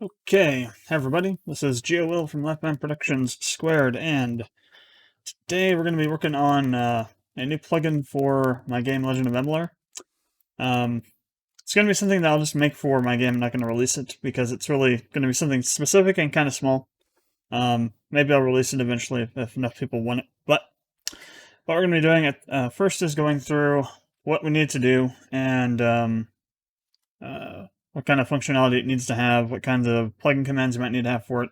Okay, hey everybody, this is GeoWill from Productions², and today we're going to be working on a new plugin for my game Legend of Emilar. It's going to be something that I'll just make for my game. I'm not going to release it because it's really going to be something specific and kind of small. Maybe I'll release it eventually if enough people want it. But what we're going to be doing at first is going through what we need to do and what kind of functionality it needs to have, what kinds of plugin commands you might need to have for it,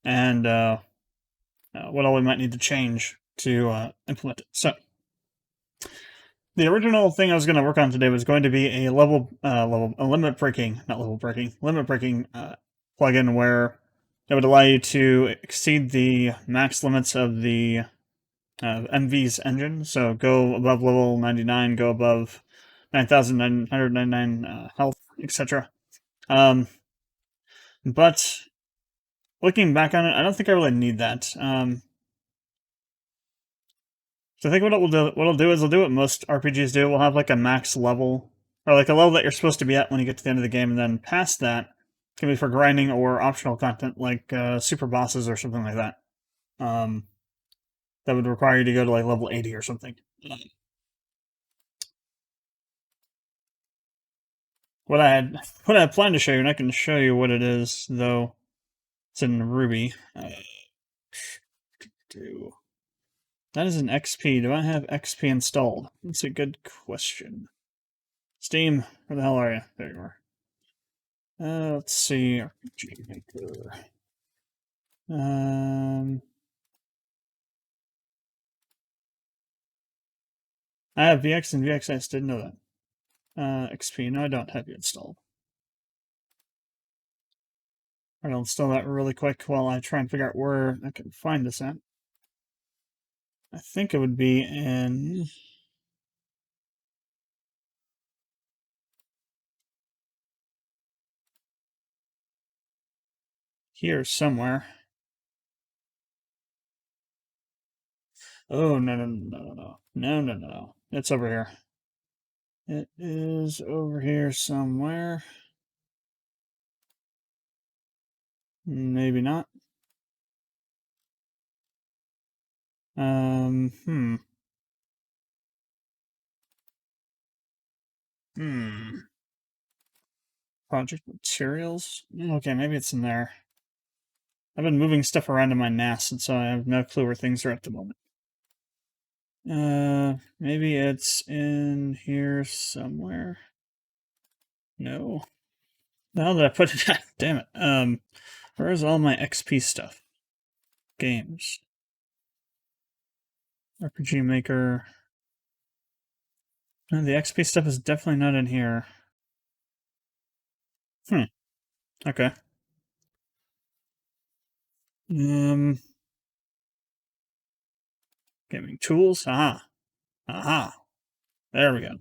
and what all we might need to change to implement it. So, the original thing I was going to work on today was going to be a limit breaking plugin where it would allow you to exceed the max limits of the MV's engine. So go above level 99, go above 9,999 health, etc. But looking back on it, I don't think I really need that. So I think what it'll do is it'll do what most RPGs do. We'll have like a max level, or like a level that you're supposed to be at when you get to the end of the game, and then past that, it can be for grinding or optional content like super bosses or something like that. That would require you to go to like level 80 or something. What I had planned to show you, and I can show you what it is, though it's in Ruby. That is an XP. Do I have XP installed? That's a good question. Steam, where the hell are you? There you are. Let's see. RPG Maker. I have VX and VXS. Didn't know that. XP. No, I don't have you installed. I'll install that really quick while I try and figure out where I can find this at. I think it would be in here somewhere. Oh, no. It's over here. It is over here somewhere. Maybe not. Hmm. Project materials? Okay, maybe it's in there. I've been moving stuff around in my NAS, and so I have no clue where things are at the moment. Maybe it's in here somewhere. No. The hell did I put it at? Damn it. Where's all my XP stuff? Games. RPG Maker. No, the XP stuff is definitely not in here. Okay. Gaming tools. Aha. There we go.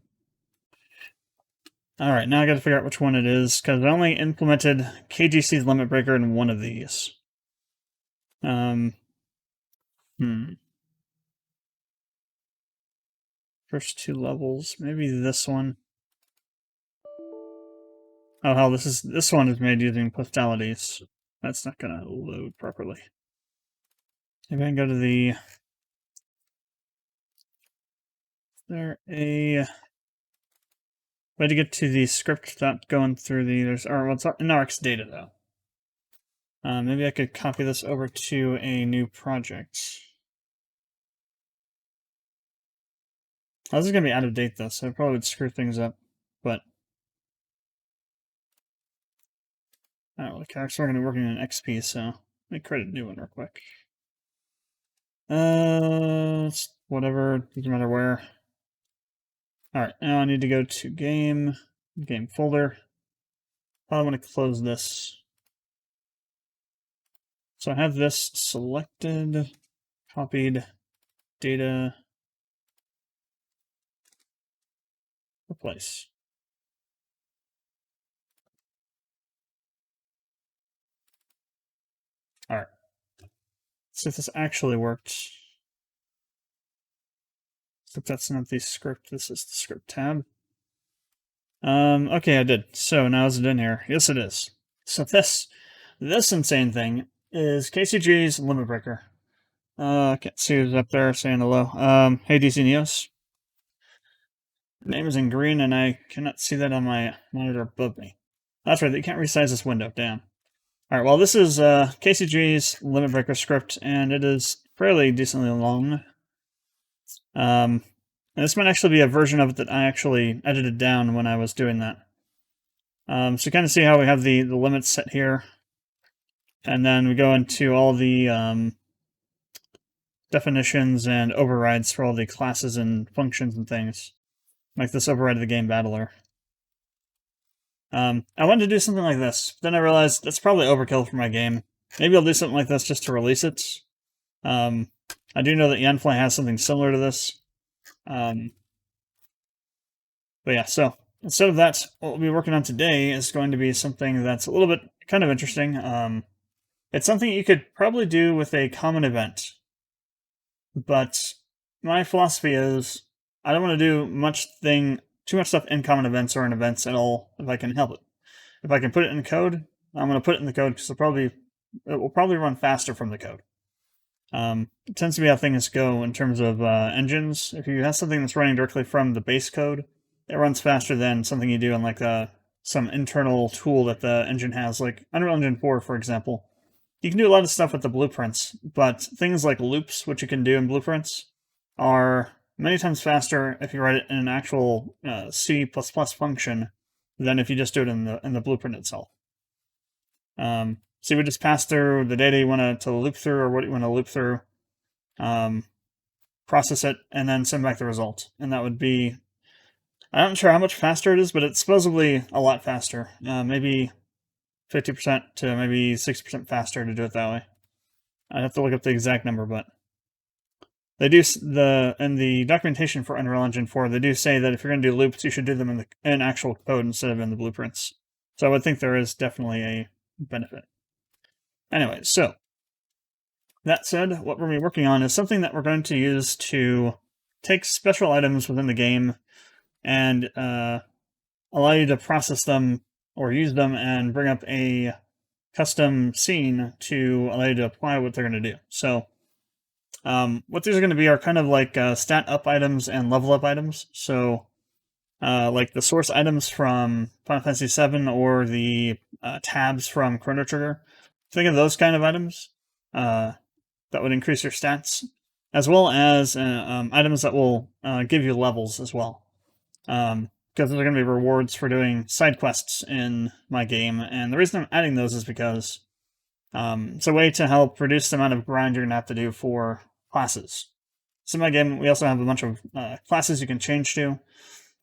Alright, now I gotta figure out which one it is, because I only implemented KGC's limit breaker in one of these. First two levels. Maybe this one. Oh hell, this one is made using postalities. That's not gonna load properly. Maybe I can go to the... Is there a way to get to the script without going through the... What's in RX data, though? Maybe I could copy this over to a new project. Oh, this is going to be out of date, though, so I probably would screw things up, but I don't really care, so we're going to be working on XP, so let me create a new one real quick. Whatever, doesn't matter where. Alright, now I need to go to game folder. I want to close this. So I have this selected, copied, data, replace. Alright. Let's see if this actually worked. Except that's not the script, this is the script tab. Okay, I did. So now is it in here? Yes, it is. So this insane thing is KCG's Limit Breaker. Can't see who's up there saying hello. Hey DC Neos. Name is in green and I cannot see that on my monitor above me. That's right, you can't resize this window. Damn. Alright, well this is KCG's Limit Breaker script and it is fairly decently long. And this might actually be a version of it that I actually edited down when I was doing that. So you kind of see how we have the limits set here. And then we go into all the definitions and overrides for all the classes and functions and things. Like this override of the game battler. I wanted to do something like this. Then I realized that's probably overkill for my game. Maybe I'll do something like this just to release it. I do know that Yanfly has something similar to this. But yeah, so instead of that, what we'll be working on today is going to be something that's a little bit kind of interesting. It's something you could probably do with a common event. But my philosophy is I don't want to do too much stuff in common events or in events at all if I can help it. If I can put it in code, I'm going to put it in the code because it will probably run faster from the code. It tends to be how things go in terms of engines. If you have something that's running directly from the base code, it runs faster than something you do in like some internal tool that the engine has, like Unreal Engine 4, for example. You can do a lot of stuff with the blueprints, but things like loops, which you can do in blueprints, are many times faster if you write it in an actual C++ function than if you just do it in the blueprint itself. So you would just pass through the data you want to loop through or what you want to loop through, process it, and then send back the result. And that would be, I'm not sure how much faster it is, but it's supposedly a lot faster. Maybe 50% to maybe 60% faster to do it that way. I'd have to look up the exact number, but they do in the documentation for Unreal Engine 4, they do say that if you're going to do loops, you should do them in actual code instead of in the blueprints. So I would think there is definitely a benefit. Anyway, so that said, what we're going to be working on is something that we're going to use to take special items within the game and allow you to process them or use them and bring up a custom scene to allow you to apply what they're going to do. So what these are going to be are kind of like stat up items and level up items. So like the source items from Final Fantasy VII or the tabs from Chrono Trigger. Think of those kind of items that would increase your stats, as well as items that will give you levels as well. Because they're going to be rewards for doing side quests in my game, and the reason I'm adding those is because it's a way to help reduce the amount of grind you're going to have to do for classes. So in my game, we also have a bunch of classes you can change to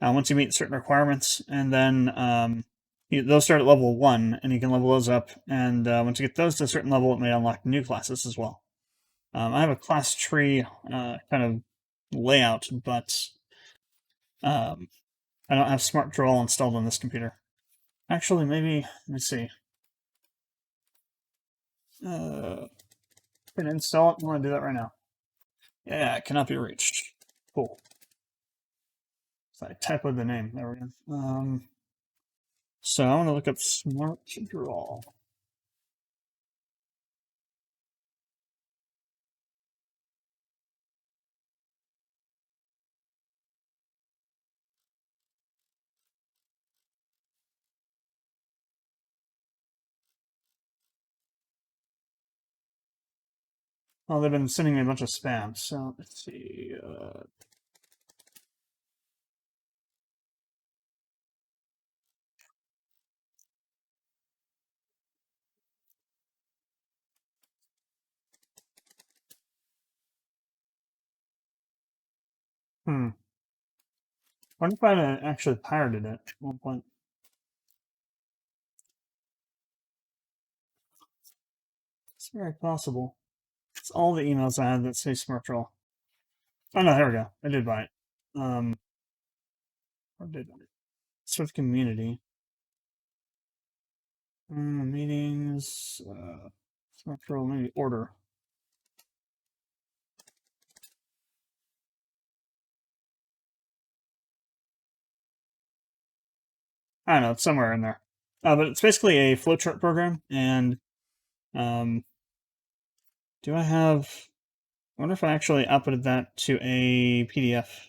once you meet certain requirements, and then those start at level 1, and you can level those up, and once you get those to a certain level, it may unlock new classes as well. I have a class tree kind of layout, but I don't have Smart Draw installed on this computer. Actually, maybe, let me see. Can I install it? I'm going to do that right now. Yeah, it cannot be reached. Cool. So I typoed the name. There we go. So I want to look up Smart Draw. Well, they've been sending me a bunch of spam, so let's see. I wonder if I actually pirated it at one point. It's very possible. It's all the emails I have that say Smart Draw. Oh no, here we go. I did buy it. Or did I? Swift Community. Meetings. Smart Draw, maybe order. I don't know, it's somewhere in there. But it's basically a flowchart program, and do I have... I wonder if I actually outputted that to a PDF.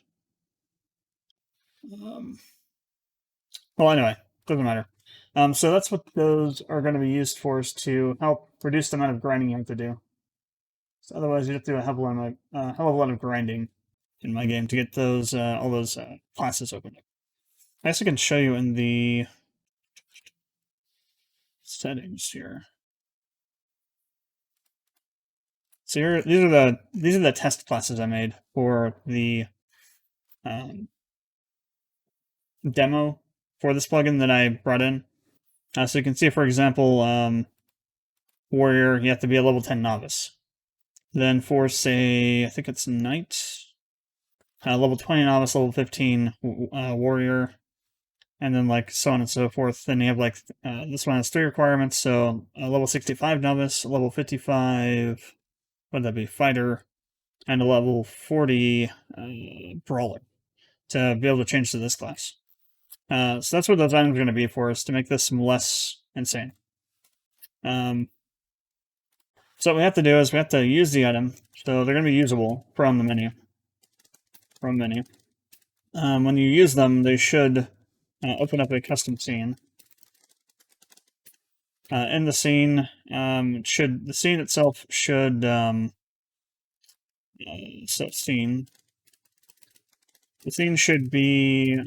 Well, anyway, doesn't matter. So that's what those are going to be used for, is to help reduce the amount of grinding you have to do. So otherwise, you have to do a hell of a lot of grinding in my game to get those all those classes opened up. I guess I can show you in the settings here. So here, these are the test classes I made for the demo for this plugin that I brought in. So you can see, for example, Warrior, you have to be a level 10 novice. Then for, say, I think it's Knight, level 20 novice, level 15 Warrior, and then like so on and so forth. Then you have like this one has 3 requirements, so a level 65 novice, a level 55, what would that be, fighter, and a level 40 brawler to be able to change to this class. So that's what those items are going to be for, is to make this less insane. So what we have to do is we have to use the item, so they're going to be usable from the menu. When you use them, they should open up a custom scene. In the scene, the scene itself should set scene. The scene should be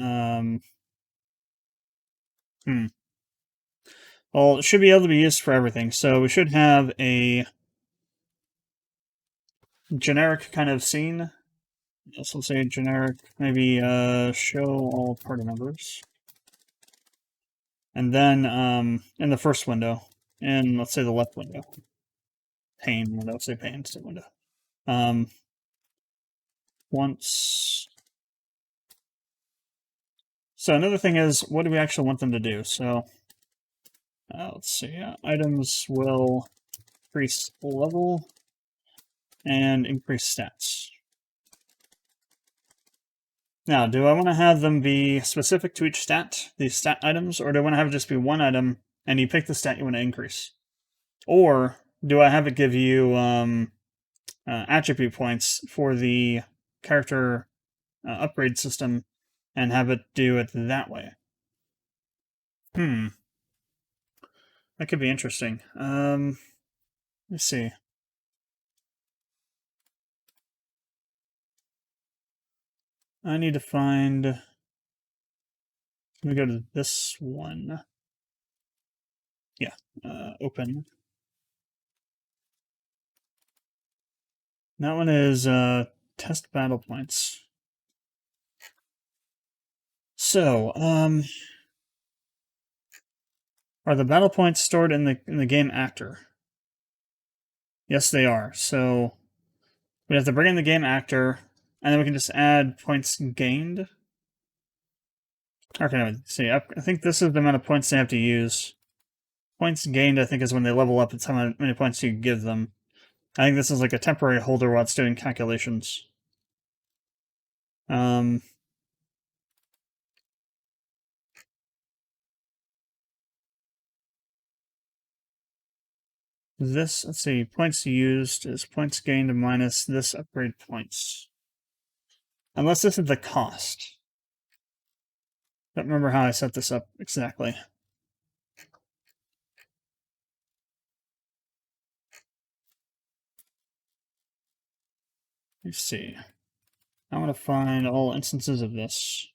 well, it should be able to be used for everything. So we should have a generic kind of scene. This will say generic, maybe show all party members. And then in the first window, in let's say the left window, pane window, say pane instead window. Once. So another thing is, what do we actually want them to do? So let's see, items will increase level and increase stats. Now, do I want to have them be specific to each stat, these stat items, or do I want to have it just be one item and you pick the stat you want to increase? Or do I have it give you attribute points for the character upgrade system and have it do it that way? That could be interesting. Let's see. I need to find... Let me go to this one. Yeah, open. That one is test battle points. So, are the battle points stored in the game actor? Yes, they are. So we have to bring in the game actor, and then we can just add points gained. Okay, see, I think this is the amount of points they have to use. Points gained, I think, is when they level up. It's how many points you give them. I think this is like a temporary holder while it's doing calculations. This, let's see, points used is points gained minus this upgrade points. Unless this is the cost. Don't remember how I set this up exactly. Let's see. I want to find all instances of this.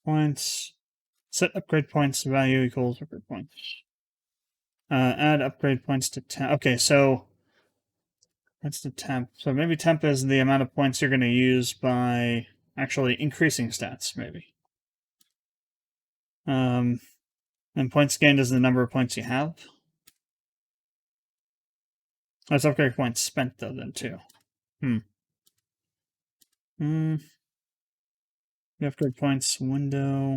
Points. Set upgrade points value equals upgrade points. Add upgrade points to temp. Okay, so that's the temp. So maybe temp is the amount of points you're going to use by actually increasing stats, maybe. And points gained is the number of points you have. That's upgrade points spent, though, then, too. Upgrade points window.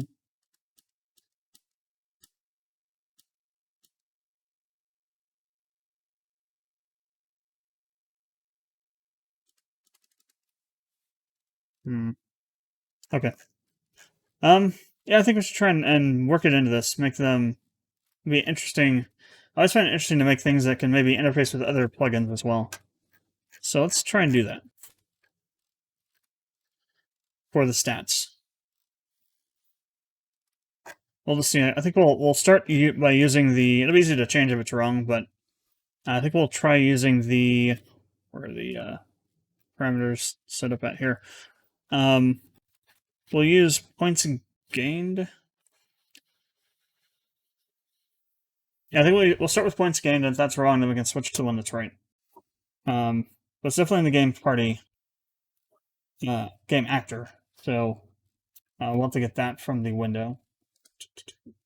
Okay. Yeah, I think we should try and work it into this, make them be interesting. I always find it interesting to make things that can maybe interface with other plugins as well. So let's try and do that for the stats. We'll just see. I think we'll start by using the. It'll be easy to change if it's wrong, but I think we'll try using the where are the parameters set up at here. We'll use points gained. Yeah, I think we'll start with points gained, and if that's wrong, then we can switch to the one that's right. But it's definitely in the game party, game actor, so we'll have to get that from the window.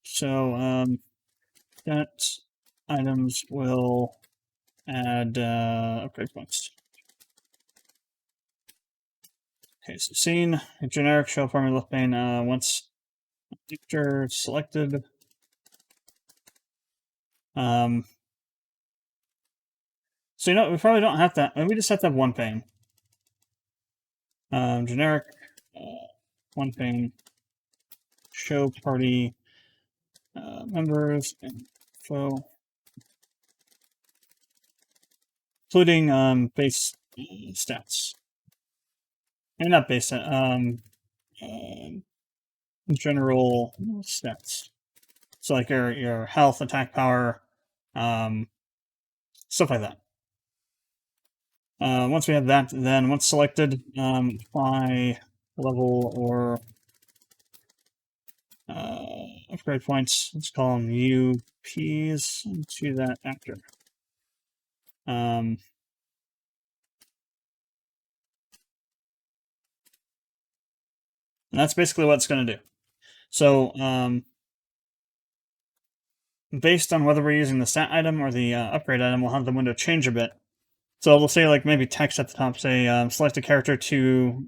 So, that items will add upgrade points. Okay, so scene, generic show farming left pane, once picture selected. So you know, we probably don't have to, maybe we just have to have one pane. Generic, one pane, show party members, info, including base stats. And not base stats, general stats. So like your health, attack power, stuff like that. Once we have that, then once selected, apply level or upgrade points. Let's call them UPs to that actor. And that's basically what it's going to do. So based on whether we're using the stat item or the upgrade item, we'll have the window change a bit. So we'll say, like, maybe text at the top, say, select a character to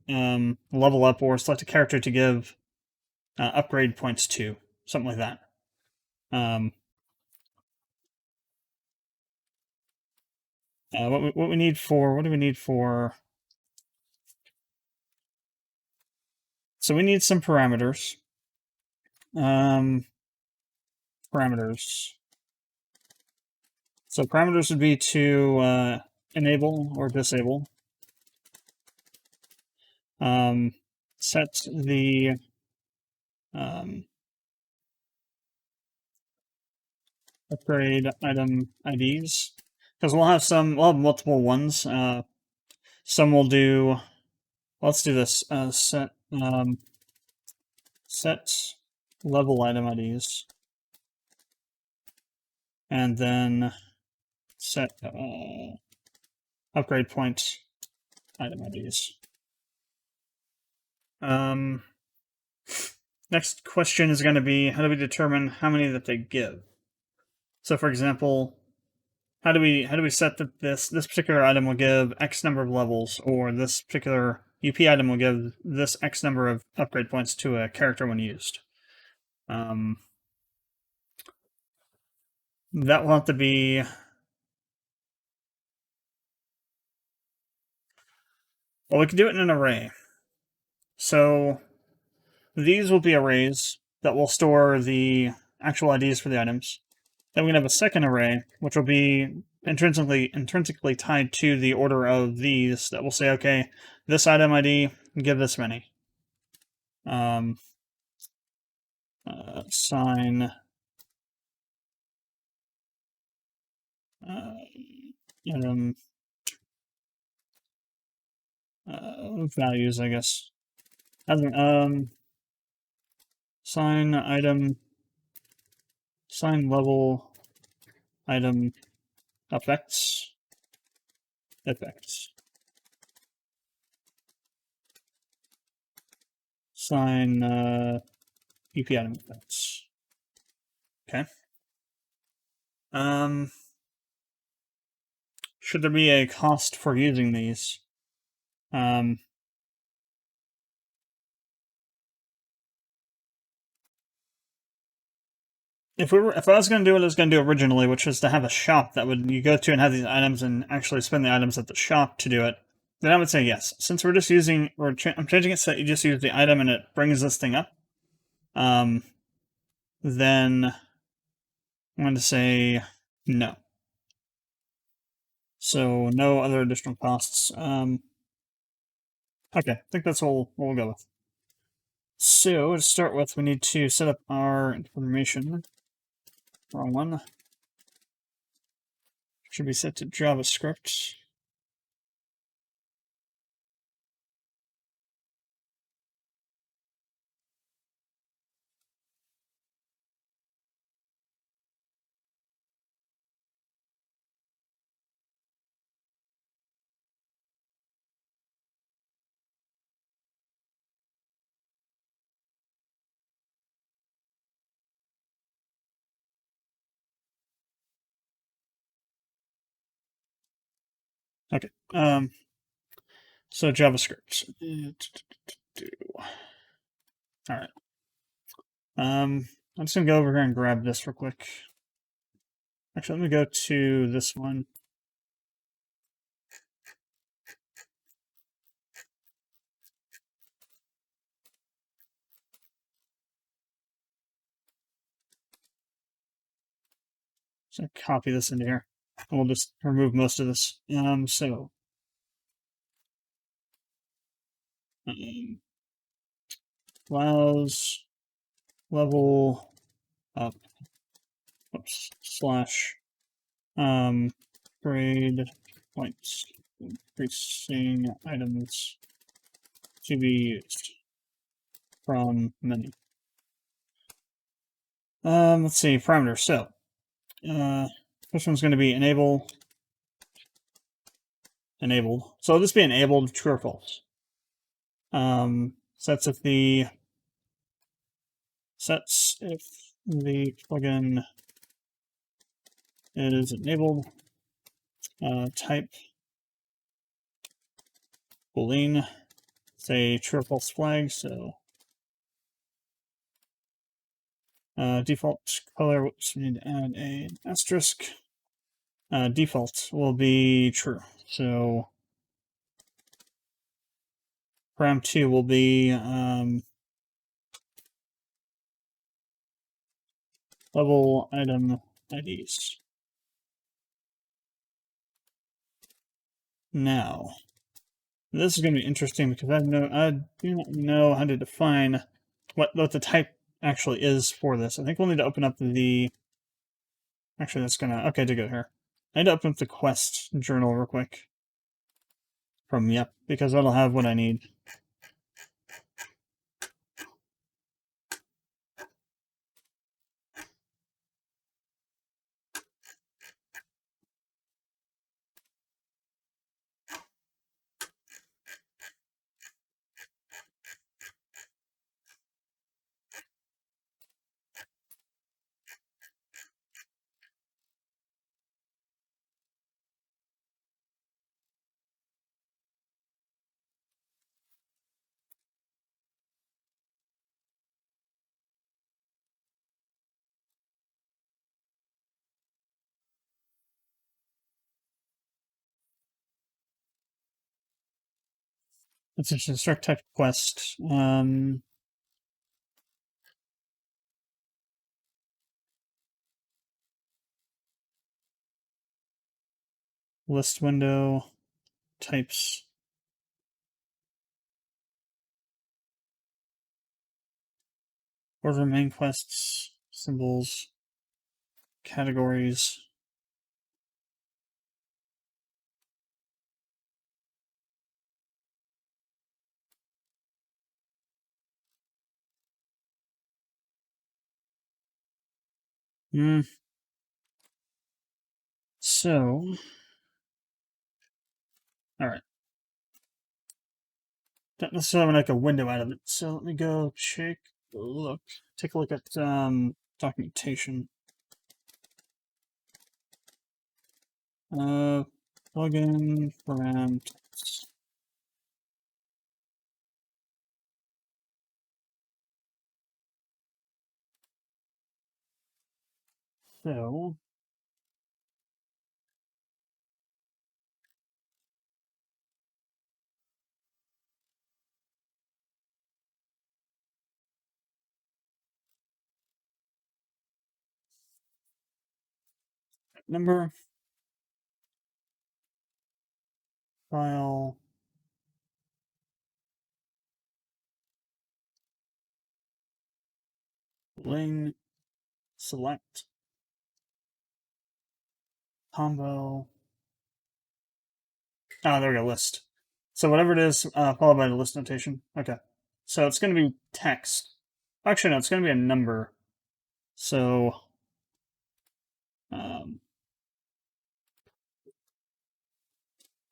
level up, or select a character to give upgrade points to, something like that. What do we need for? So we need some parameters. Parameters. So parameters would be to enable or disable. Set the upgrade item IDs, because we'll have multiple ones. Some will do. Let's do this. Set level item IDs, and then set upgrade point item IDs. Next question is going to be, how do we determine how many that they give? So, for example, how do we set that this particular item will give X number of levels, or this particular UP item will give this X number of upgrade points to a character when used? That will have to be. Well, we can do it in an array. So these will be arrays that will store the actual IDs for the items. Then we can have a second array, which will be intrinsically tied to the order of these, that will say, okay, this item ID, give this many. Sign item values, I guess. Sign item, sign level item effects. Sign UP item effects. Okay. Should there be a cost for using these? If I was going to do what I was going to do originally, which was to have a shop that you go to and have these items and actually spend the items at the shop to do it, then I would say yes. Since we're just using, I'm changing it so that you just use the item and it brings this thing up. then I'm going to say no. So no other additional costs. Okay, I think that's what we'll go with. So to start with, we need to set up our information. Wrong one. Should be set to JavaScript. Okay. So JavaScript. All right. I'm just gonna go over here and grab this real quick. Actually, let me go to this one. So copy this into here. And we'll just remove most of this. Allows level up. Oops. Slash grade points, increasing items to be used from menu. Let's see, parameters. So, this one's going to be enabled. So it'll just be enabled, true or false. Sets if the plugin is enabled. Type boolean, say true or false flag. So default color. Whoops, we need to add an asterisk. Default will be true. So param2 will be level item IDs. Now, this is going to be interesting because I do not know how to define what the type actually is for this. I think we'll need to open up the. Actually, that's gonna okay to go here. I need to open up the quest journal real quick. From yep, because that'll have what I need. Let's just start type quest. List window, types. Order main quests, symbols, categories. So, all right. Don't necessarily make a window out of it. So let me go take a look at documentation. Plugin param types. So number, file, ling, select, combo. Ah, there we go, list. So whatever it is, followed by the list notation. Okay. So it's going to be text. Actually, no, it's going to be a number. So,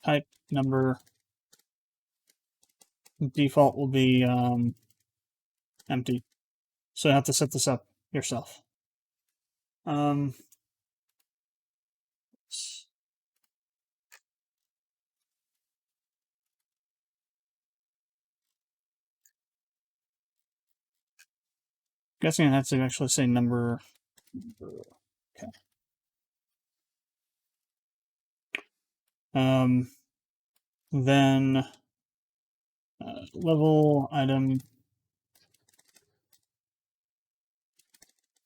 type number. Default will be empty. So you have to set this up yourself. Guessing I have to actually say number. Okay. Then level item.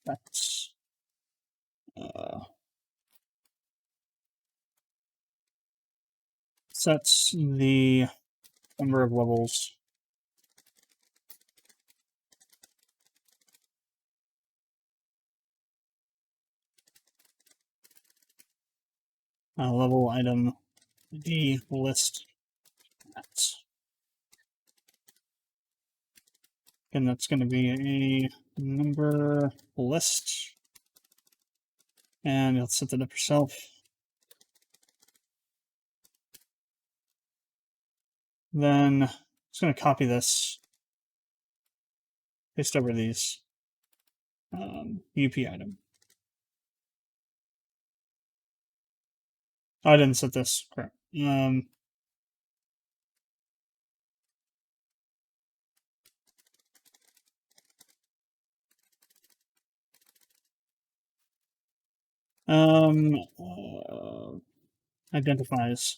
That's sets the number of levels. Level item D list. And that's going to be a number list. And you'll set that up yourself. Then I'm just going to copy this, paste over these. UP item. Oh, I didn't set this. Crap. Identifies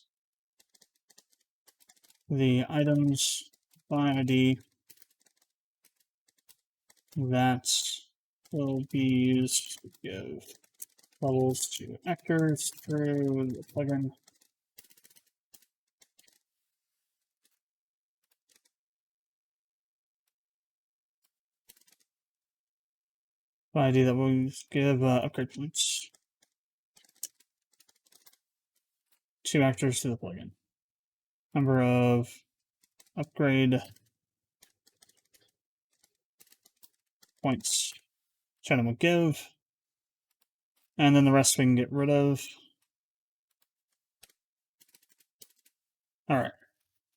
the items by ID that will be used to give levels to actors through the plugin. By ID that will give upgrade points to actors to the plugin. Number of upgrade points Channel will give. And then the rest we can get rid of. Alright.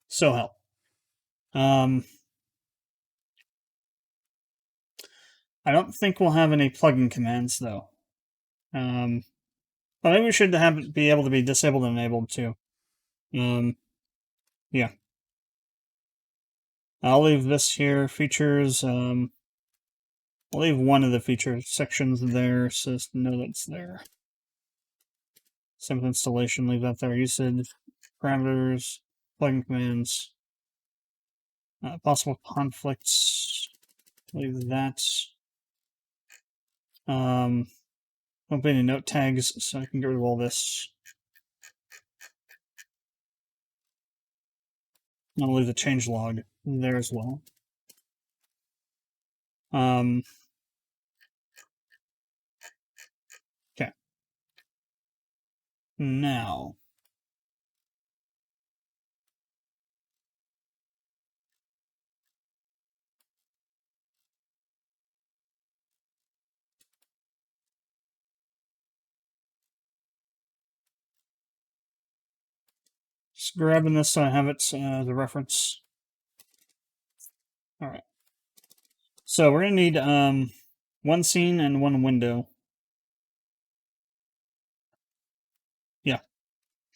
So help. I don't think we'll have any plugin commands though. But maybe we should be able to be disabled and enabled too. Yeah. I'll leave this here. Features. I'll leave one of the feature sections there so just know that it's there. Same with installation, leave that there. Usage, parameters, plugin commands, possible conflicts, leave that. Won't be any note tags, so I can get rid of all this. I'll leave the change log there as well. Okay. Now. Just grabbing this so I have it as a reference. Alright. So we're going to need one scene and one window. Yeah.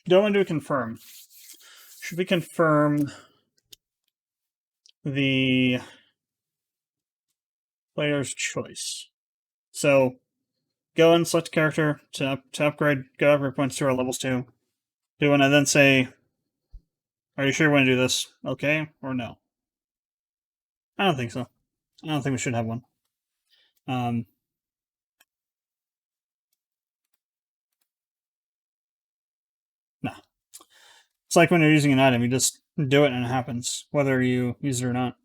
Don't want to do a confirm. Should we confirm the player's choice? So go and select a character to upgrade, go upgrade points to our levels 2. Do and I then say, are you sure you want to do this? Okay or no? I don't think so. I don't think we should have one. like when you're using an item, you just do it and it happens, whether you use it or not.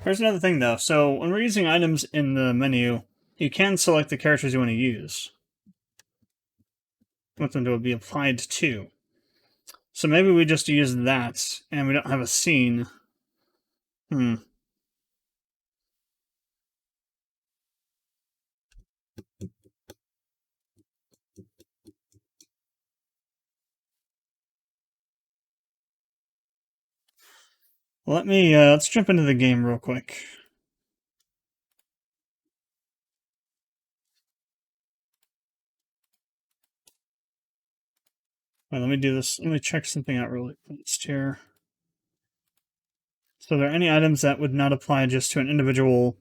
There's another thing though. So when we're using items in the menu, you can select the characters you want to use. Want them to be applied to. So maybe we just use that, and we don't have a scene. Let's jump into the game real quick. Let me do this. Let me check something out really fast here. So, are there any items that would not apply just to an individual?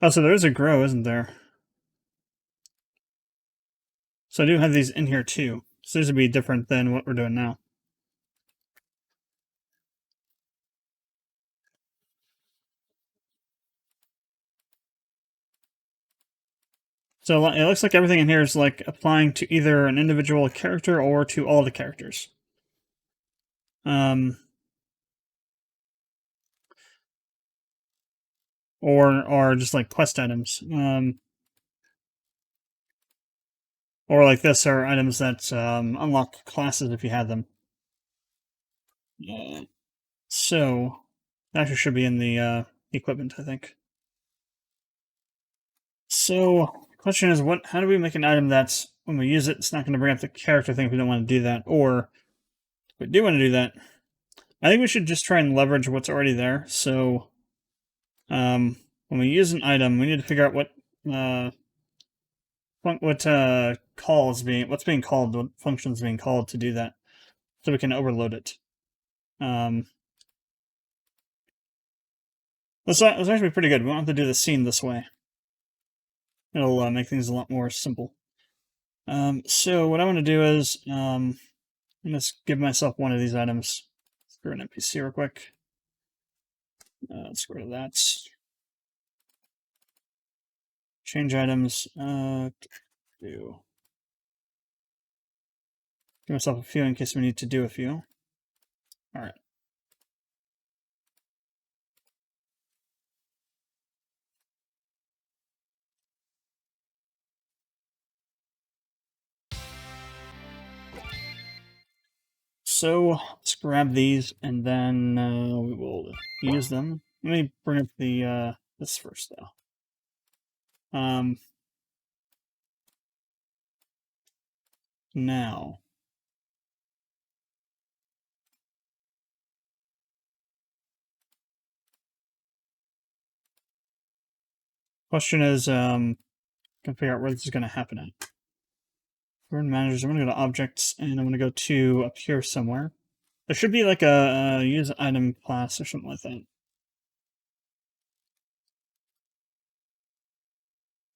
Oh, so there is a grow, isn't there? So I do have these in here too. So these would be different than what we're doing now. So it looks like everything in here is like applying to either an individual character or to all the characters. Or just like quest items. Or like this are items that unlock classes if you had them. So that actually should be in the equipment, I think. So the question is, how do we make an item that's when we use it, it's not going to bring up the character thing if we don't want to do that, or if we do want to do that, I think we should just try and leverage what's already there. So when we use an item, we need to figure out what call is what's being called, what function is being called to do that, so we can overload it. This actually pretty good. We won't have to do the scene this way. It'll make things a lot more simple. So what I want to do is I'm going to give myself one of these items through an NPC real quick. Let's go to that. Change items. Give myself a few in case we need to do a few. All right. So let's grab these and then we will use them. Let me bring up the this first though. Now. Question is, can figure out where this is going to happen at. We're in managers. I'm going to go to objects and I'm going to go to up here somewhere. There should be like a use item class or something like that.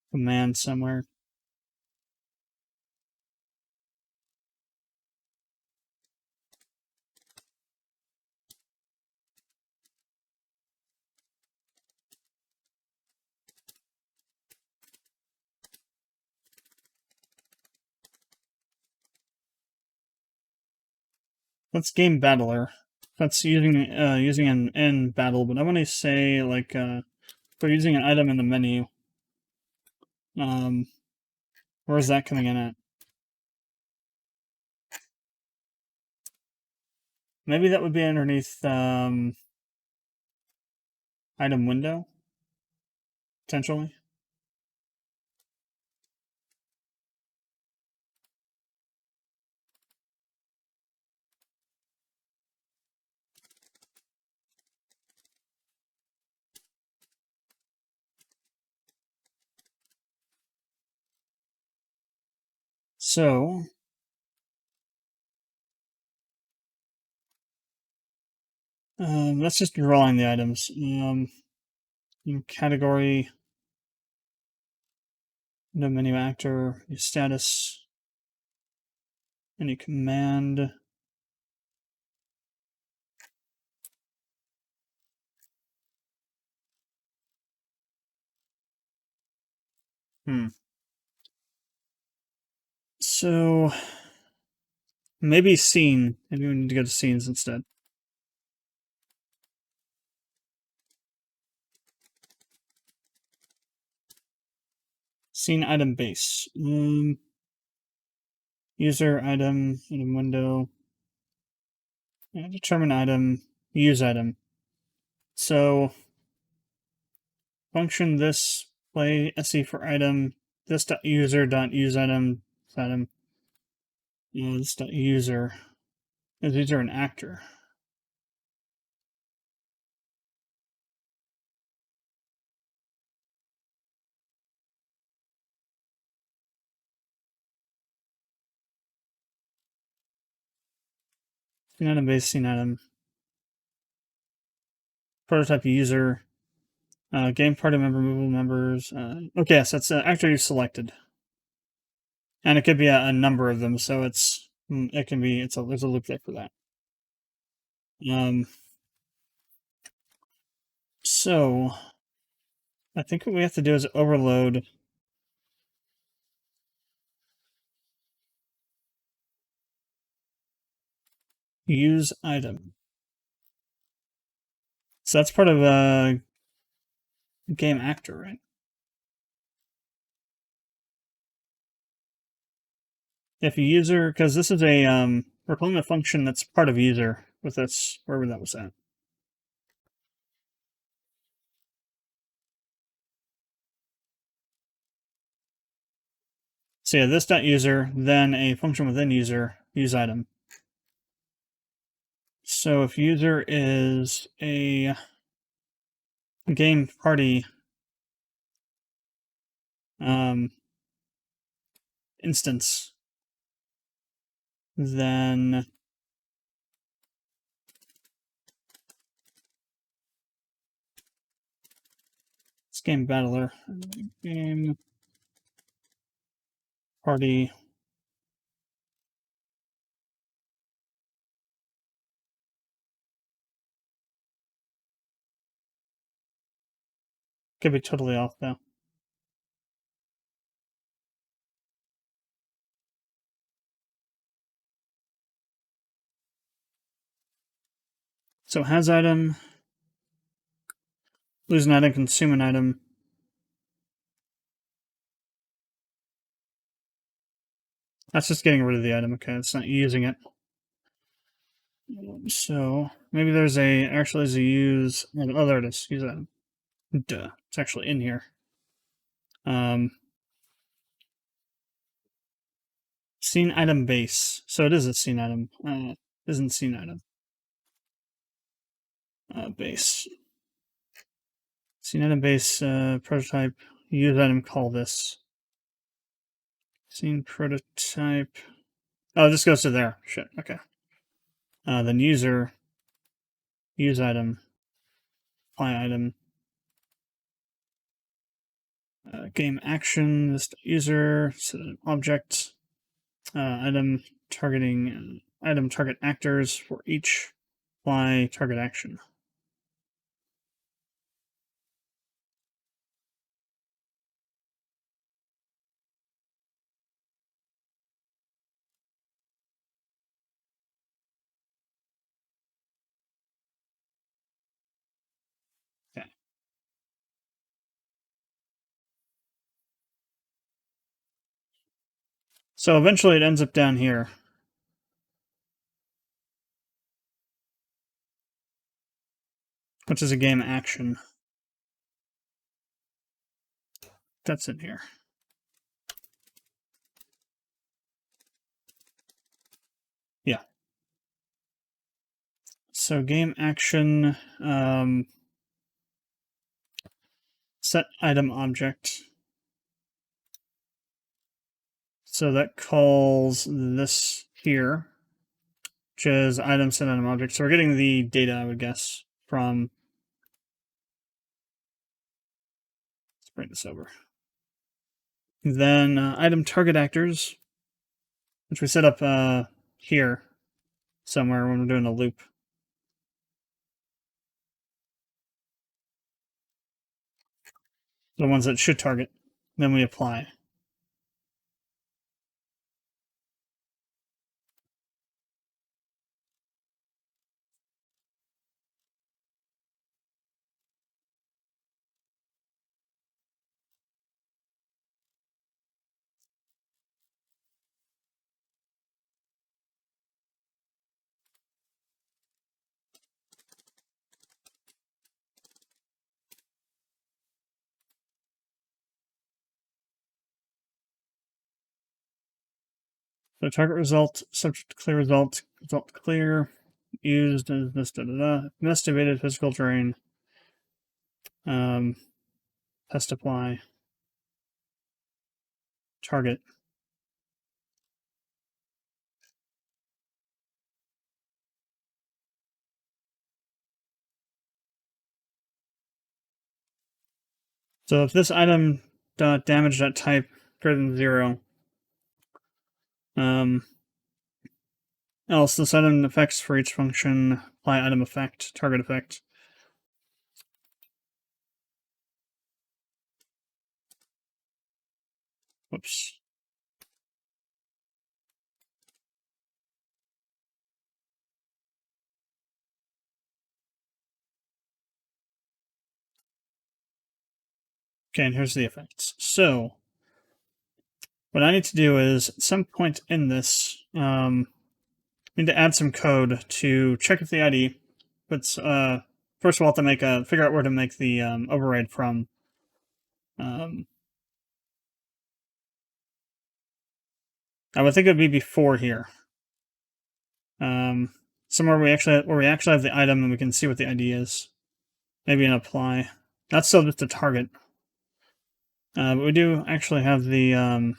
Command somewhere. Let's game battler. That's using an in battle, but I want to say like we're using an item in the menu. Where's that coming in at? Maybe that would be underneath item window, potentially. So that's just drawing the items. Category, no menu actor, status. Any command. So maybe scene. Maybe we need to go to scenes instead. Scene item base. User item window. Yeah, determine item. Use item. So function this play se for item. This dot user dot use item. Item. This dot user. Is user an actor? Scene item base. Scene item. Prototype user. Game party member, movable members. Okay, yes, that's actor you selected, and it could be a number of them. So it can be there's a loop there for that. So I think what we have to do is overload use item. So that's part of a game actor, right? If a user, because this is a we're calling a function that's part of user with this wherever that was at. So yeah, this dot user, then a function within user, use item. So if user is a game party instance, then it's game battler, game party could be totally off though. So has item, lose an item, consume an item. That's just getting rid of the item. Okay, it's not using it. So maybe there's actually there's a use. Oh, there it is. Use item. Duh. It's actually in here. Scene item base. So it is a scene item. Isn't scene item. Base. Scene item base prototype. Use item. Call this. Scene prototype. Oh, this goes to there. Shit. Okay. Then user. Use item. Apply item. Game action. This user. Set an object. Item targeting. Item target actors for each. Apply target action. Okay. So eventually it ends up down here. Which is a game action. That's in here. Yeah. So game action, set item object. So that calls this here, which is item set item object. So we're getting the data, I would guess, from. Let's bring this over. Then item target actors. which we set up here somewhere when we're doing a loop. The ones that should target. Then we apply. So target result, subject to clear result clear, used as this, estimated physical terrain, test apply, target. So if this item damage type greater than 0, else this item effects for each function apply item effect, target effect. Whoops. Okay, and here's the effects. So what I need to do is at some point in this, I need to add some code to check if the ID. But first of all, to figure out where to make the override from. I would think it would be before here. Somewhere where we actually have the item and we can see what the ID is. Maybe an apply. That's still just a target. But we do actually have the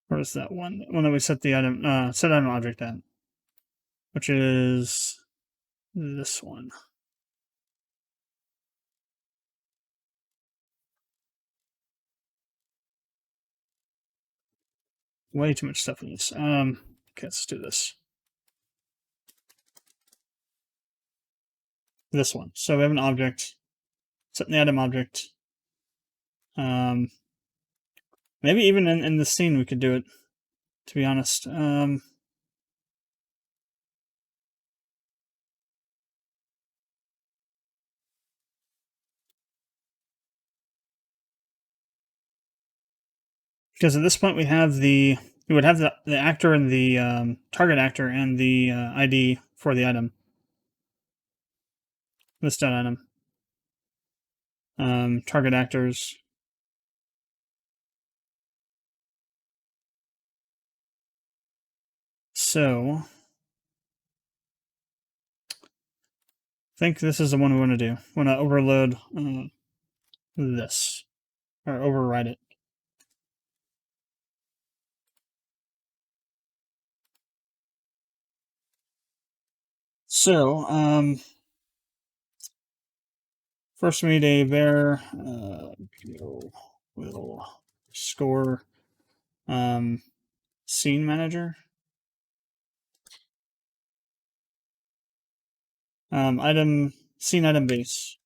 where is that one? The one that we set the item set item object at, which is this one. Way too much stuff in this. Okay, let's do this. This one. So we have an object. Set the item object. Maybe even in the scene we could do it, to be honest. Because at this point we would have the actor and the target actor and the ID for the item. List item. Target actors. So I think this is the one we want to do. We want to overload this, or override it. So, first we need a var will score scene manager. Item scene item base.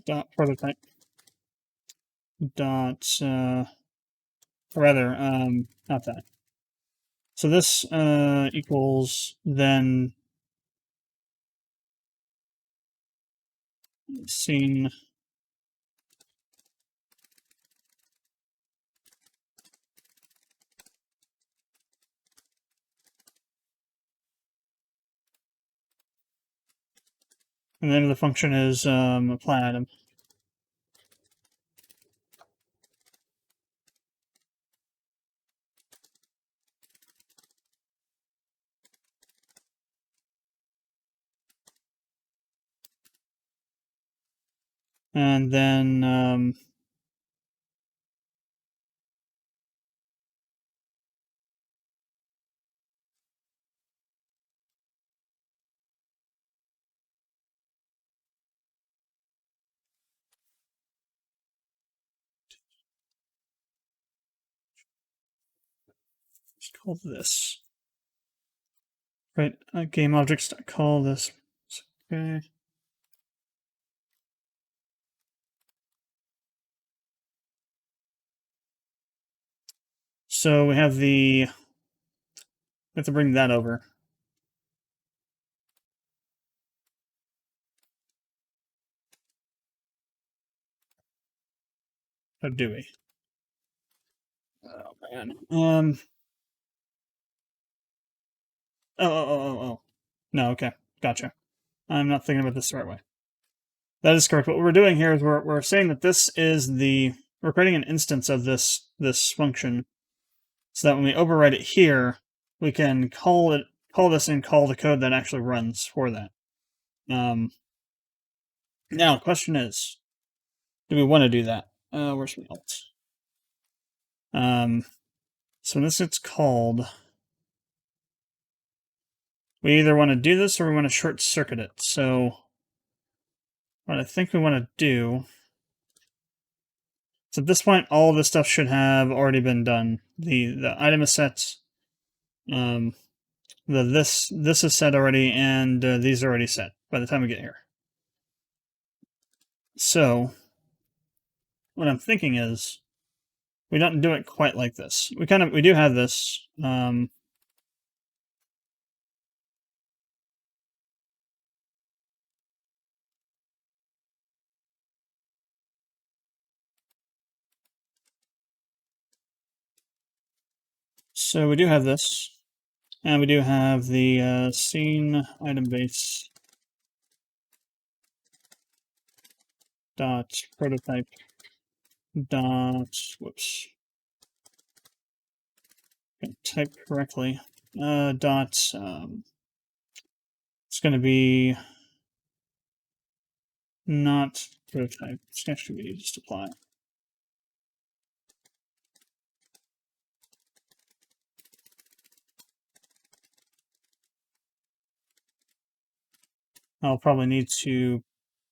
Dot prototype. Dot rather not that. So this equals then scene and then the function is apply item. And then Let's call this. Right, game objects, call this. Okay. So we have we have to bring that over. How do we? Oh man. Oh. No, okay. Gotcha. I'm not thinking about this the right way. That is correct. What we're doing here is we're saying that this is we're creating an instance of this function, so that when we override it here, we can call this and call the code that actually runs for that. Now the question is, do we want to do that? Where's my alt? So when this gets called, we either want to do this or we want to short circuit it. So what I think we want to do. So at this point, all of this stuff should have already been done. The item is set. This is set already, and these are already set by the time we get here. So what I'm thinking is, we don't do it quite like this. We do have this. So we do have this, and we do have the scene item base dot prototype dot whoops. Type correctly. Dot it's going to be not prototype. It's actually going to just apply. I'll probably need to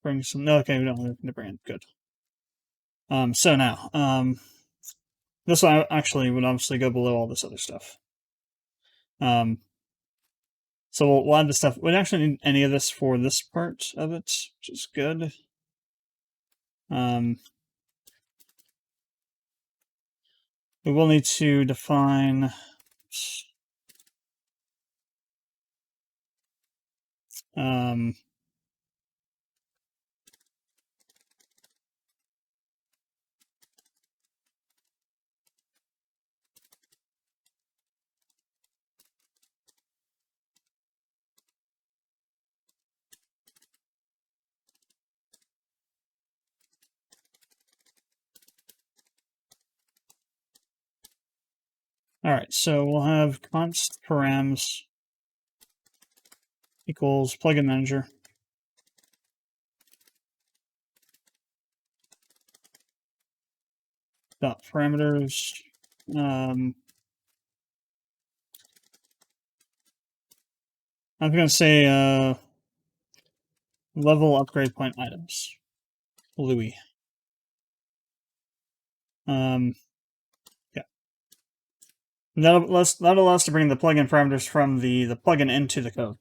bring some. No, okay, we don't have the brand. Good. So now, this actually would obviously go below all this other stuff. So we'll add the stuff. We don't actually need any of this for this part of it, which is good. We will need to define. All right, so we'll have const params equals plugin manager dot parameters. I'm going to say level upgrade point items. Louis. Yeah. That'll allow us to bring the plugin parameters from the plugin into the code.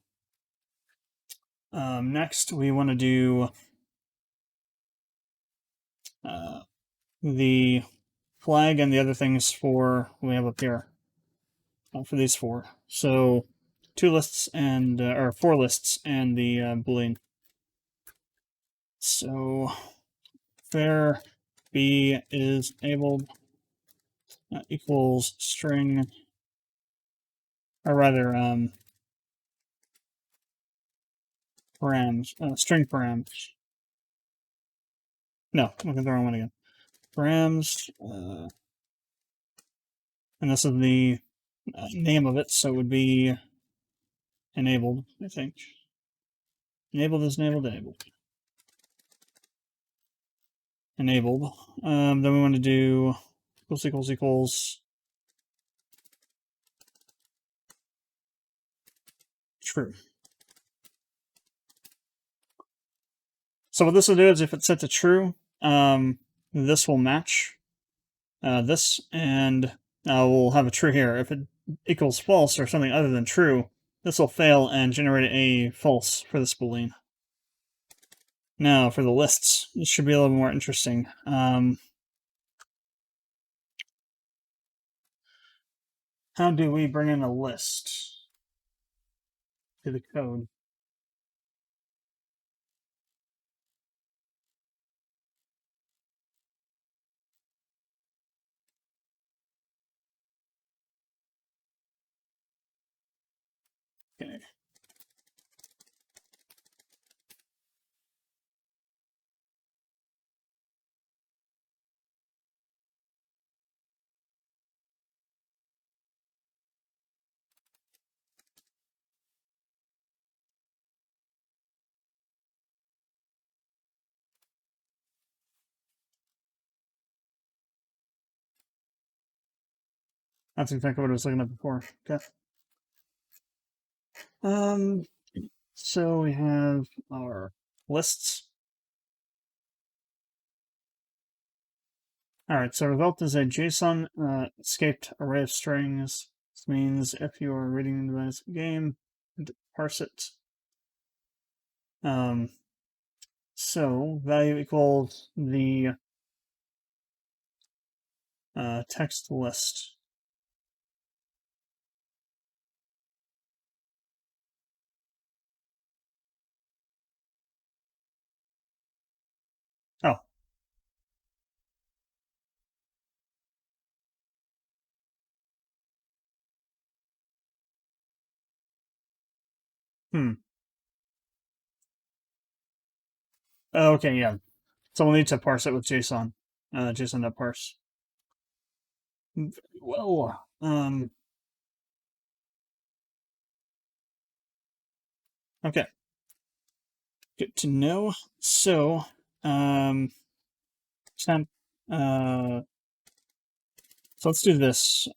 Next, we want to do the flag and the other things for we have up here for these four. So 2 lists and or 4 lists and the boolean. So var b is enabled equals string, or rather params, string params. No, I'm looking at the wrong one again. Params, and this is the name of it, so it would be enabled, I think. Enabled is enabled, enabled. Enabled. Then we want to do equals true. So what this will do is if it's set to true, this will match this, and we'll have a true here. If it equals false or something other than true, this will fail and generate a false for this boolean. Now, for the lists, this should be a little more interesting. How do we bring in a list to the code? Okay. That's exactly what I was looking at before. Okay. So we have our lists. Alright, so result is a JSON escaped array of strings. This means if you are reading the device game, parse it. So value equals the text list. Oh. Okay, yeah. So we'll need to parse it with JSON. JSON.parse. Well, okay. Good to know. So, temp, so let's do this.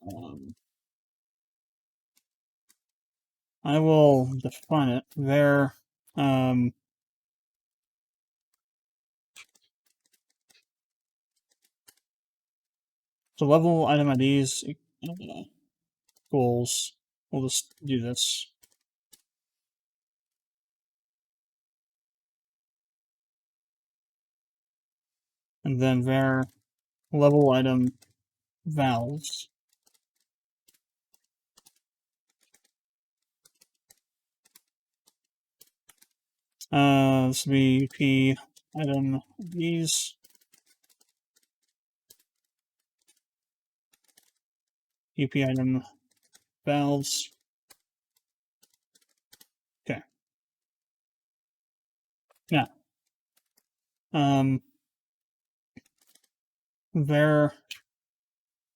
I will define it there. The level item IDs equals. We'll just do this. And then var level item valves. This will be UP item these. UP item valves. Okay. Now, var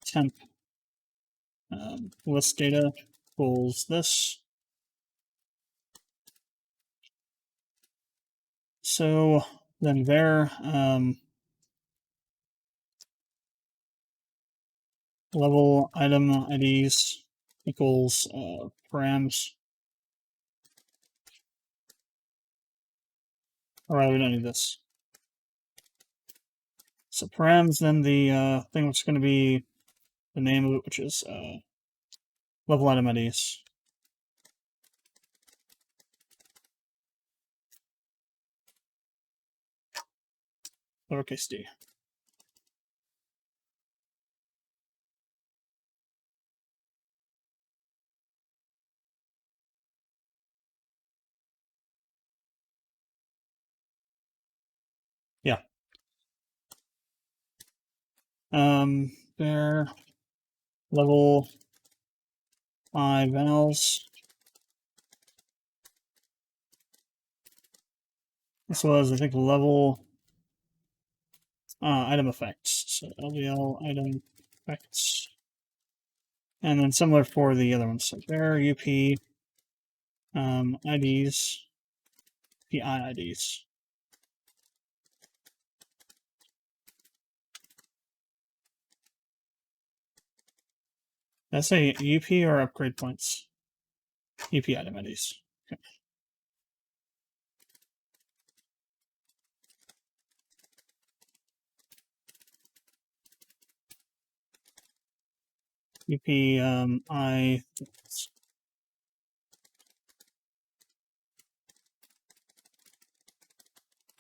temp list data equals this. So then var level item IDs equals params. Alright, we don't need this. So params, then the thing which is going to be the name of it, which is level item IDs. Lowercase d. Yeah. Var level I vals. This was, I think, level item effects. So LVL item effects. And then similar for the other ones. So var UP IDs, PI IDs. Did I say UP or upgrade points? UP item IDs. Okay. UPI.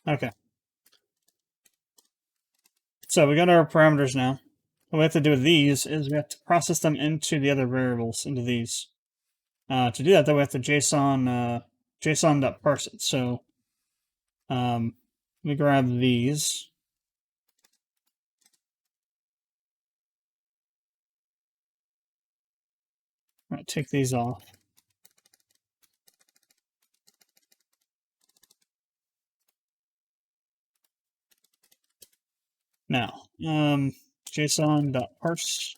Okay. So we got our parameters now. What we have to do with these is we have to process them into the other variables, into these. To do that, though, we have to JSON.parse it. So let me grab these. All right, take these off. Now, JSON.parse.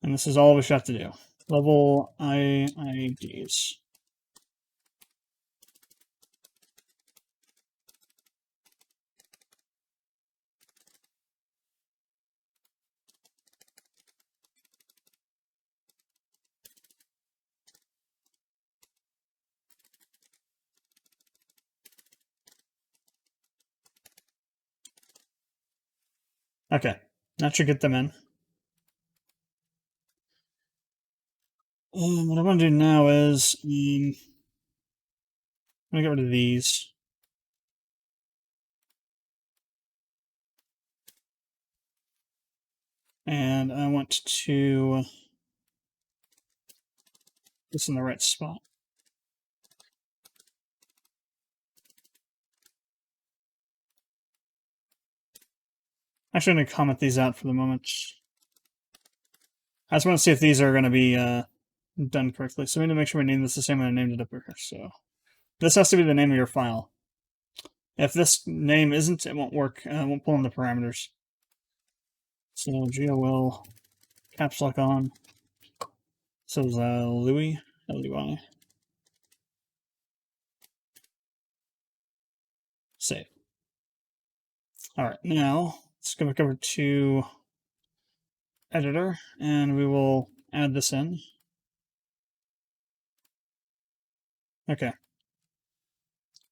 And this is all we should have to do. Level IIDs. Okay, that should get them in. What I'm going to do now is I'm going to get rid of these. And I want to put this in the right spot. Actually, I'm going to comment these out for the moment. I just want to see if these are going to be done correctly. So we need to make sure we name this the same way I named it up here. So this has to be the name of your file. If this name isn't, it won't work. It won't pull in the parameters. So GOL caps lock on. So Louis, L-U-I. Save. All right, now let's go back over to editor, and we will add this in. Okay.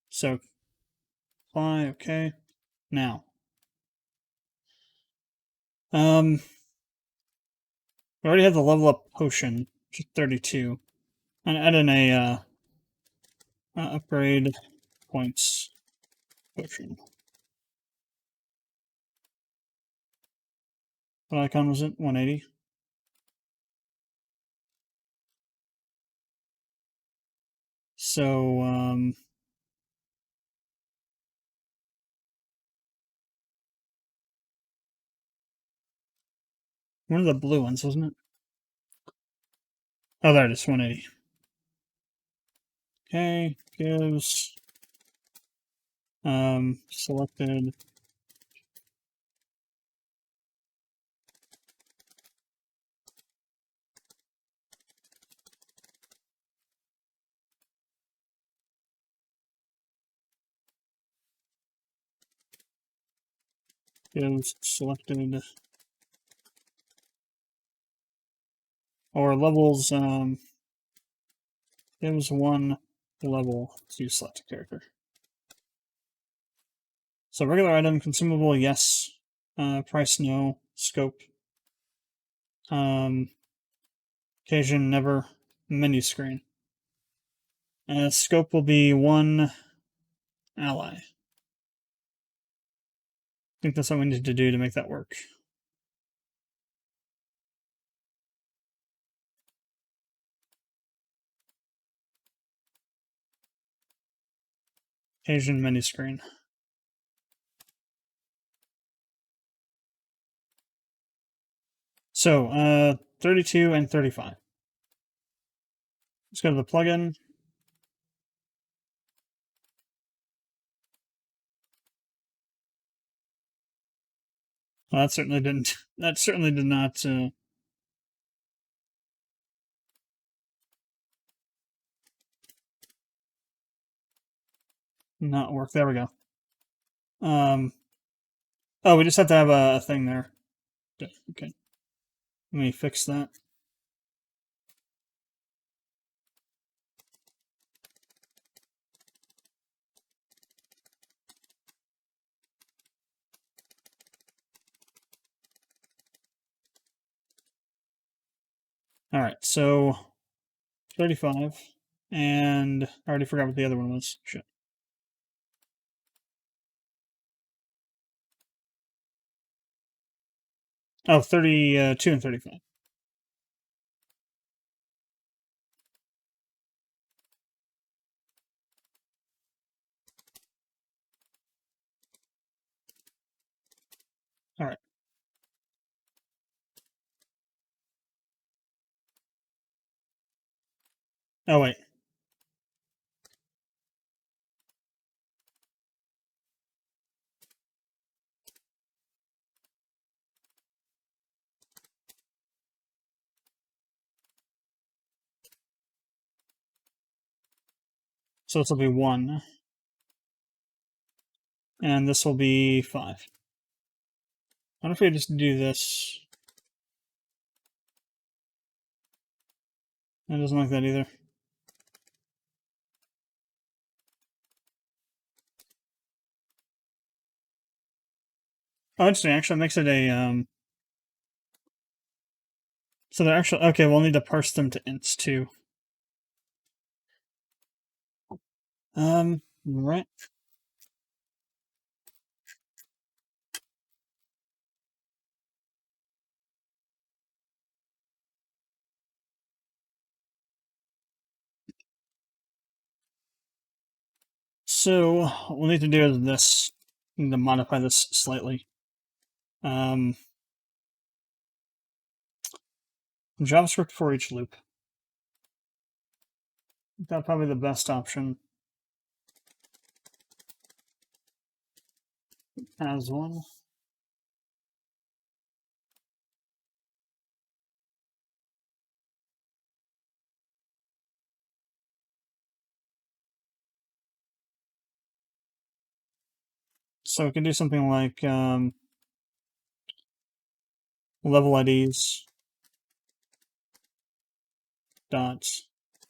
So apply. Okay. Now, we already have the level up potion, which is 32, and add in a upgrade points potion. What icon was it? 180. So, one of the blue ones, wasn't it? Oh, there it is, 180. Okay, gives selected gives selected or levels gives one level to select a character. So regular item, consumable, yes. Price, no. Scope. Occasion, never. Menu screen. Scope will be one ally. I think that's what we need to do to make that work. Occasion, menu screen. So, 32 and 35. Let's go to the plugin. Well, that certainly didn't. That certainly did not. Not work. There we go. Oh, we just have to have a thing there. Okay. Let me fix that. All right, so 35, and I already forgot what the other one was. Shit. Oh, 32 and 35. All right. Oh, wait. So this will be 1, and this will be 5. I wonder if we just do this. It doesn't like that either. Oh, interesting. Actually, it makes it a, so they're actually, okay, we'll need to parse them to ints too. Right. So, what we'll need to do is this. We need to modify this slightly. JavaScript for each loop. That's probably the best option. As one. So we can do something like level IDs dot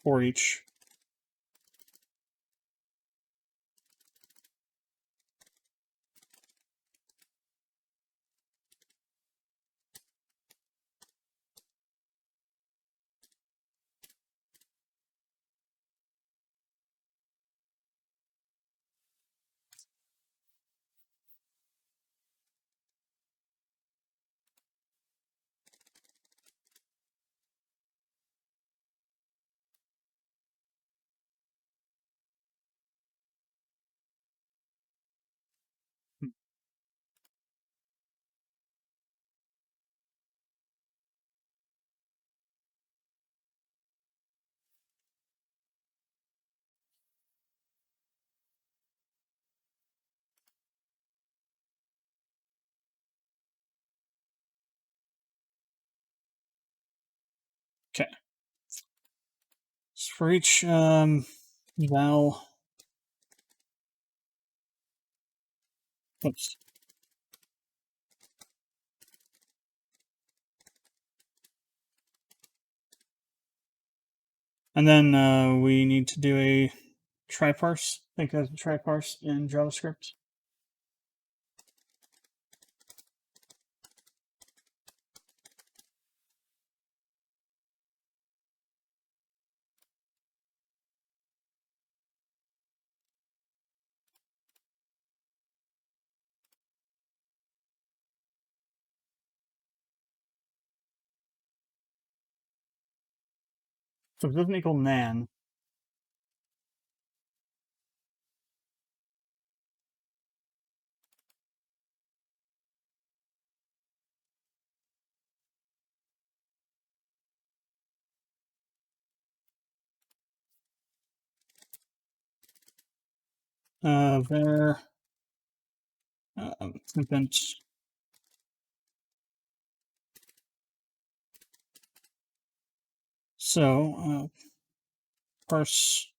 for each. Okay. So for each val. Oops. And then we need to do a triparse. Think of triparse in JavaScript. So if it doesn't equal nan, var event. So parse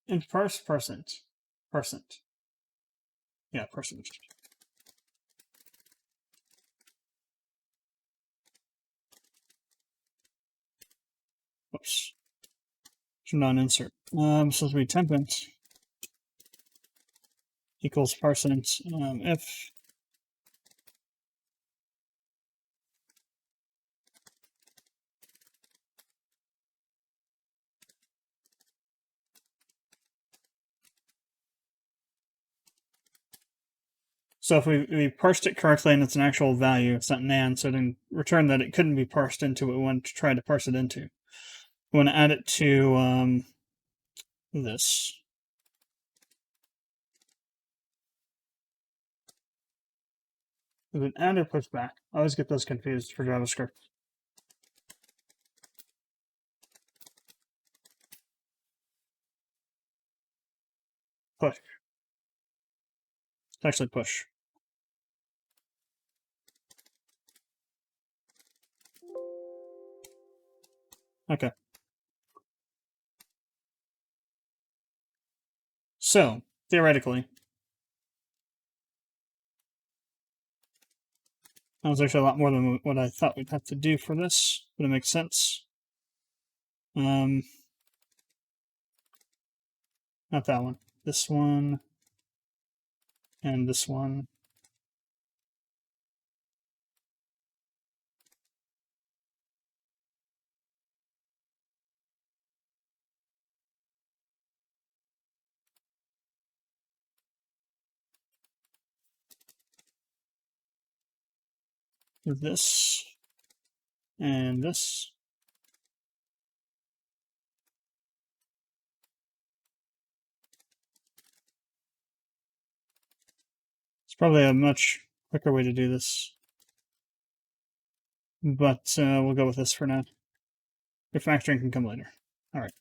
int parse percent. Yeah, percent. Oops. Should not insert. So we temp int equals percent if So if we parsed it correctly and it's an actual value, it's not nan, so it didn't return that it couldn't be parsed into what we wanted to try to parse it into. We want to add it to this. Is it add or push back? I always get those confused for JavaScript. Push. It's actually push. Okay. So, theoretically, that was actually a lot more than what I thought we'd have to do for this, but it makes sense. Not that one. This one. And this one. This. And this. It's probably a much quicker way to do this. But we'll go with this for now. Refactoring can come later. Alright.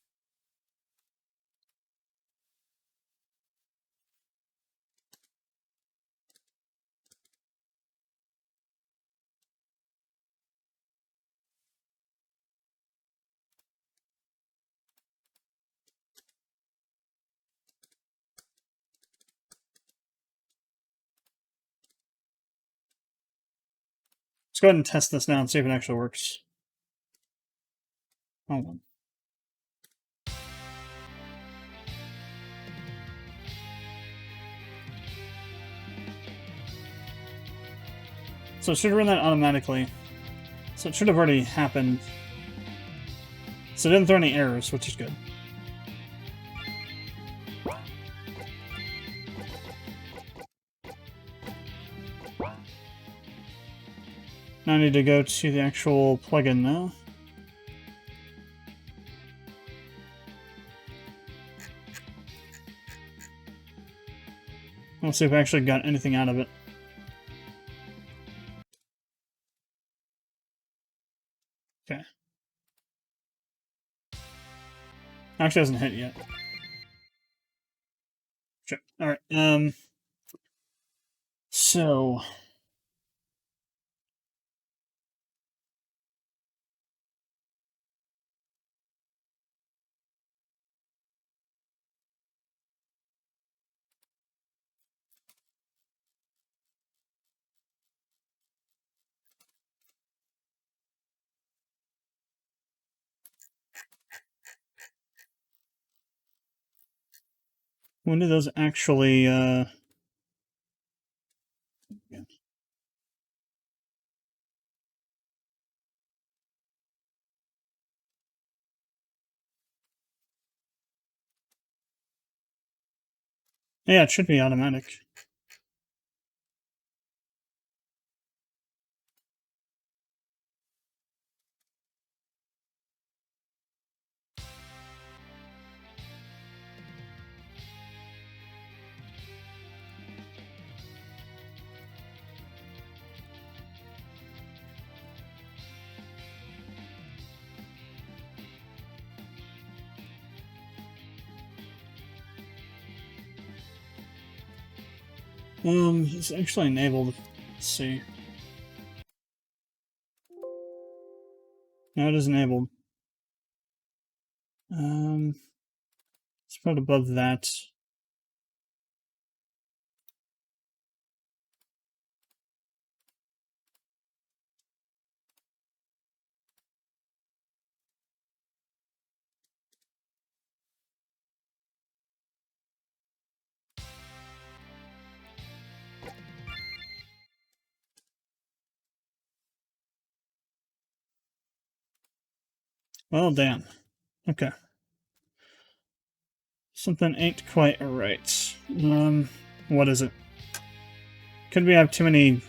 Let's go ahead and test this now and see if it actually works. Hold on. So it should run that automatically. So it should have already happened. So it didn't throw any errors, which is good. Now I need to go to the actual plugin now. Let's see if I actually got anything out of it. Okay. Actually hasn't hit yet. Sure. Alright, so... when do those actually, Yeah, it should be automatic. It's actually enabled. Let's see. No, it is enabled. Let's put it above that. Well, damn. Okay. Something ain't quite right. What is it? could be I have too many...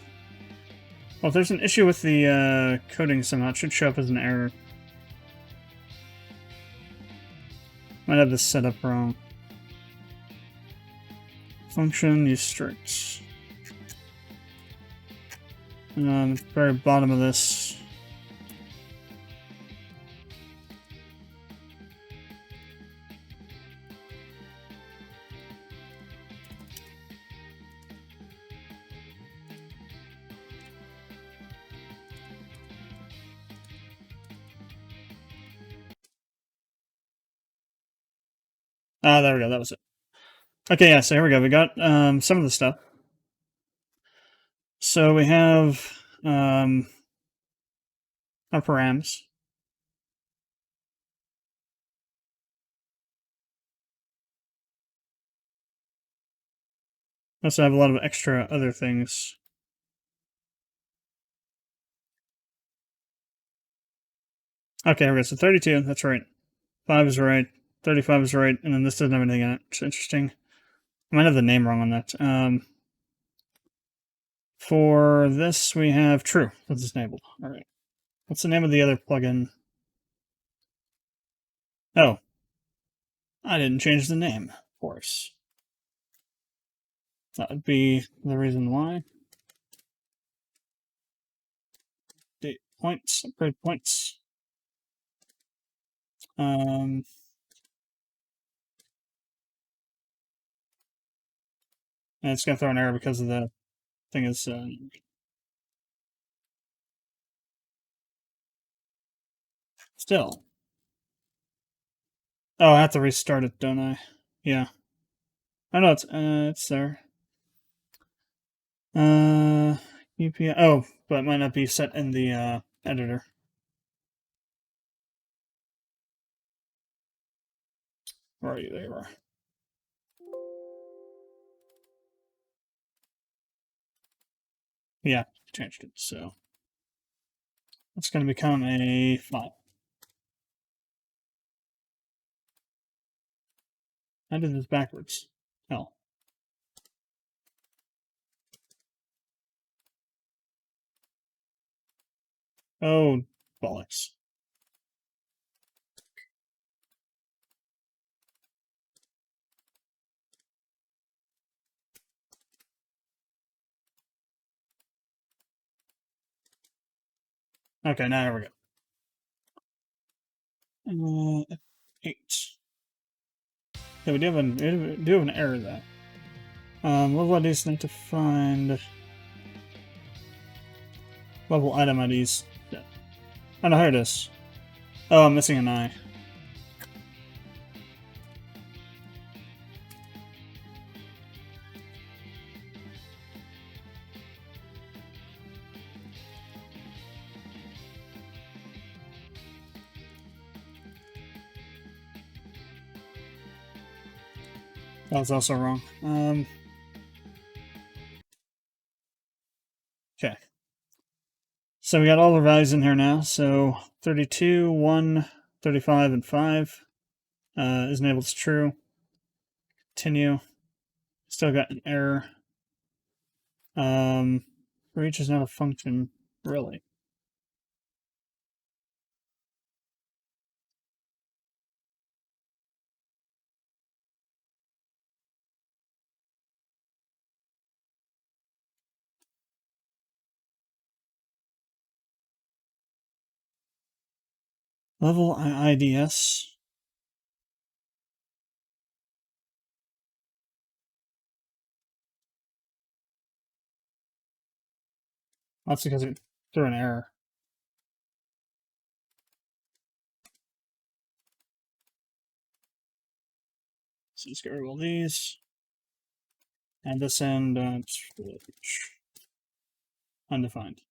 Well, if there's an issue with the coding somehow, it should show up as an error. Might have this set up wrong. Function, use strict. At the very bottom of this. Ah, there we go, that was it. Okay, yeah, so here we go. We got some of the stuff. So we have our params. We also have a lot of extra other things. Okay, here we go. So 32, that's right. 5 is right. 35 is right. And then this doesn't have anything in it. It's interesting. I might have the name wrong on that. For this, we have true. That's disabled. All right. What's the name of the other plugin? Oh. I didn't change the name, of course. That would be the reason why. Date points, upgrade points. And it's going to throw an error because of the thing is... still. Oh, I have to restart it, don't I? Yeah. Oh, no, it's there. UPI. Oh, but it might not be set in the editor. Where are you? There you are. Yeah, changed it, so it's going to become a 5. I did this backwards. Hell. Oh, bollocks. Okay, now here we go. 8. Yeah, we do have an error there. Level IDs need to find level item IDs. Oh no, here it is. Oh, I'm missing an I. That was also wrong. Okay. So we got all the values in here now. So 32, 1, 35, and 5 is enabled as true. Continue. Still got an error. For each is not a function, really. Level IIDS. That's because it threw an error. So let's get rid of all these. And this end, undefined.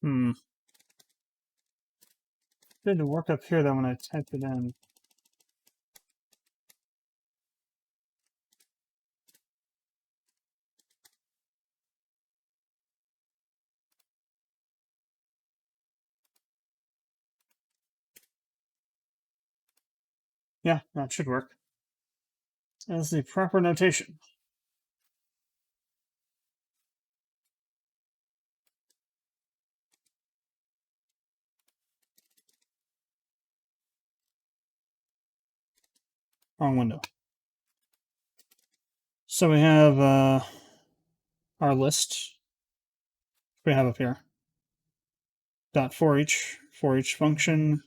Hmm. Did it work up here though when I typed it in? Yeah, that should work. As the proper notation. Wrong window. So we have our list we have up here. Dot for each function.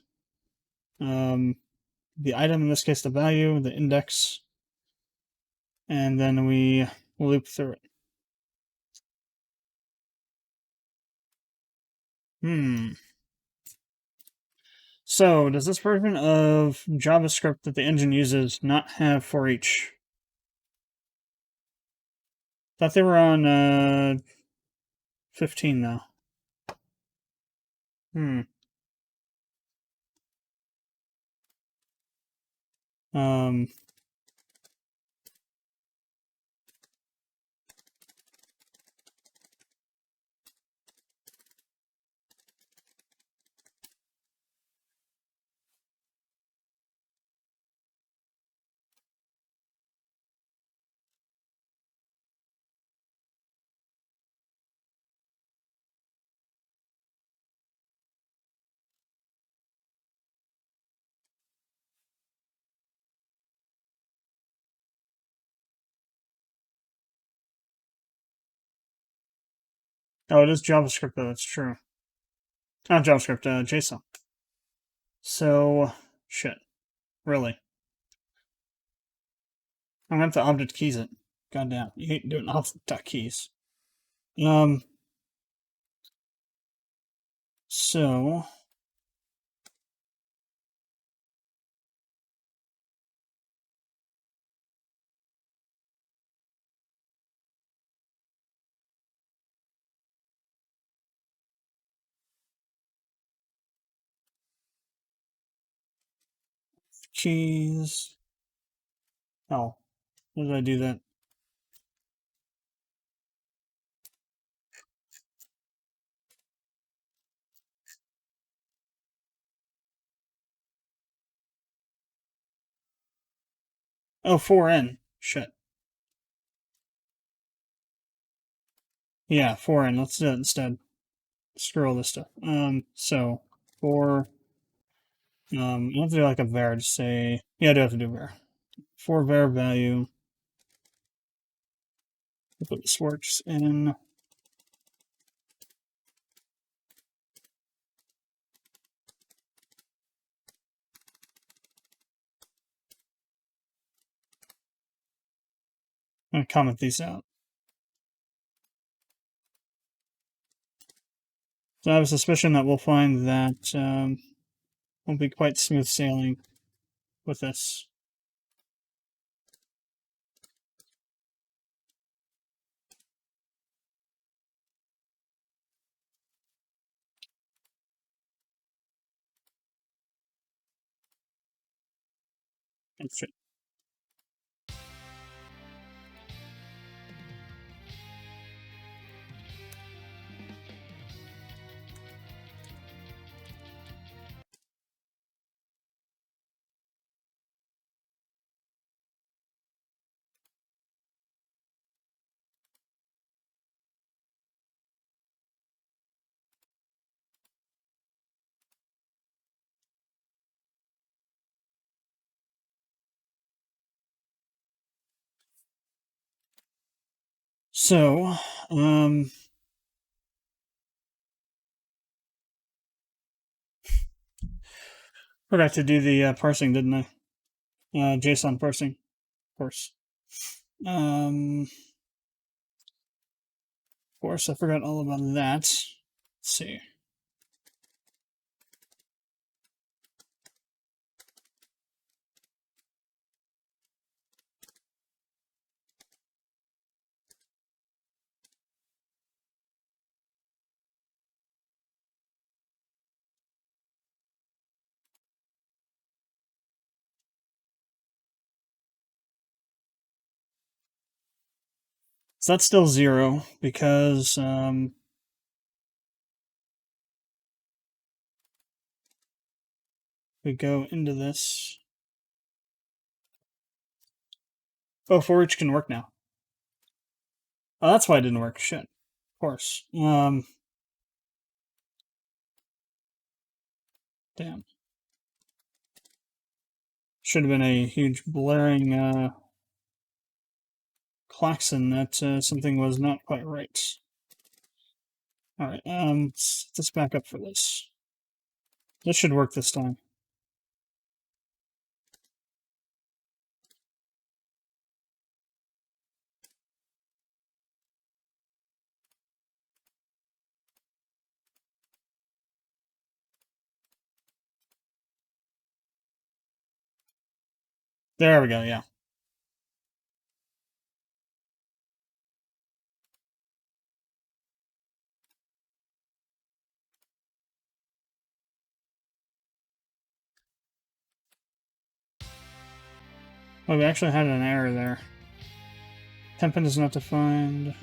The item, in this case the value, the index, and then we loop through it. So, does this version of JavaScript that the engine uses not have for each? Thought they were on 15 now. Hmm. Um. Oh, it is JavaScript though. That's true. Not JavaScript. JSON. So, shit. Really? I'm gonna have to object keys it. Goddamn, you hate doing object keys. So keys. Oh, how did I do that? Oh, 4N. Shit. Yeah, 4N. Let's do it instead. Screw all this stuff. So for you have to do like a var to say, yeah, I do have to do var. For var value, we'll put this works in. I'm gonna comment these out. So I have a suspicion that we'll find that won't be quite smooth sailing with this. So, forgot to do the parsing, didn't I? JSON parsing, of course. Of course, I forgot all about that. Let's see. So that's still 0 because we go into this. Oh, for each can work now. Oh, that's why it didn't work. Shit. Of course. Damn. Should have been a huge blaring klaxon that something was not quite right. Alright, let's back up for this. This should work this time. There we go, yeah. Oh, we actually had an error there. Tempen is not defined.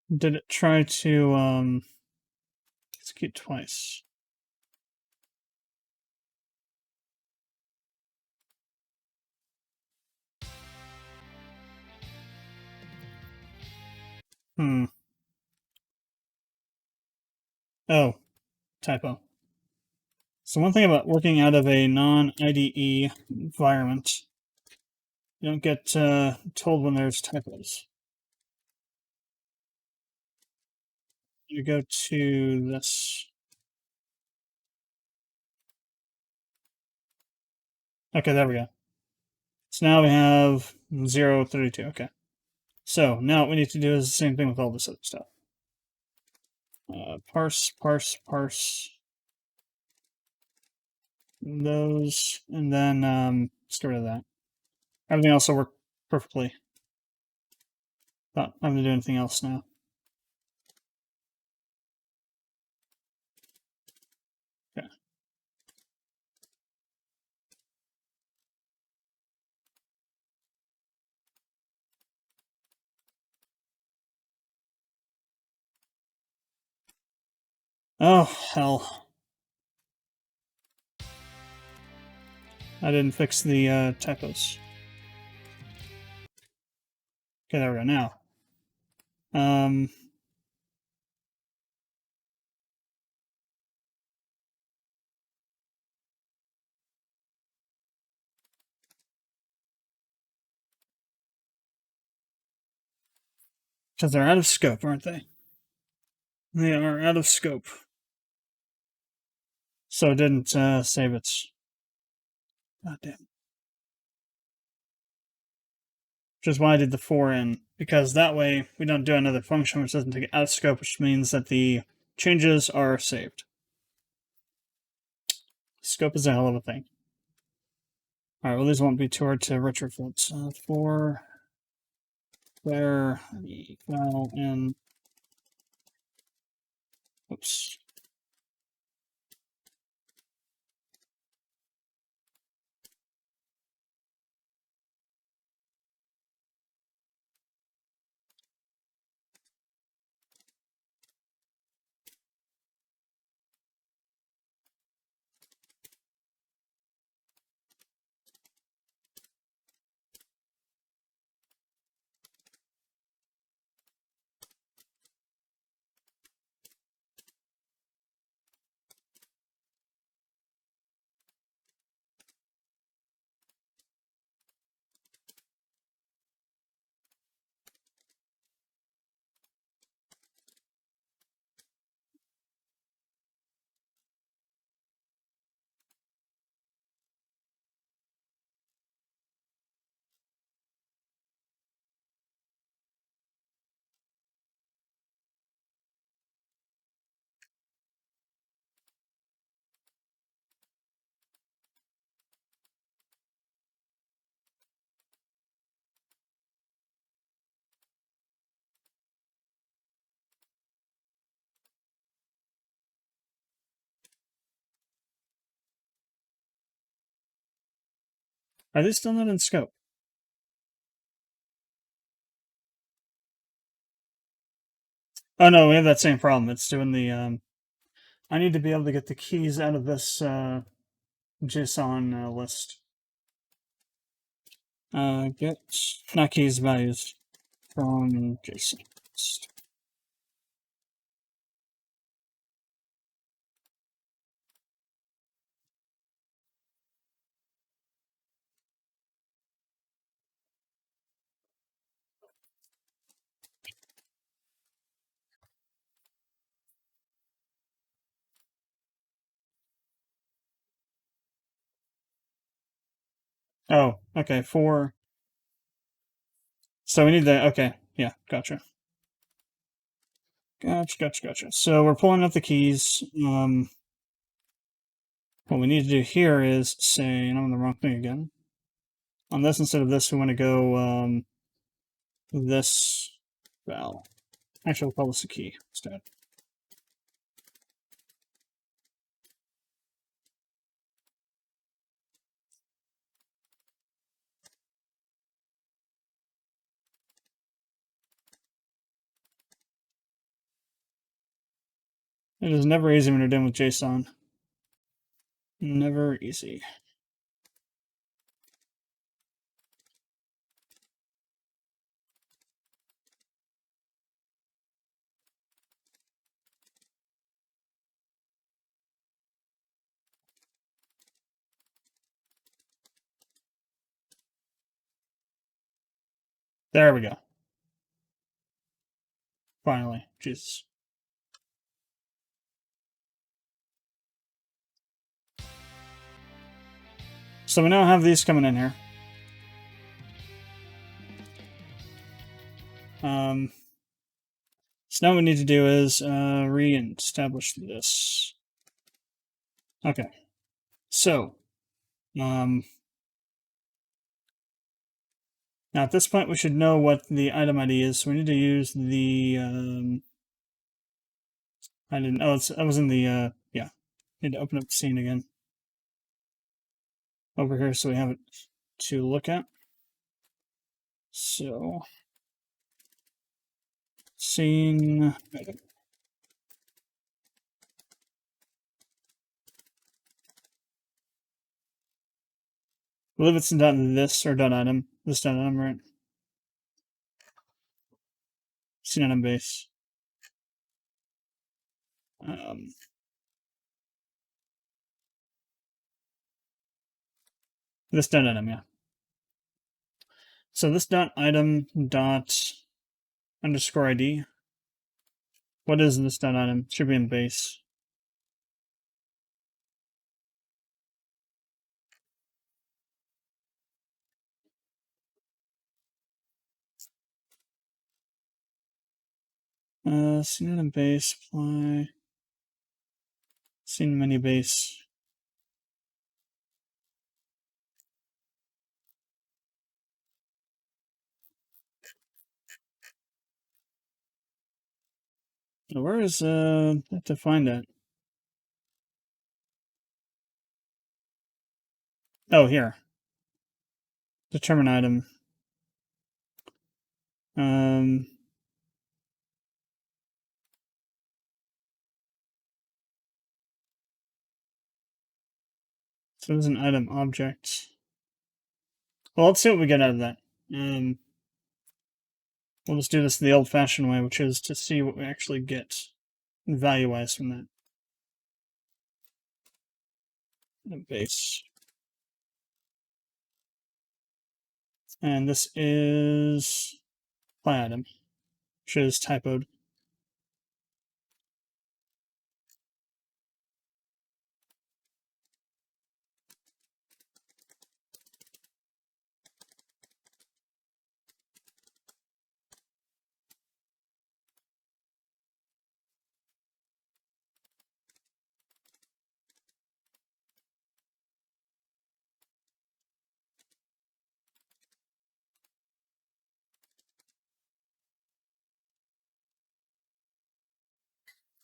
Did it try to execute twice? Oh, typo. So one thing about working out of a non-IDE environment, you don't get told when there's typos. You go to this. Okay, there we go. So now we have 032. Okay. So now what we need to do is the same thing with all this other stuff. Parse those, and then just get rid of that. Everything else will work perfectly. Not having to do anything else now. Okay. Oh, hell. I didn't fix the typos. Okay, there we go. Now. Because they're out of scope, aren't they? They are out of scope. So it didn't save its... God damn. Which is why I did the 4 in, because that way we don't do another function which doesn't take it out of scope, which means that the changes are saved. Scope is a hell of a thing. Alright, well these won't be too hard to retrofit. 4, there, equal, and... Oops. Are they still not in scope? Oh no, we have that same problem. It's doing the I need to be able to get the keys out of this JSON list. Get not keys, values from JSON list. Oh, okay, four. So we need the, okay, yeah, gotcha. Gotcha. So we're pulling up the keys. What we need to do here is say, and I'm on the wrong thing again. On this, instead of this, we want to go this val. Actually, we'll call this a key instead. It is never easy when you're dealing with JSON. Never easy. There we go. Finally. Jesus. So we now have these coming in here. So now what we need to do is re-establish this. Okay. So, now at this point we should know what the item ID is, so we need to use the, I didn't, oh, I was in the, yeah. Need to open up the scene again. Over here so we have it to look at. So, scene, I believe it's dot this or dot item. This dot item, right? Scene item base. This dot item, yeah. So this dot item dot underscore ID. What is this dot item? It should be in base. Scene item base, apply. Scene menu base. Where is I have to find that? Oh, here. Determine item. So there's an item object. Well, let's see what we get out of that. We'll just do this the old-fashioned way, which is to see what we actually get value-wise from that. Base. And this is apply item, which is typoed.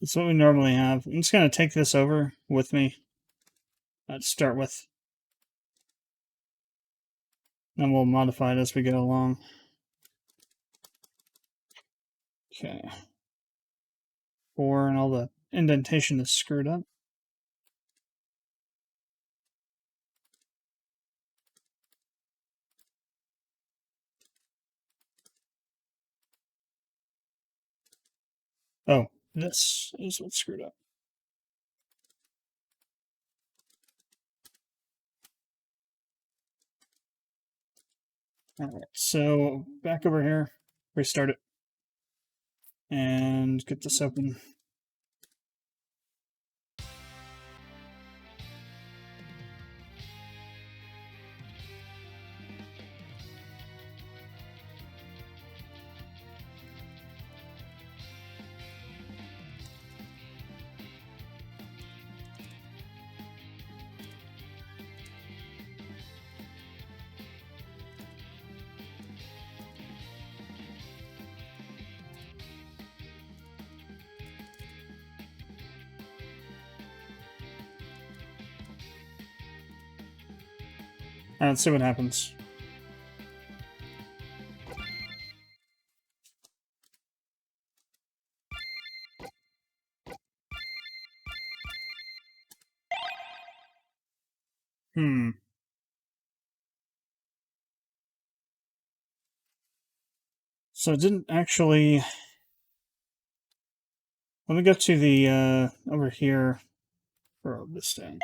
It's what we normally have. I'm just going to take this over with me to start with. and we'll modify it as we go along. Okay. 4, and all the indentation is screwed up. Oh, this is what's screwed up. Alright, so back over here, restart it, and get this open. Let's see what happens. So it didn't actually... Let me go to the, over here, for this thing.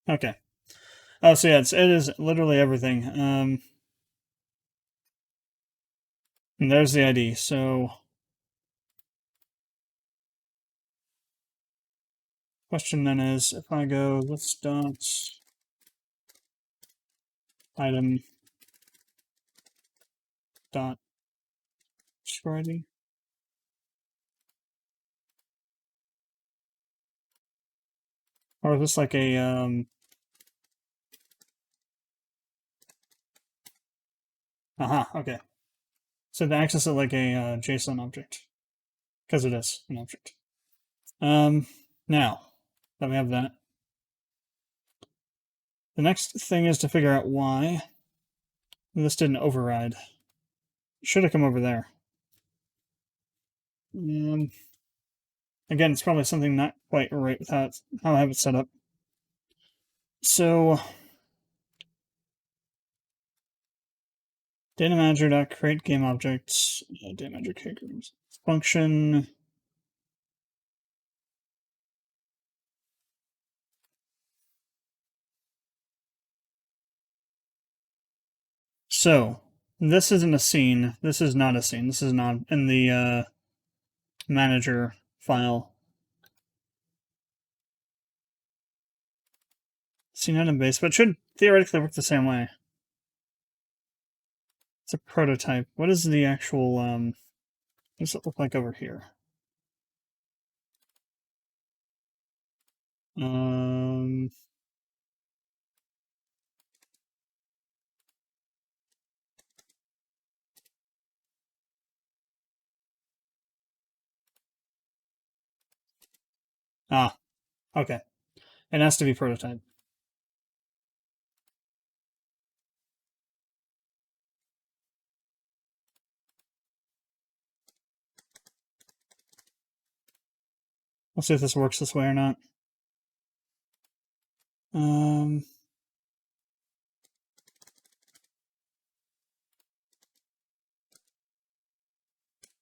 Okay. Oh, so yeah, it is literally everything. And there's the ID, so... Question then is, if I go, let's dot item dot score ID. Or is this like a, aha, okay. So to access it like a JSON object. Because it is an object. Now that we have that, the next thing is to figure out why this didn't override. It should have come over there. Again, it's probably something not quite right with how I have it set up. So, data manager.create game objects, data manager create function. So, this isn't a scene. This is not a scene. This is not in the manager file. Scene item base, but it should theoretically work the same way. It's a prototype. What is the actual, what does it look like over here? Ah, okay. It has to be prototype. Let's see if this works this way or not.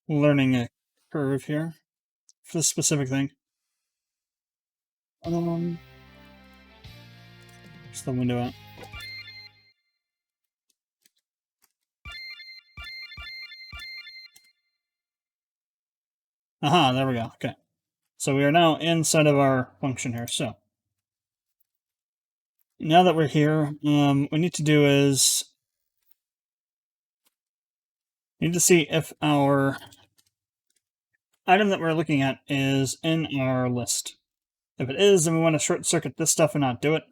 Learning a curve here for this specific thing. Just the window out. Aha, there we go. Okay. So we are now inside of our function here. So now that we're here, what we need to do is we need to see if our item that we're looking at is in our list. If it is, then we want to short circuit this stuff and not do it,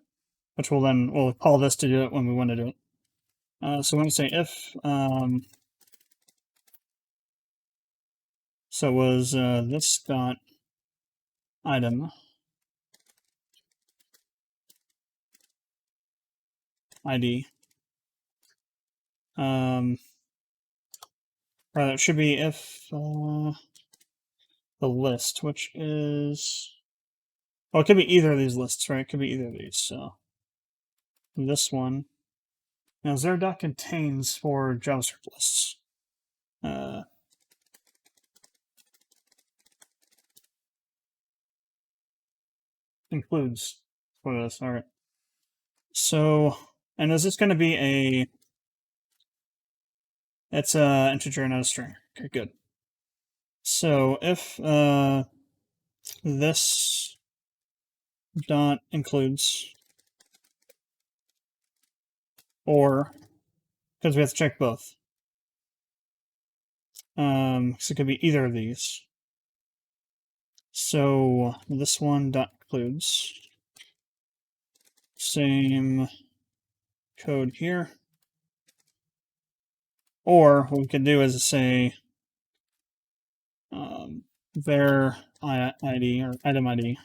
which we'll call this to do it when we want to do it. So we want to say if So it was this dot item ID. Right, it should be if the list, which is, oh, it could be either of these lists, right? It could be either of these. So this one now zero contains for JavaScript lists. Includes for this. All right. So, and is this going to be a? It's a integer, not a string. Okay, good. So if this dot includes, or because we have to check both, so it could be either of these. So this one dot includes, same code here. Or what we could do is say var ID or item ID,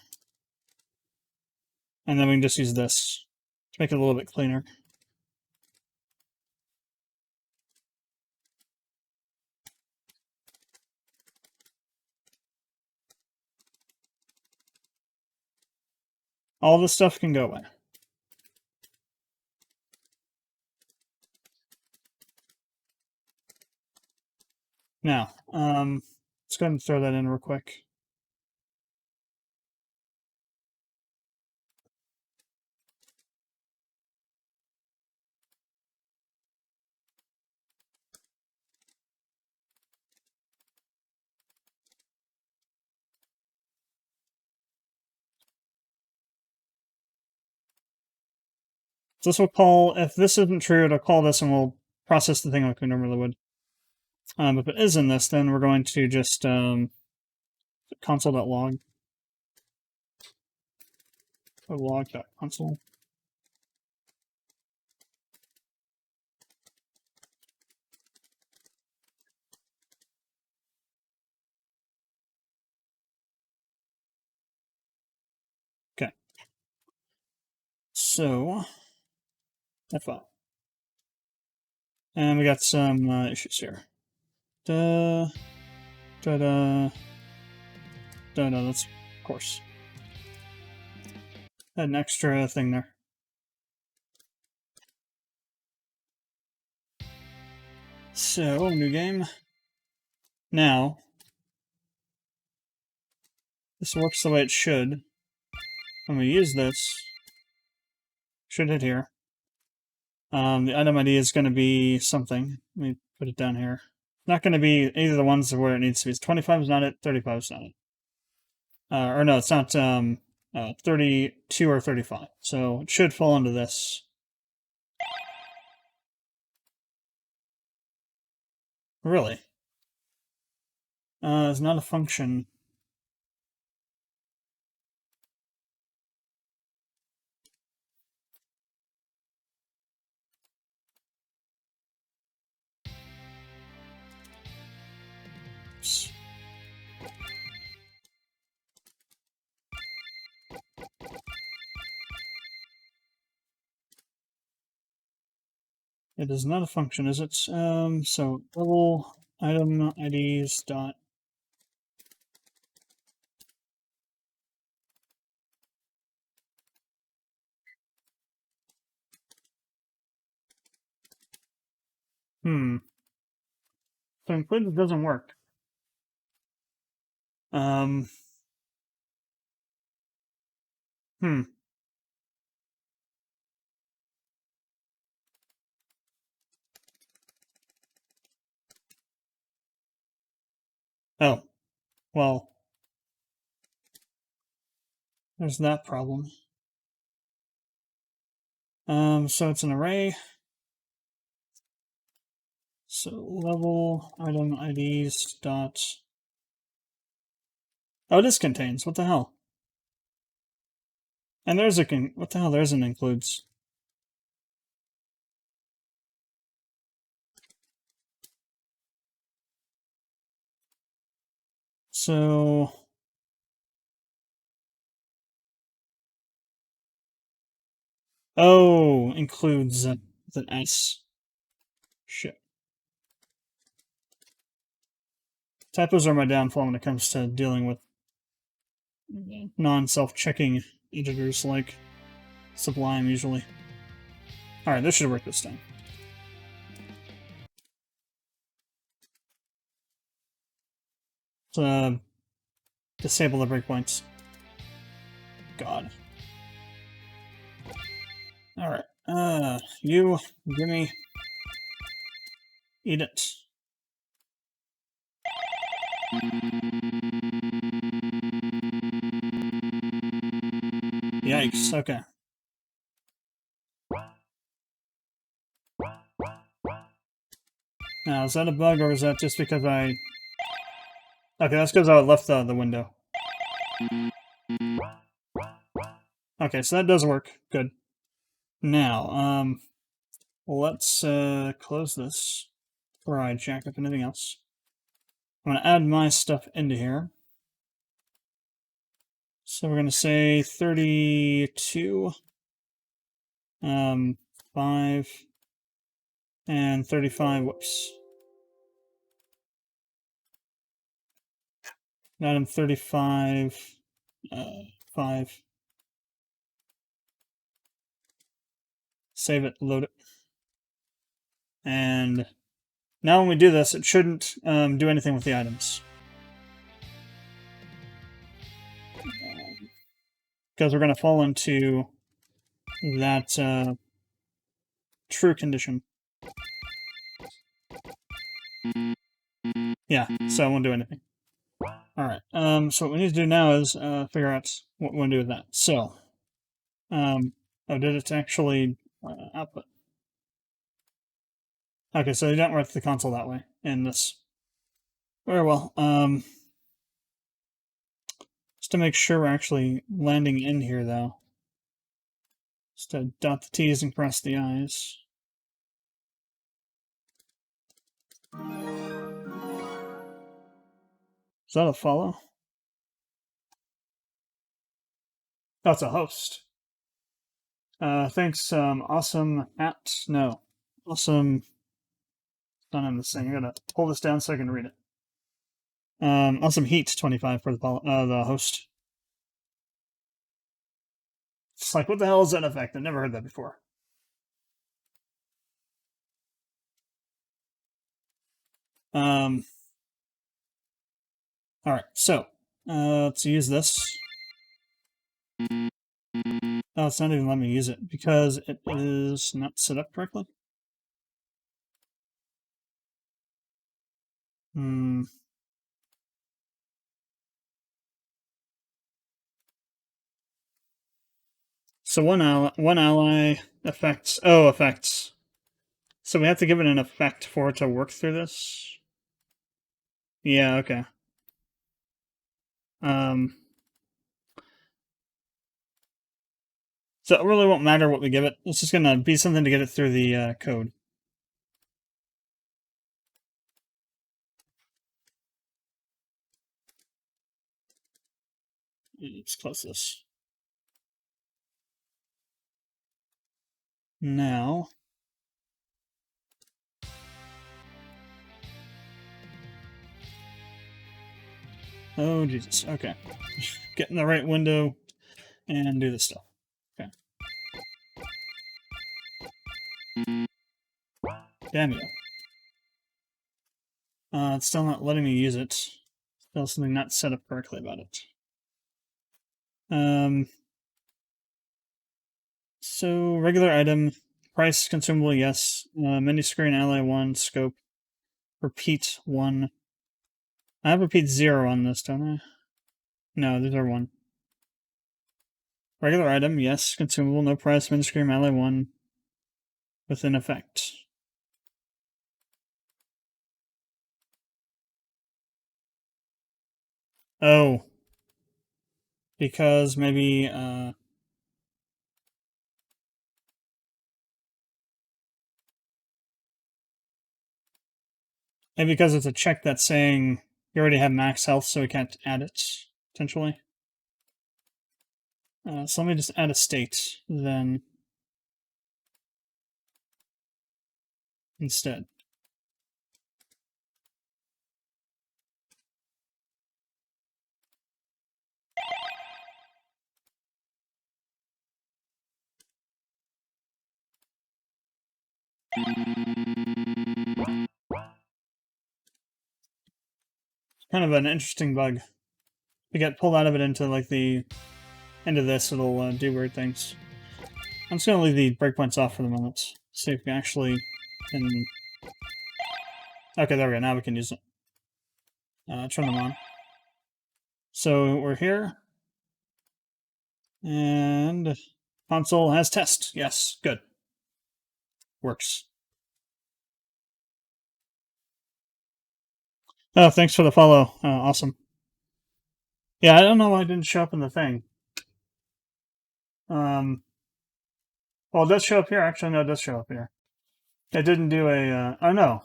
and then we can just use this to make it a little bit cleaner. All this stuff can go away. Now, let's go ahead and throw that in real quick. So this will call, if this isn't true, it'll call this and we'll process the thing like we normally would. If it is in this, then we're going to just console.log. Log.console. Okay. So, F5. And we got some issues here. Da, da, da, da, da, that's, of course. Had an extra thing there. So, new game. Now, this works the way it should. When we use this, should hit here. The item ID is going to be something. Let me put it down here. Not going to be either the ones where it needs to be. 25 is not it, 35 is not it. Or no, it's not 32 or 35. So it should fall into this. Really? It's not a function. Oops. It is not a function, is it? So level item IDs dot. So included doesn't work. Hmm. Oh, well, there's that problem. So it's an array. So level item IDs dot. Oh, it is contains. What the hell? And there's a what the hell? There's an includes. So... Oh, includes an S. Shit. Typos are my downfall when it comes to dealing with non-self-checking editors like Sublime, usually. Alright, this should work this time. Disable the breakpoints. God. Alright, you, gimme. Eat it. Yikes, okay. Now, is that a bug, or is that just because I... Okay, that's because I left the window. Okay, so that does work. Good. Now, let's close this before I jack up anything else. I'm going to add my stuff into here. So we're going to say 32, 5, and 35, whoops. Item 35, 5. Save it, load it. And now when we do this, it shouldn't do anything with the items. Because we're going to fall into that true condition. Yeah, so it won't do anything. Alright, so what we need to do now is figure out what we want to do with that. So, oh, did it actually output? Okay, so you don't work the console that way in this. Very well. Just to make sure we're actually landing in here, though. Just to dot the T's and cross the I's. Is that a follow? That's a host. Thanks, awesome at... No. Awesome... Not on this thing. I gotta pull this down so I can read it. Awesome heat 25 for the host. It's like, what the hell is that effect? I've never heard that before. Alright, so, let's use this. Oh, it's not even letting me use it because it is not set up correctly. So one ally affects... Oh, effects. So we have to give it an effect for it to work through this? Yeah, okay. So it really won't matter what we give it. It's just gonna be something to get it through the code. Let's close this. Now... Oh, Jesus. Okay. Get in the right window and do this stuff. Okay. Damn you. It's still not letting me use it. Still something not set up correctly about it. So, regular item, price consumable, yes. Menu screen, ally 1, scope, repeat 1. I have repeat 0 on this, don't I? No, these are 1. Regular item, yes. Consumable, no price, menu screen, ally 1, with an effect. Oh. Because maybe, maybe because it's a check that's saying You already have max health, so we can't add it, potentially. So let me just add a state, then, instead. Kind of an interesting bug. We get pulled out of it into like the end of this, it'll do weird things. I'm just gonna leave the breakpoints off for the moment. See if we actually can. Okay, there we go. Now we can use it. Turn them on. So we're here, and console has test. Yes, good. Works. Oh, thanks for the follow. Awesome. Yeah, I don't know why it didn't show up in the thing. Well, it does show up here. Actually, no, it does show up here. It didn't do a. Oh no.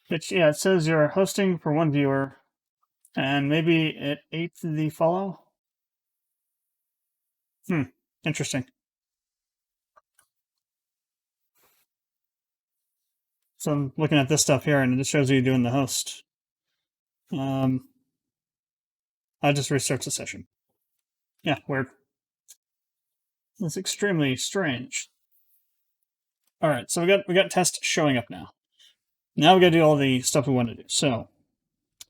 Yeah, it says you're hosting for one viewer, and maybe it ate the follow. Interesting. So I'm looking at this stuff here, and it just shows you doing the host. I'll just restart the session. Yeah, weird. It's extremely strange. All right, so we got test showing up now. Now we got to do all the stuff we want to do. So,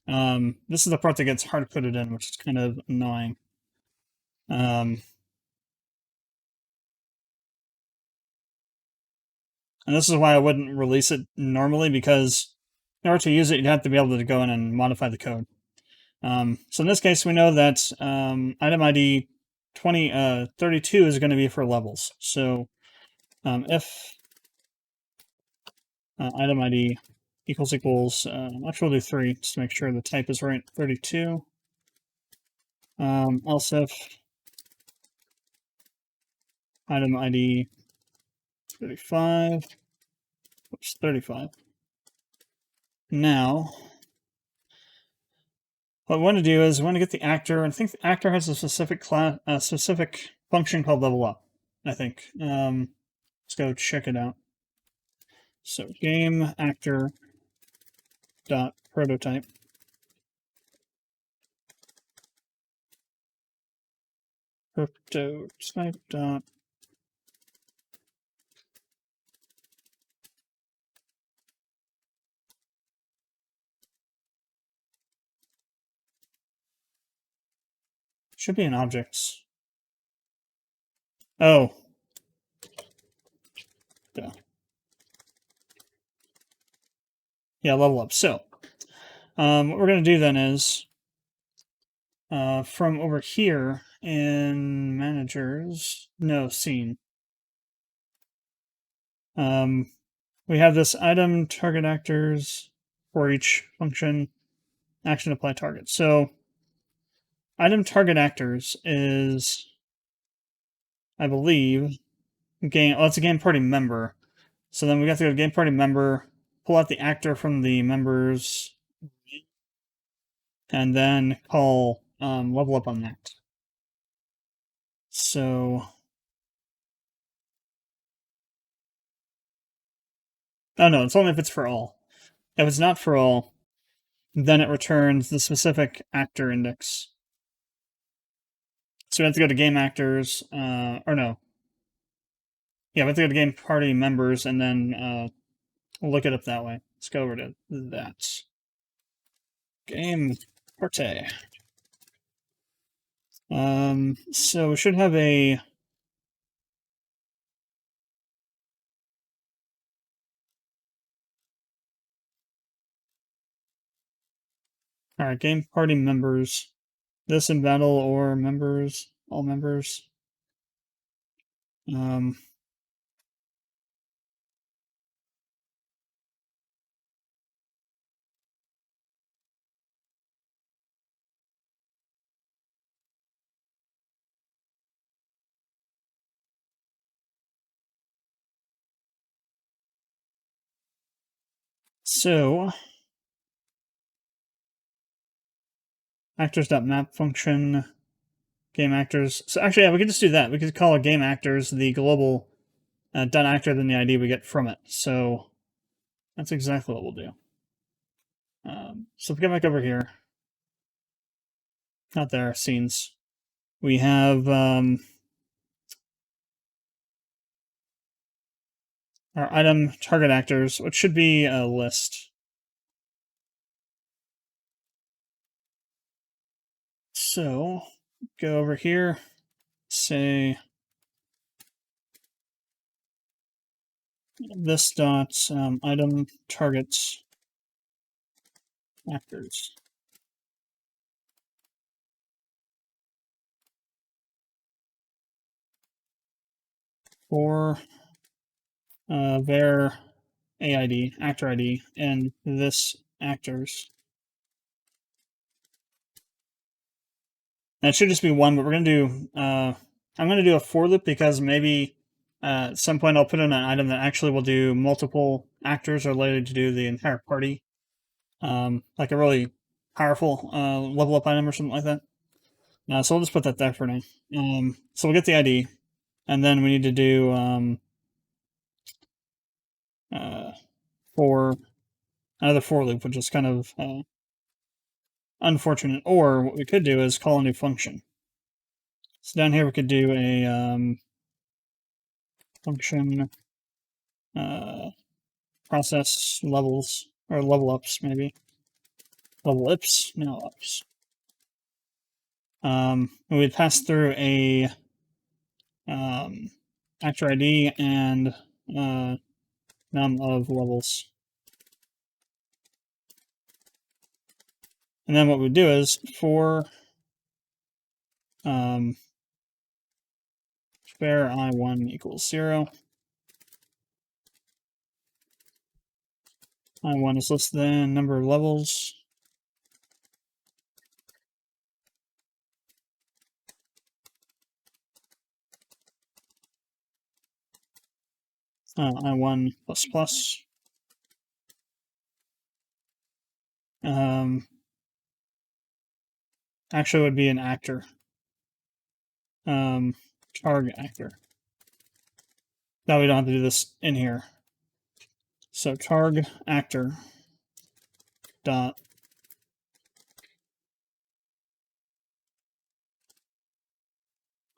this is the part that gets hard coded in, which is kind of annoying. And this is why I wouldn't release it normally, because in order to use it, you'd have to be able to go in and modify the code. So in this case, we know that item ID 32 is going to be for levels. So if item ID equals, actually we'll do 3, just to make sure the type is right, 32. Else if item ID 35, oops, 35. Now, what we want to do is we want to get the actor, and I think the actor has a specific class, a specific function called level up, I think. Let's go check it out. So game actor dot prototype. Prototype dot should be in objects. Oh. Yeah. Yeah, level up. So what we're going to do then is from over here in managers, no, scene. We have this item target actors for each function, action apply target. So item target actors is, I believe, it's a game party member. So then we have to go to game party member, pull out the actor from the members, and then call level up on that. So, oh no, it's only if it's for all. If it's not for all, then it returns the specific actor index. So we have to go to game actors, or no. Yeah, we have to go to game party members and then we'll look it up that way. Let's go over to that. Game party. So we should have a alright, game party members. This in battle or members, all members. So actors.map function, game actors. So actually, yeah, we could just do that. We could call game actors the global dot actor, then the ID we get from it. So that's exactly what we'll do. So if we get back over here, not there, scenes. We have our item target actors, which should be a list. So go over here, say this dot item targets actors. For var AID, actor ID, and this actors. And it should just be one, but we're going to do, I'm going to do a for loop because maybe at some point I'll put in an item that actually will do multiple actors related to do the entire party. Like a really powerful level up item or something like that. So we'll just put that there for now. So we'll get the ID, and then we need to do for another for loop, which is kind of unfortunate. Or what we could do is call a new function. So down here we could do a function process levels, or level ups maybe. Level ups? No ups. We'd pass through a actor ID and num of levels. And then what we do is for var I1 equals 0. I1 is less than number of levels. I1 plus plus. Actually, it would be an actor. Target actor. Now we don't have to do this in here. So targ actor dot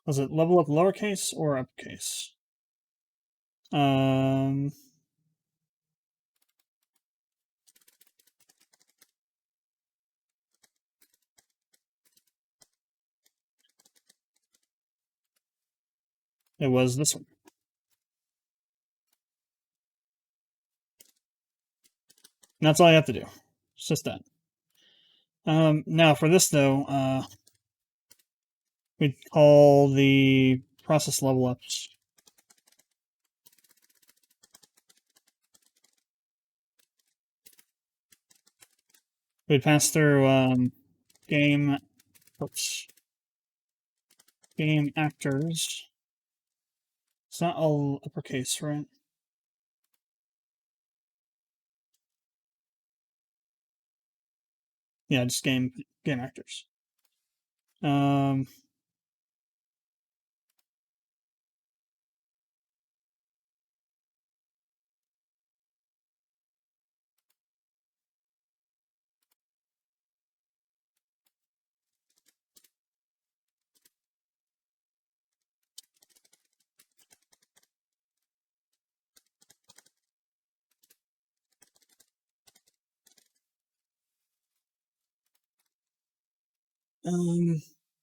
was it level up lowercase or uppercase? It was this one. And that's all you have to do. It's just that. Now for this though, we'd call the process level ups. We'd pass through game actors. It's not all uppercase, right? Yeah, just game actors.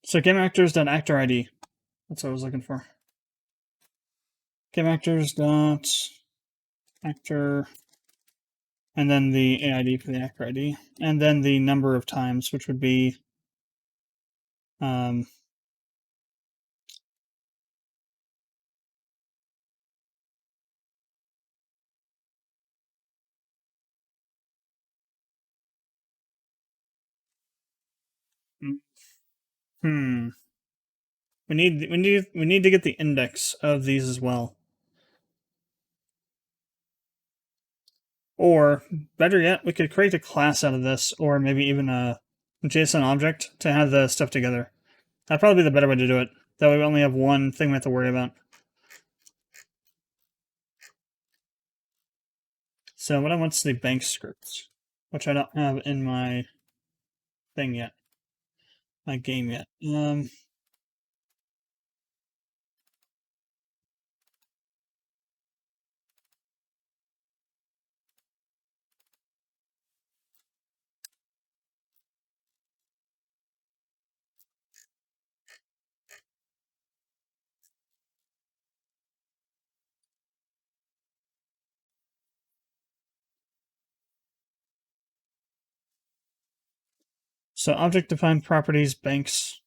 So game actors dot actor ID. That's what I was looking for. Game actors dot actor, and then the AID for the actor ID, and then the number of times, which would be We need to get the index of these as well. Or better yet, we could create a class out of this, or maybe even a JSON object to have the stuff together. That'd probably be the better way to do it. That way we only have one thing we have to worry about. So what I want is the bank scripts, which I don't have in my thing yet. My game yet. So object-defined properties, banks.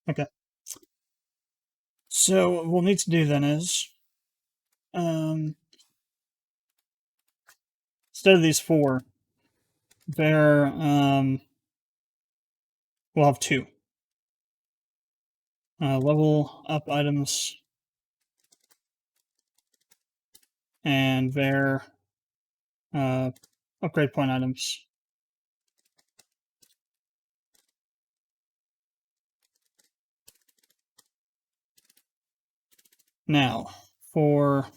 Okay. So what we'll need to do then is, instead of these 4, we'll have 2. Level up items and their upgrade point items. Now, for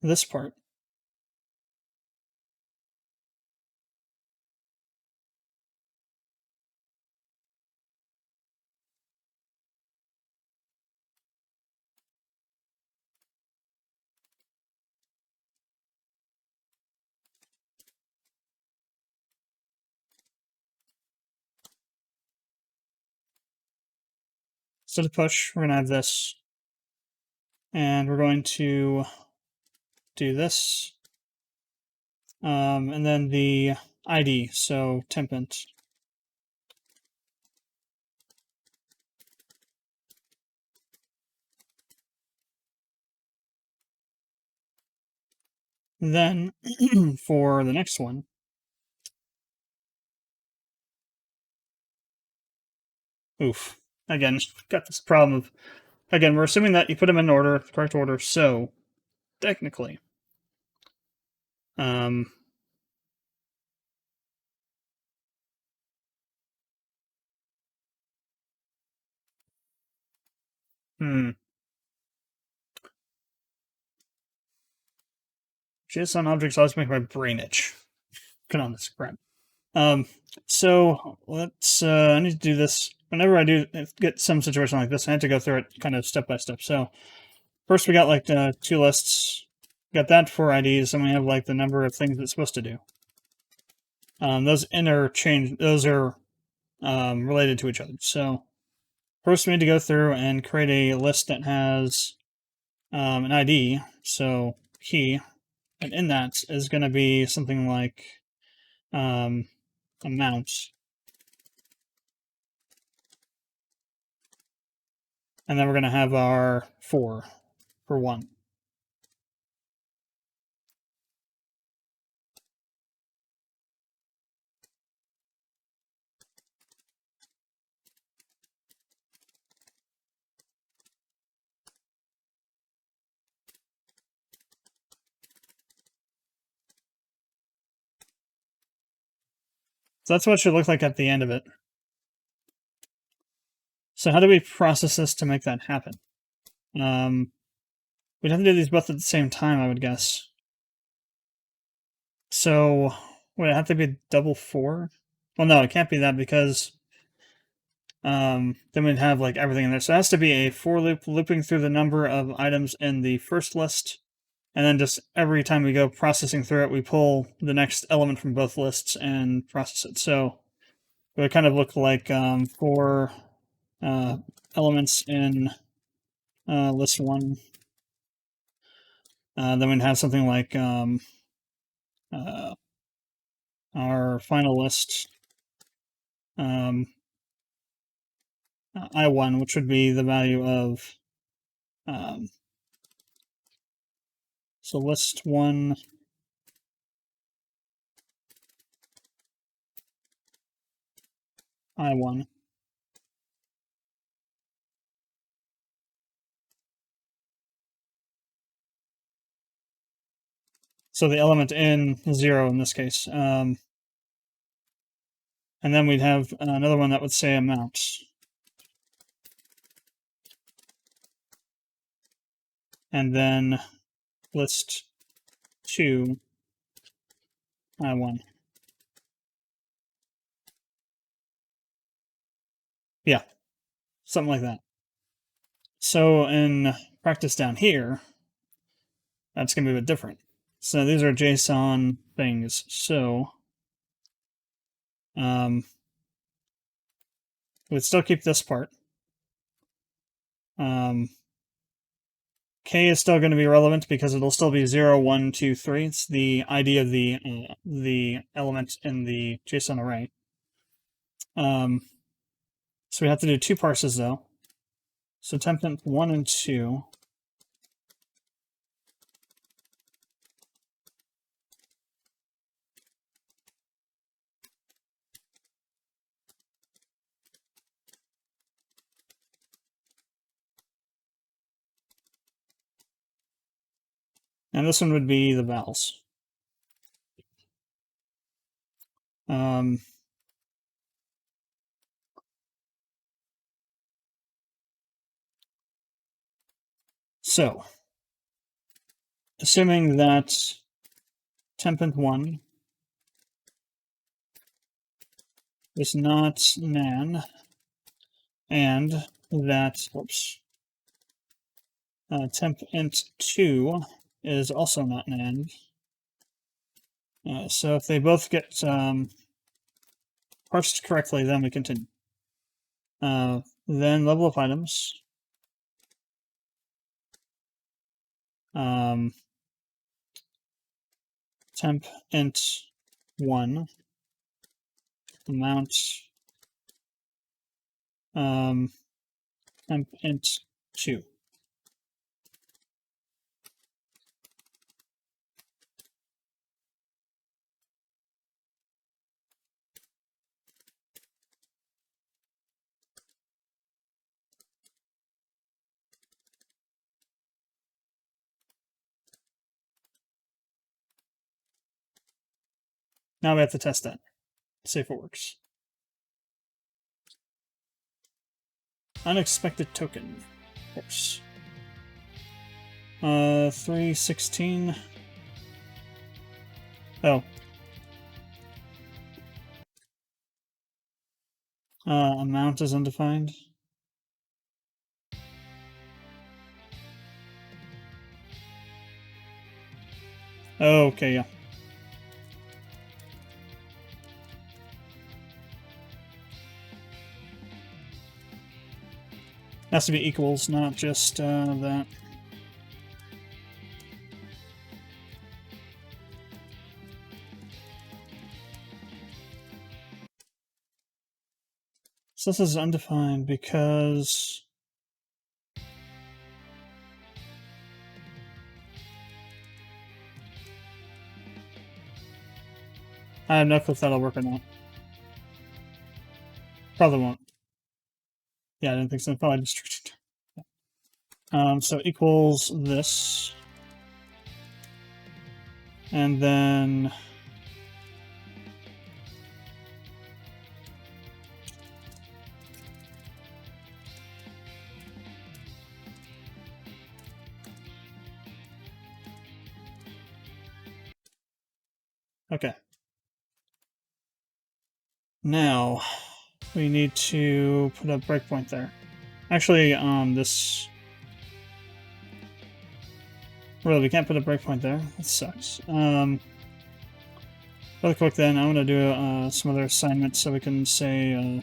this part, instead of push, we're going to have this. And we're going to do this. And then the ID, so tempant. Then, for the next one, oof. Again, got this problem of, again, we're assuming that you put them in order, correct order, so, technically, JSON objects always make my brain itch. Get on this crap. So let's, I need to do this. Whenever I do get some situation like this, I have to go through it kind of step by step. So first we got like 2 lists. Got that for IDs, and we have like the number of things it's supposed to do. Those interchange, those are related to each other. So first we need to go through and create a list that has an ID, so key, and in that is going to be something like amount. And then we're going to have our 4 for 1. So that's what it should look like at the end of it. So how do we process this to make that happen? We'd have to do these both at the same time, I would guess. So would it have to be double 4? Well, no, it can't be that because then we'd have like everything in there. So it has to be a for loop looping through the number of items in the first list, and then just every time we go processing through it, we pull the next element from both lists and process it. So it would kind of look like for elements in list 1. Then we'd have something like our final list, I1, which would be the value of, so list 1, I1. So the element in 0 in this case. And then we'd have another one that would say amount. And then list 2, I1. Yeah, something like that. So in practice down here, that's going to be a bit different. So these are JSON things. So we'd still keep this part. K is still going to be relevant because it'll still be 0, 1, 2, 3. It's the ID of the element in the JSON array. So we have to do 2 parses though. So temp 1 and 2. And this one would be the vowels. So, assuming that temp1 is not nan, and that, temp2 is also not nan. So if they both get parsed correctly, then we continue. Then level of items. Temp int 1 amount temp int 2. Now we have to test that. See if it works. Unexpected token. Of course. 316. Oh. Amount is undefined. Oh, okay, yeah. Has to be equals, not just that. So this is undefined because I have no clue if that'll work or not. Probably won't. Yeah, I didn't think so. Probably restricted. So equals this. And then okay. Now we need to put a breakpoint there. Actually, this really we can't put a breakpoint there. That sucks. Really quick then, I want to do some other assignments so we can say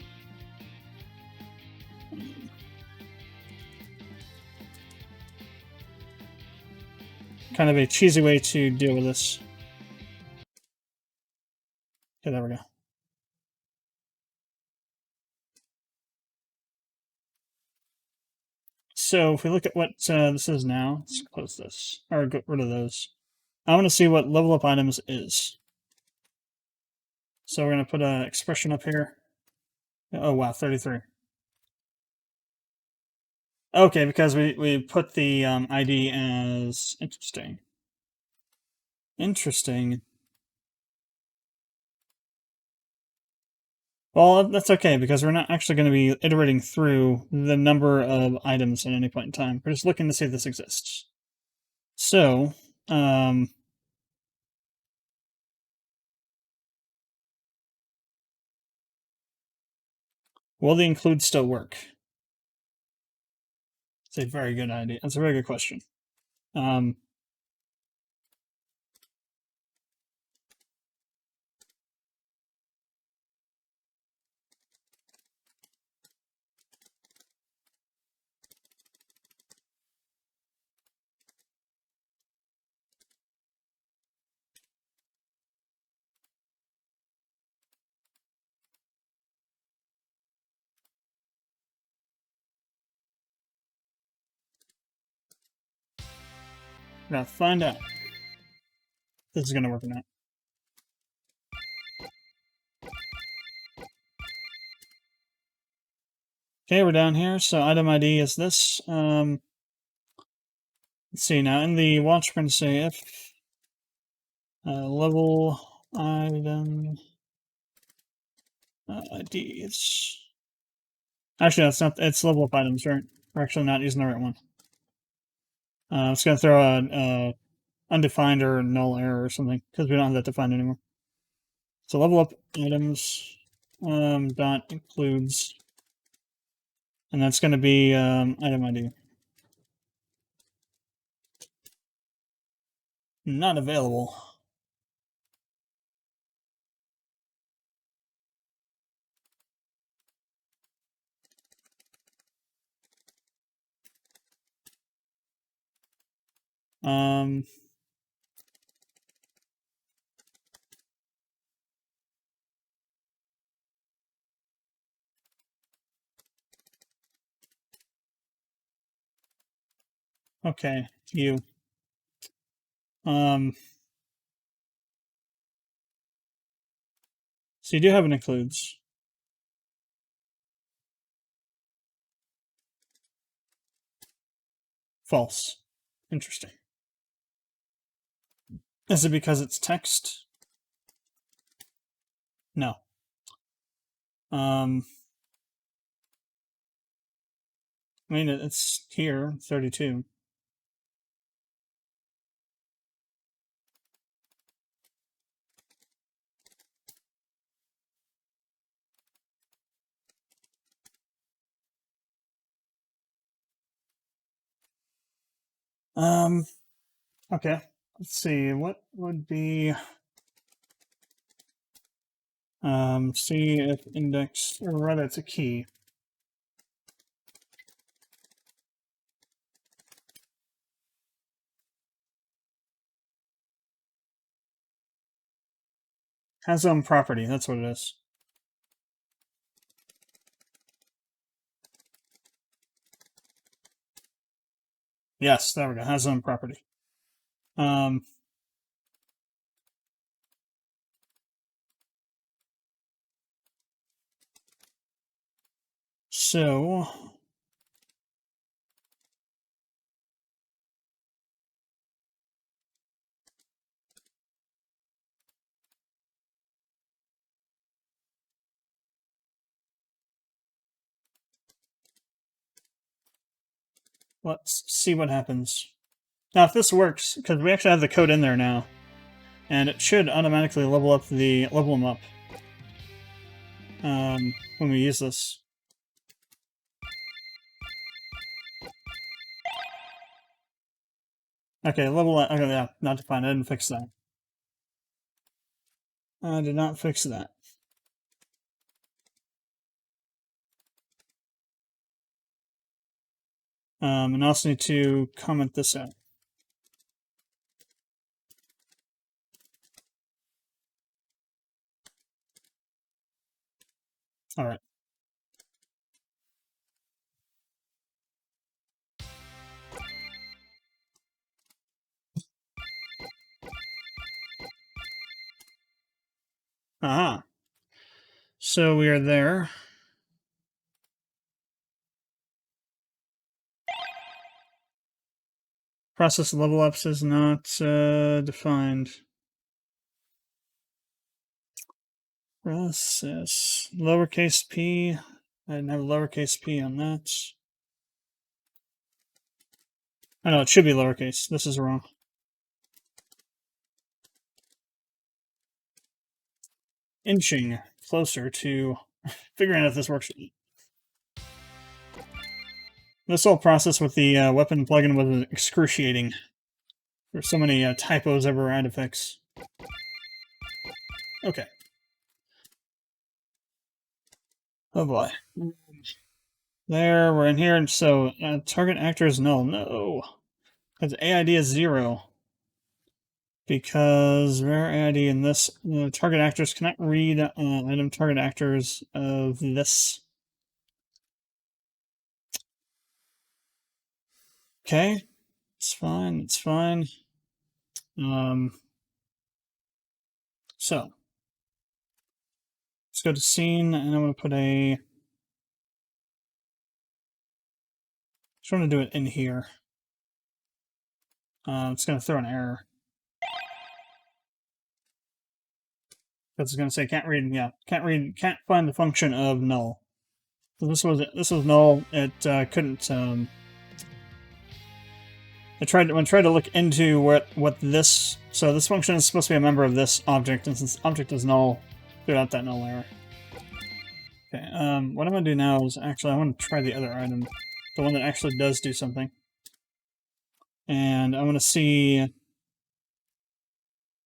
kind of a cheesy way to deal with this. Okay, there we go. So if we look at what this is now, let's close this, or get rid of those. I want to see what level up items is. So we're going to put an expression up here. Oh wow, 33. Okay, because we put the ID as interesting. Interesting. Well, that's okay, because we're not actually going to be iterating through the number of items at any point in time. We're just looking to see if this exists. So, will the include still work? It's a very good idea. That's a very good question. Now find out if this is going to work or not. Okay, we're down here. So item ID is this. Let's see now. In the Watchman, say if level item IDs. Actually, that's not. It's level up items, right? We're actually not using the right one. It's going to throw a undefined or null error or something because we don't have that defined anymore. So level up items dot includes, and that's going to be item ID. Not available. Okay, you. So you do have an includes. False. Interesting. Is it because it's text? No. I mean, it's here, 32. Okay. Let's see, what would be see if index, or rather it's a key. Has own property, that's what it is. Yes, there we go, has own property. So let's see what happens. Now, if this works, because we actually have the code in there now, and it should automatically level them up when we use this. Okay, okay, yeah, not defined. I didn't fix that. I did not fix that. And I also need to comment this out. All right. Aha. So we are there. Process level ups is not defined. Process lowercase p. I didn't have a lowercase p on that. I know it should be lowercase. This is wrong. Inching closer to figuring out if this works. This whole process with the weapon plugin was excruciating. There's so many typos over artifacts. Okay. Oh boy. There, we're in here, and so target actor is null. No. Because AID is 0. Because rare AID in this, target actors cannot read item target actors of this. Okay. It's fine, it's fine. So. Let's go to scene, and I'm going to put a... just want to do it in here. It's going to throw an error. Because it's going to say can't read, yeah, can't find the function of null. So this was null. It couldn't. I tried to look into what this. So this function is supposed to be a member of this object, and since object is null, threw out that null error. Okay. What I'm going to do now is actually I want to try the other item, the one that actually does do something, and I want to see.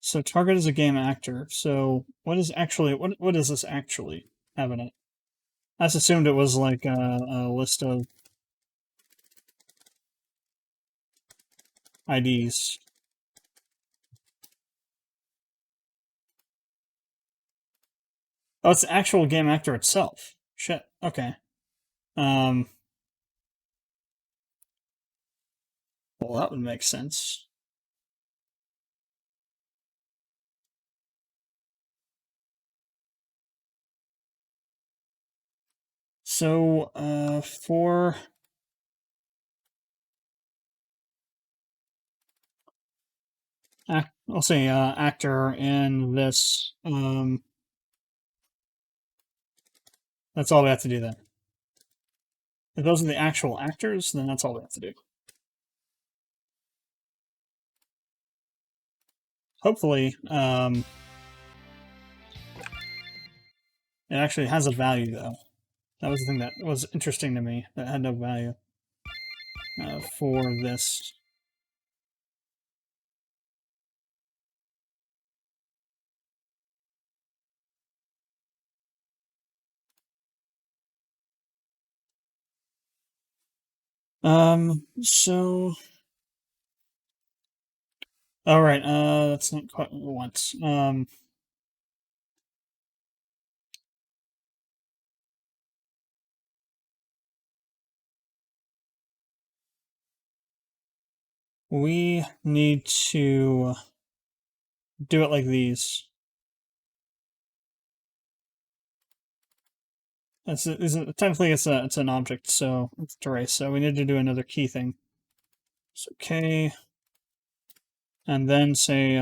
So target is a game actor. So what is actually what does this actually have in it? I just assumed it was like a list of IDs. Oh, it's the actual game actor itself. Shit. Okay. Well, that would make sense. So, for I'll say actor in this. That's all we have to do then. If those are the actual actors, then that's all we have to do. Hopefully, it actually has a value though. That was the thing that was interesting to me. That had no value for this. So... all right, that's not quite what we want. We need to do it like these. Technically, it's an object, so it's trace. So we need to do another key thing. So K, and then say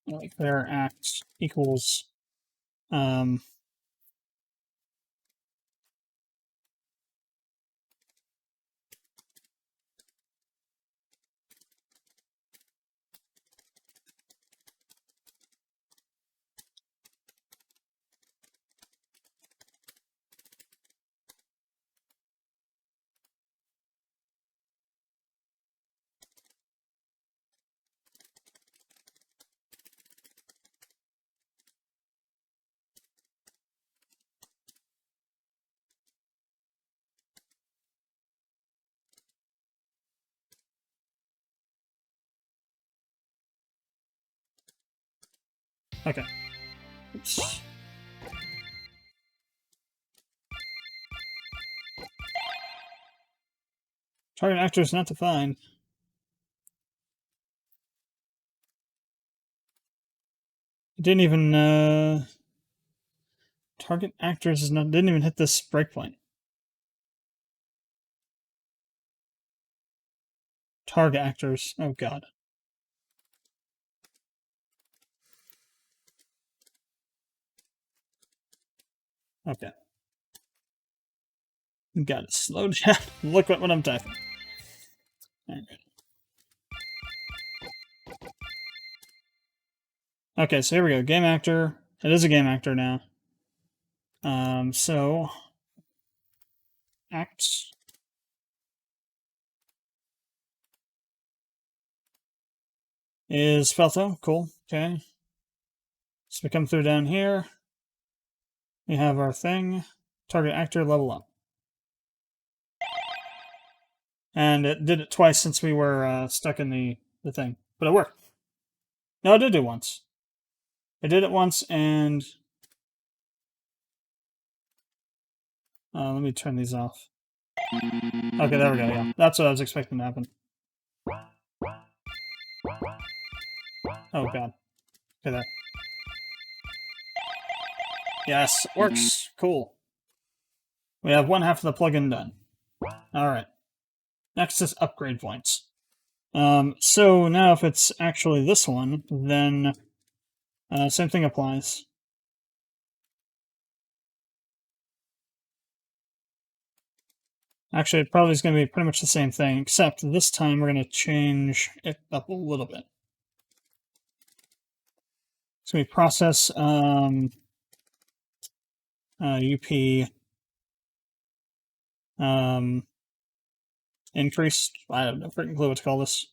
like their act equals okay. Oops. Target actors not defined. It didn't even, target actors is not, didn't even hit this breakpoint. Target actors, oh god. Okay. Got it. Slow down. Look what I'm typing. Alright. Okay, so here we go. Game actor. It is a game actor now. So acts. Is Felto. Cool. Okay. So we come through down here. We have our thing. Target actor level up. And it did it twice since we were stuck in the thing. But it worked. No, it did it once. It did it once, and... let me turn these off. Okay, there we go, yeah. That's what I was expecting to happen. Oh, god. Okay, there. Yes, works. Cool. We have one half of the plugin done. Alright. Next is upgrade points. So now if it's actually this one, then same thing applies. Actually, it probably is going to be pretty much the same thing, except this time we're going to change it up a little bit. It's going to be process UP increase. I have no freaking clue what to call this.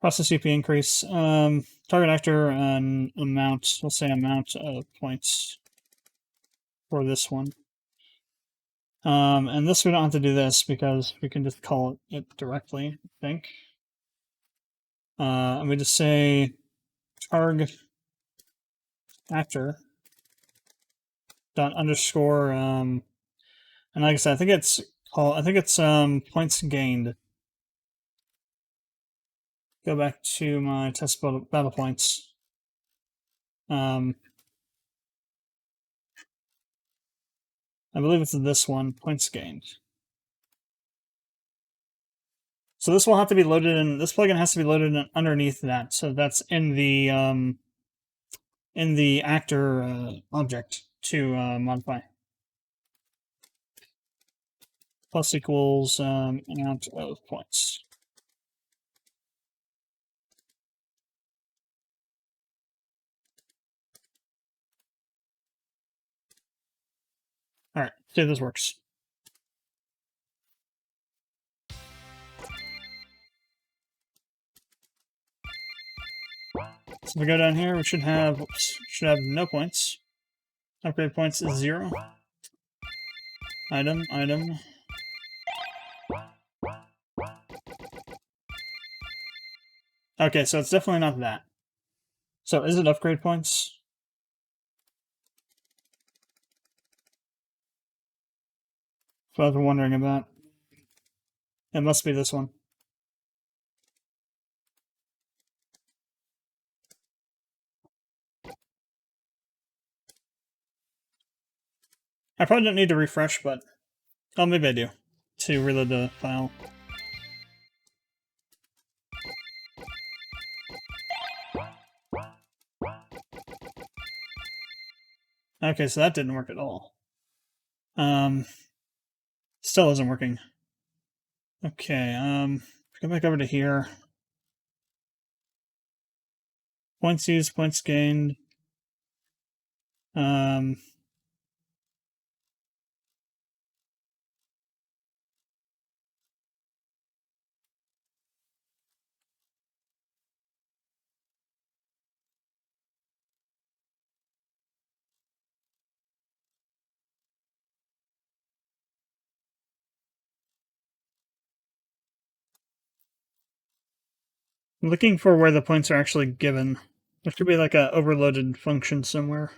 Process UP increase. Target actor amount. We'll say amount of points for this one. And this we don't have to do this because we can just call it directly, I think. And we just say target actor dot underscore and like I said, I think it's points gained. Go back to my test battle points. I believe it's this one, points gained. So this will have to be loaded in, this plugin has to be loaded in underneath that. So that's in the actor object to modify. Plus equals amount of points. Alright, see if this works. So if we go down here, we should have no points. Upgrade points is 0. Item. Okay, so it's definitely not that. So is it upgrade points? That's what I've been wondering about. It must be this one. I probably don't need to refresh, but... Oh, maybe I do. To reload the file. Okay, so that didn't work at all. Still isn't working. Okay, go back over to here. Points used, points gained. I'm looking for where the points are actually given. There should be like a overloaded function somewhere.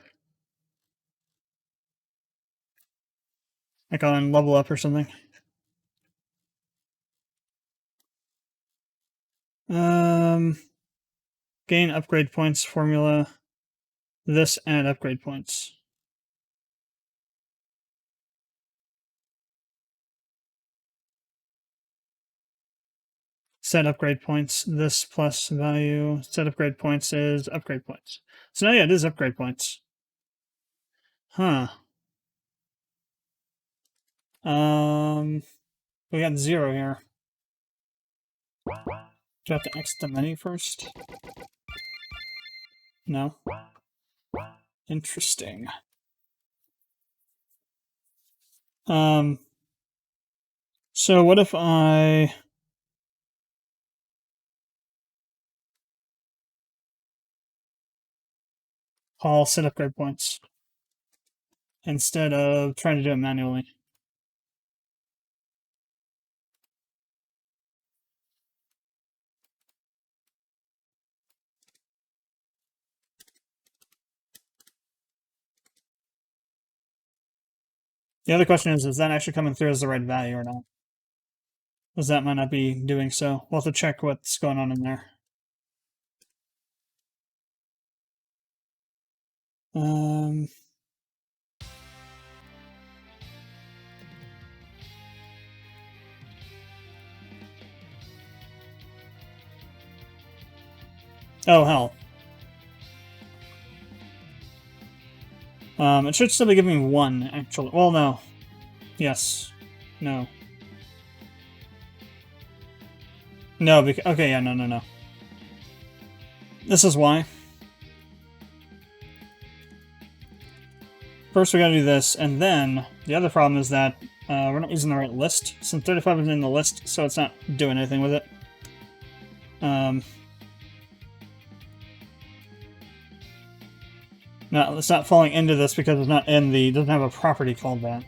Like on level up or something. Gain upgrade points formula. This and upgrade points. Set upgrade points. This plus value. Set upgrade points is upgrade points. So now, yeah, it is upgrade points. Huh. We got 0 here. Do I have to exit the menu first? No. Interesting. So what if I call set upgrade points instead of trying to do it manually? The other question is that actually coming through as the right value or not? Because that might not be doing so. We'll have to check what's going on in there. Oh, hell. It should still be giving me 1, actually. Well, no. Yes. No. No, okay, yeah, no. This is why. First, we gotta do this, and then the other problem is that we're not using the right list. Since 35 is in the list, so it's not doing anything with it. No, it's not falling into this because it's not in the... doesn't have a property called that.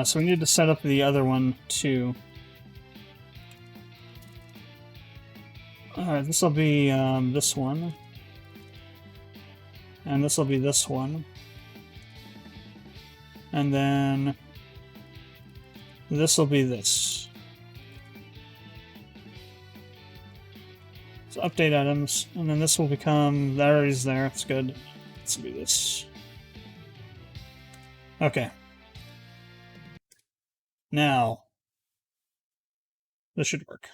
So we need to set up the other one, too. Alright, this will be this one. And this will be this one. And then this will be this. So update items, and then this will become... that already is there, it's good. This will be this. Okay. Now, this should work.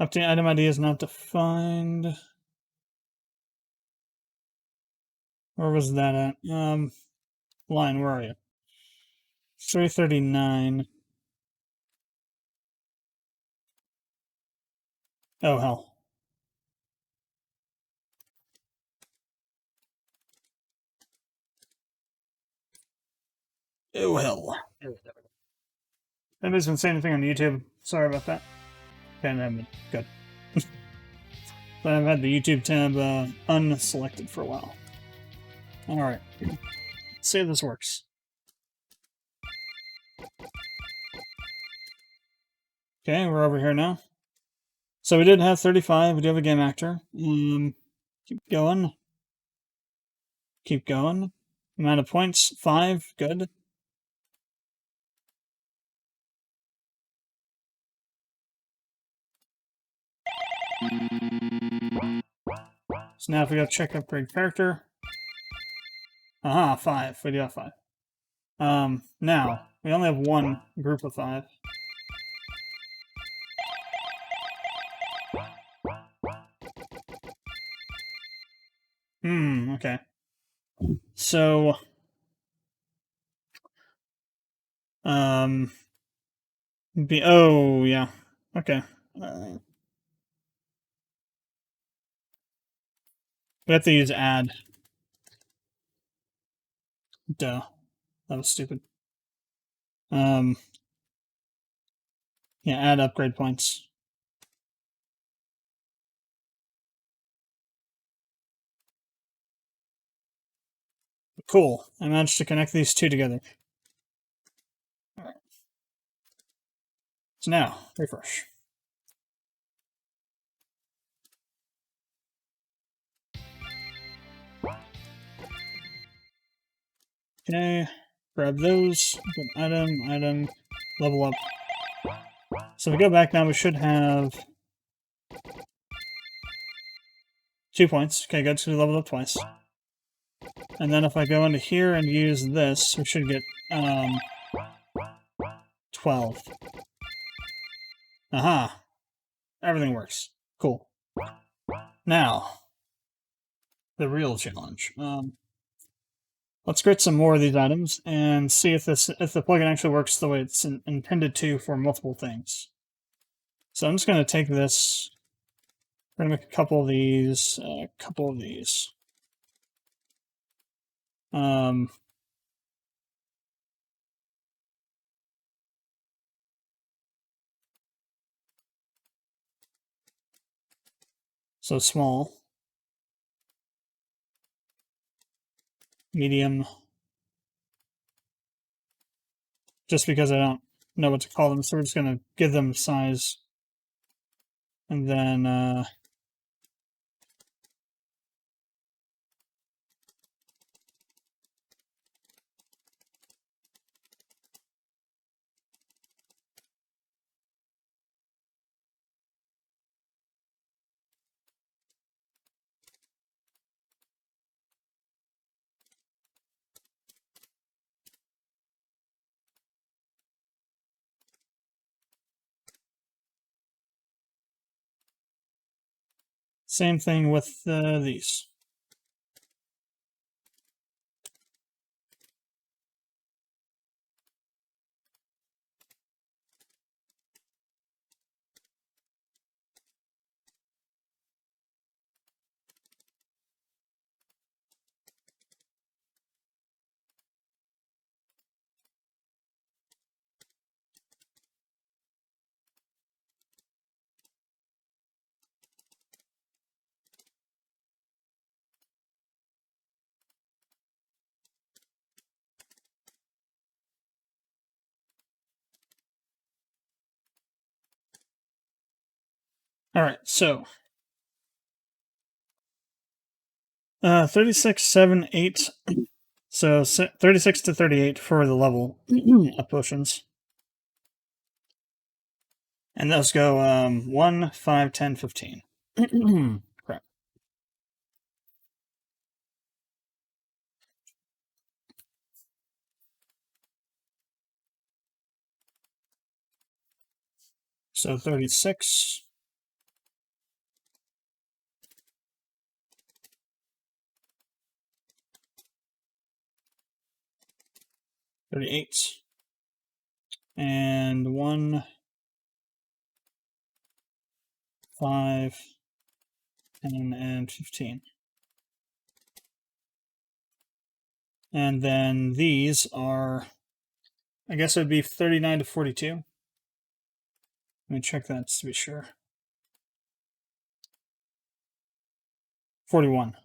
Update item ID is not defined. Where was that at? Line, where are you? 339. Oh, hell. Oh, hell. Nobody's been saying anything on YouTube. Sorry about that. Okay, good. But I've had the YouTube tab unselected for a while. Alright. Let's see if this works. Okay, we're over here now. So we did have 35. We do have a game actor. Keep going. Keep going. Amount of points, 5. Good. So now if we go check upgrade character. Aha, 5. We do have 5. Now, we only have 1 group of 5. Okay. So, oh, yeah. Okay. We have to use add. Duh. That was stupid. Yeah, add upgrade points. Cool. I managed to connect these two together. Alright. So now, refresh. Okay, grab those. Good item, level up. So if we go back now, we should have 2 points. Okay, good, so we leveled up twice. And then if I go into here and use this, we should get 12. Aha! Everything works. Cool. Now, the real challenge. Let's create some more of these items and see if the plugin actually works the way it's intended to for multiple things. So I'm just going to take this. We're going to make a couple of these. So small, medium, just because I don't know what to call them, so we're just going to give them size. And then same thing with these. All right, so 36, 7, 8. So 36 to 38 for the level of potions. And those go 1, 5, 10, 15. Crap. So 36. 38. And 1, 5, 10, and 15. And then these are, I guess it would be 39 to 42. Let me check that to be sure. 41.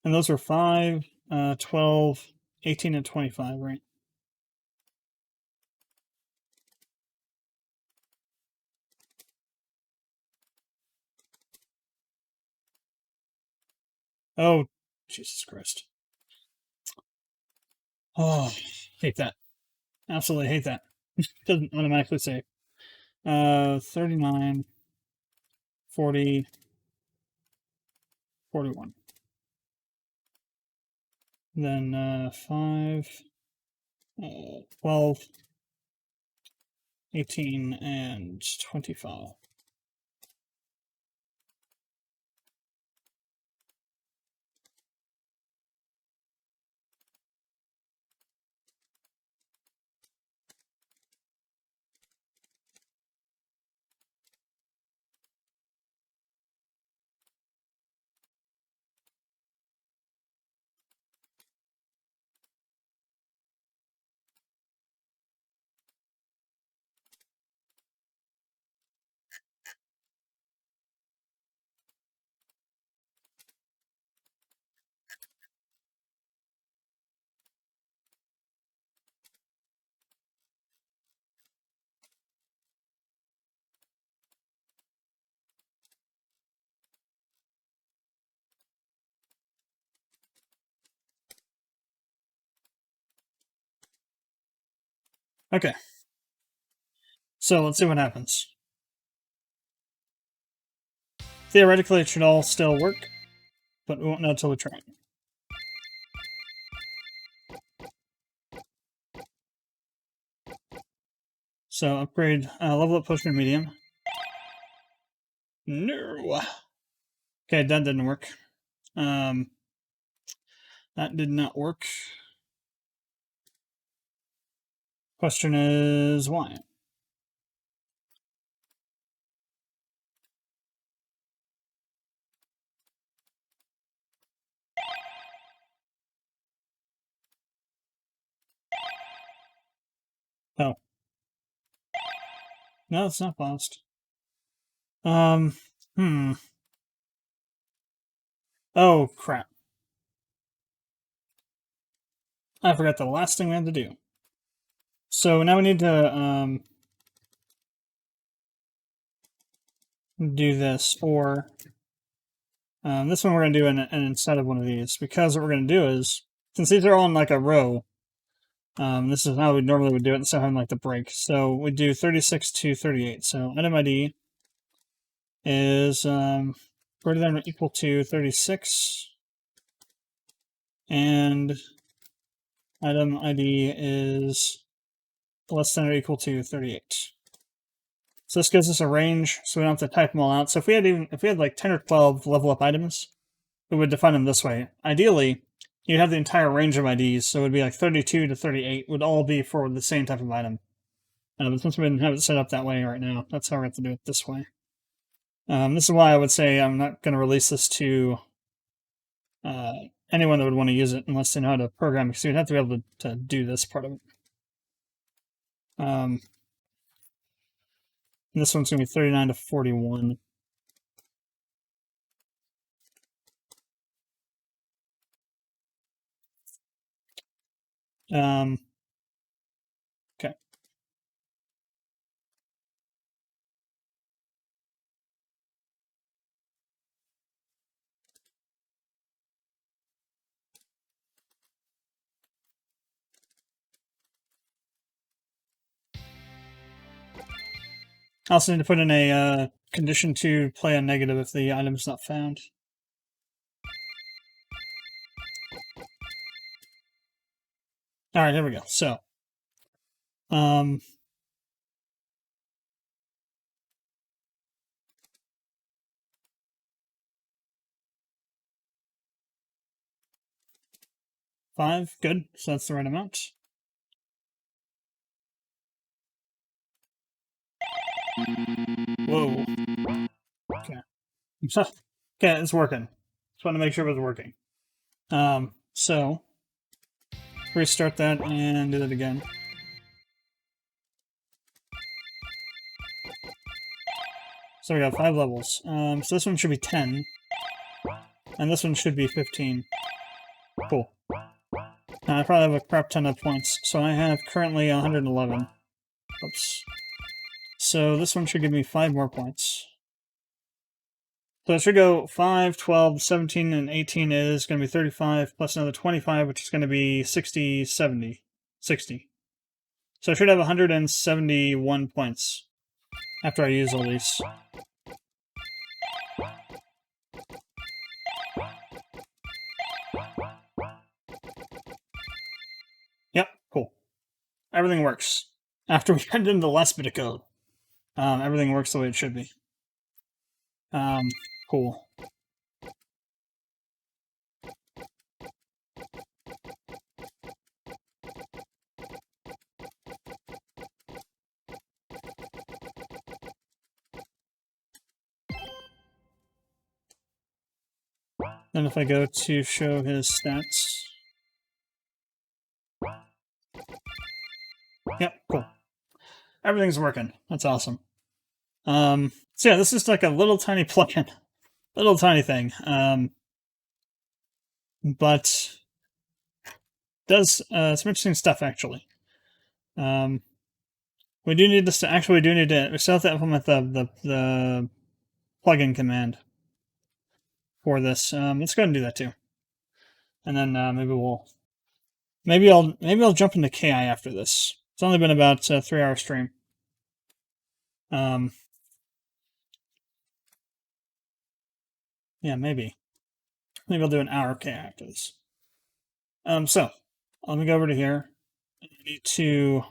And those are 5, 12, 18, and 25, right? Oh, Jesus Christ. Oh, hate that. Absolutely hate that. Doesn't automatically save. 39, 40, 41. Then 5, 12, 18, and 25. Okay. So let's see what happens. Theoretically, it should all still work, but we won't know until we try it. So upgrade, level up potion to medium. No. Okay, that didn't work. That did not work. Question is why? Oh. No, it's not paused. Oh, crap. I forgot the last thing we had to do. So now we need to, do this, or this one we're going to do instead of one of these, because what we're going to do is, since these are all in like a row, this is how we normally would do it instead of having like the break. So we do 36 to 38. So item ID is greater than or equal to 36, and item ID is less than or equal to 38. So this gives us a range, so we don't have to type them all out. So if we had like 10 or 12 level up items, we would define them this way. Ideally, you'd have the entire range of IDs, so it would be like 32 to 38 would all be for the same type of item. But since we didn't have it set up that way right now, that's how we have to do it this way. This is why I would say I'm not going to release this to anyone that would want to use it unless they know how to program, because you'd have to be able to do this part of it. This one's going to be 39 to 41. Okay. I also need to put in a condition to play a negative if the item's not found. Alright, here we go. So, 5, good. So that's the right amount. Whoa. Okay. Okay, it's working. Just want to make sure it was working. So restart that and do that again. So we got 5 levels. So this one should be 10. And this one should be 15. Cool. Now I probably have a crap ton of points. So I have currently 111. Oops. So this one should give me 5 more points. So it should go 5, 12, 17, and 18 is going to be 35, plus another 25, which is going to be 60, 70, 60. So I should have 171 points after I use all these. Yep, cool. Everything works. After we get into the last bit of code, everything works the way it should be. Cool. Then if I go to show his stats... Yep, cool. Everything's working. That's awesome. So yeah, this is like a little tiny plugin. Little tiny thing. But does some interesting stuff, actually. We do need to... Actually, we do need to... We still have to implement the plugin command for this. Let's go ahead and do that, too. And then maybe we'll... Maybe I'll jump into KI after this, It's only been about a 3-hour stream. Yeah, maybe. Maybe I'll do an hour of after this. So let me go over to here. I need to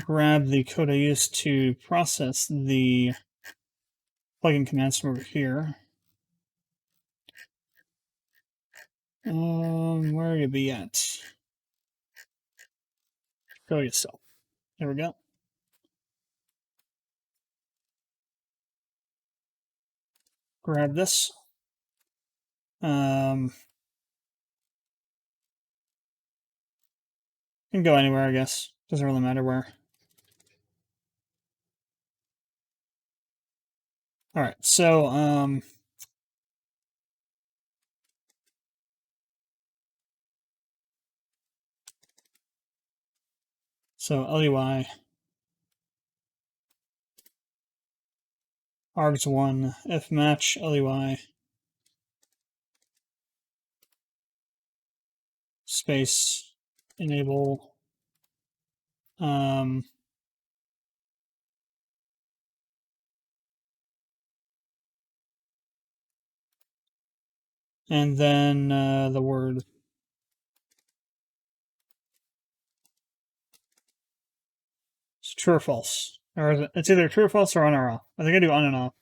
grab the code I used to process the plugin commands from over here. Where you be at? Show yourself. There we go. Grab this. Can go anywhere, I guess. Doesn't really matter where. Alright, so, LUI args1 if match LUI space enable and then the word. It's true or false. Or it's either true or false or on or off. I think I do on and off.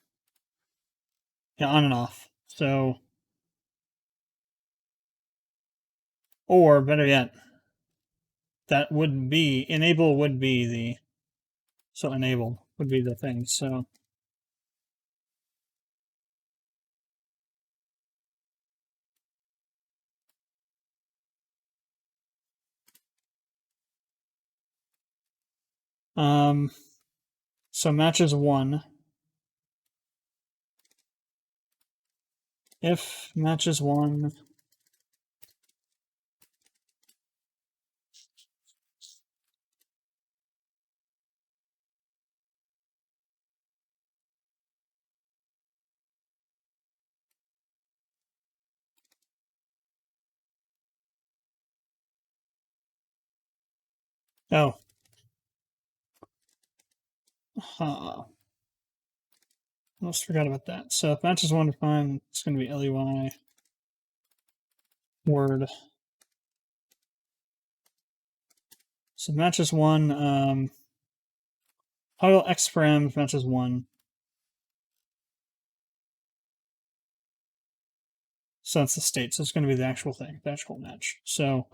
Yeah, on and off. So, or better yet, that would be, enable would be the, so enable would be the thing. So, so matches 1. If matches 1, oh. Almost forgot about that. So if matches 1 to 5, it's going to be LUI word. So matches 1, toggle X for M if matches 1. So that's the state. So it's going to be the actual thing, the actual match. So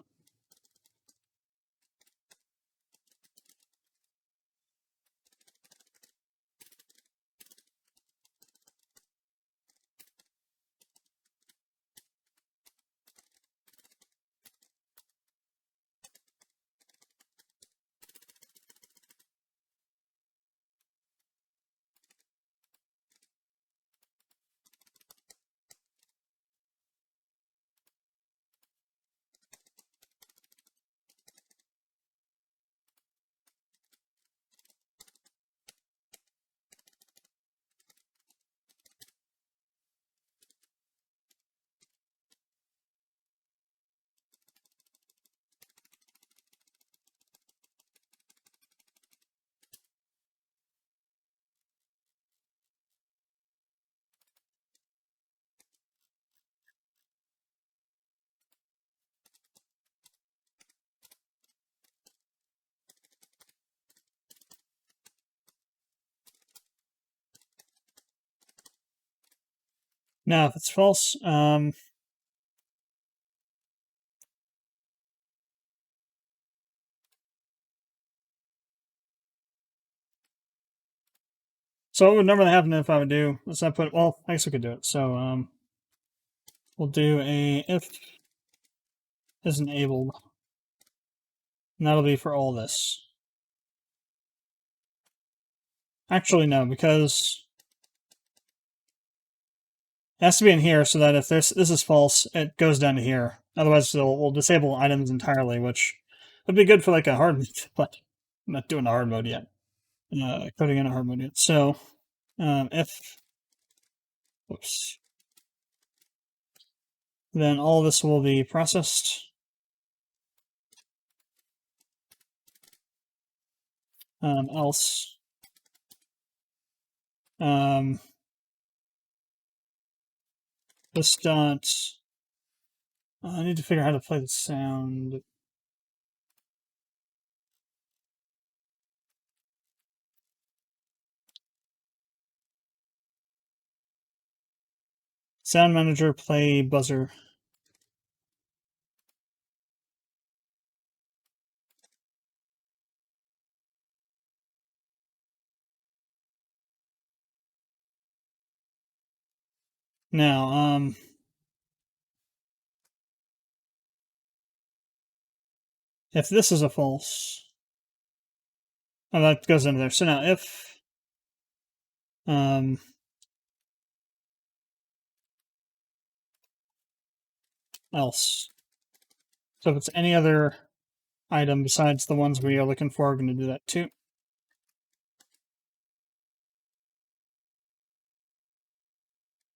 now if it's false, so what would normally happen if I would do, let's not put, well, I guess we could do it. So we'll do a if is enabled, and that'll be for all this. Actually, no, because it has to be in here so that if this is false, it goes down to here. Otherwise, we'll disable items entirely, which would be good for like a hard mode, but I'm not doing a hard mode yet. Coding in a hard mode yet. So if, whoops, then all this will be processed. else. This dot. I need to figure out how to play the sound. Sound manager, play buzzer. Now, if this is a false, oh, that goes into there. So now if, else. So if it's any other item besides the ones we are looking for, we're going to do that too.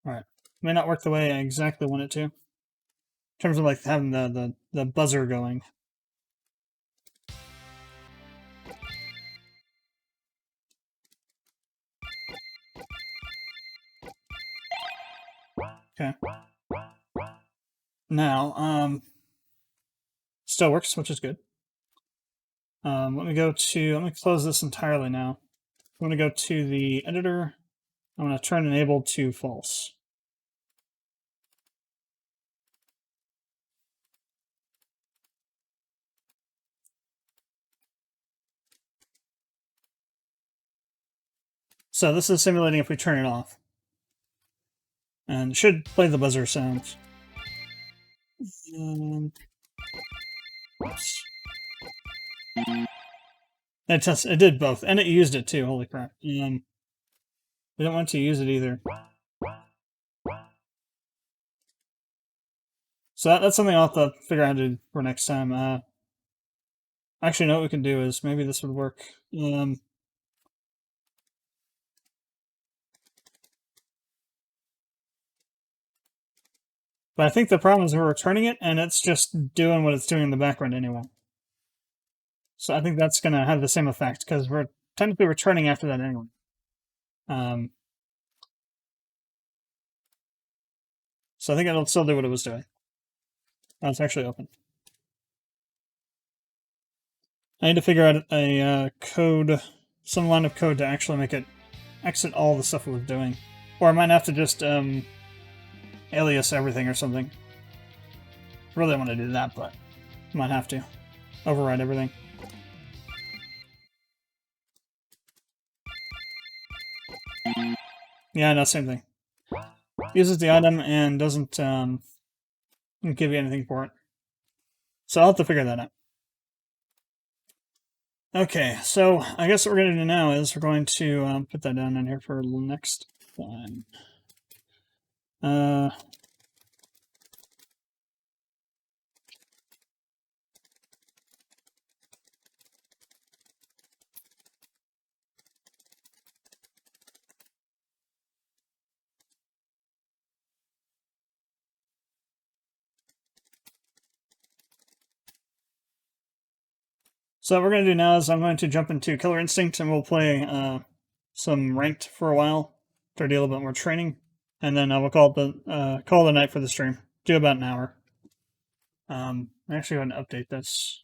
Alright. May not work the way I exactly want it to. In terms of like having the buzzer going. Okay. Now, still works, which is good. Let me close this entirely now. I'm going to go to the editor. I'm going to turn enabled to false. So this is simulating if we turn it off. And it should play the buzzer sounds. Oops. It did both, and it used it too, holy crap. We don't want to use it either. So that's something I'll have to figure out how to do for next time. Actually, no, what we can do is, maybe this would work. But I think the problem is we're returning it, and it's just doing what it's doing in the background anyway. So I think that's going to have the same effect, because we're technically returning after that anyway. So I think it'll still do what it was doing. Oh, it's actually open. I need to figure out a code, some line of code to actually make it exit all the stuff it was doing. Or I might have to just alias everything or something. Really want to do that, but might have to. Override everything. Yeah, no, same thing. Uses the item and doesn't give you anything for it. So I'll have to figure that out. Okay, so I guess what we're going to do now is we're going to put that down in here for next time. So what we're going to do now is I'm going to jump into Killer Instinct and we'll play some ranked for a while to do a little bit more training, and then we'll call the night for the stream. Do about an hour. I'm actually going to update this.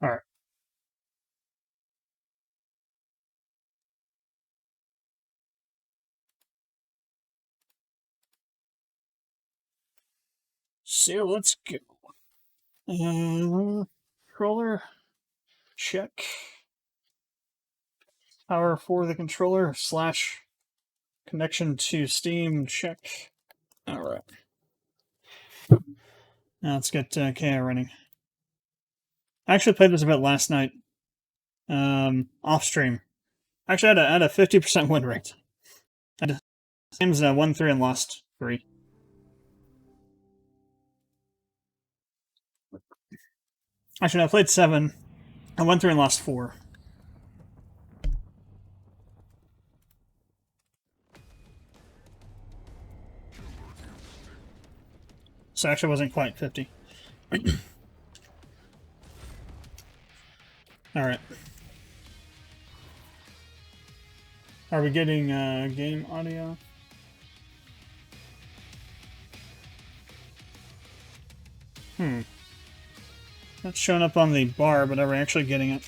All right. So let's go. Controller, check. Power for the controller / connection to Steam, check. All right. Now let's get KI running. I actually played this a bit last night, off stream. Actually, I had a 50% win rate. Games won 3 and lost 3. Actually, no, I played 7. I won 3 and lost 4. So actually, it wasn't quite 50. All right. Are we getting game audio? That's showing up on the bar, but are we actually getting it?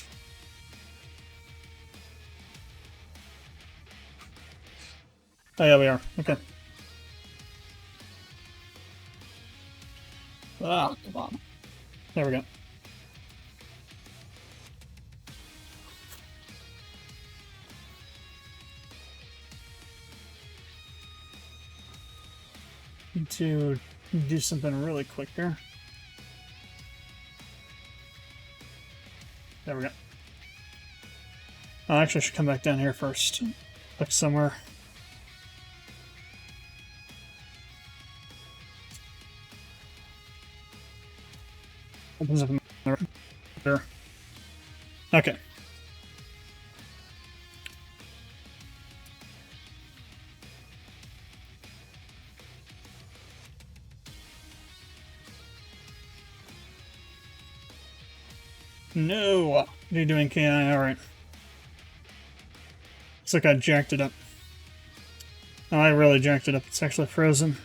Oh yeah, we are. Okay. Ah, come on. There we go. Need to do something really quick here. There we go. I actually should come back down here first. Look somewhere. Opens up there. Okay. No! What are you doing, KI? Alright. Looks like I jacked it up. Oh, I really jacked it up. It's actually frozen.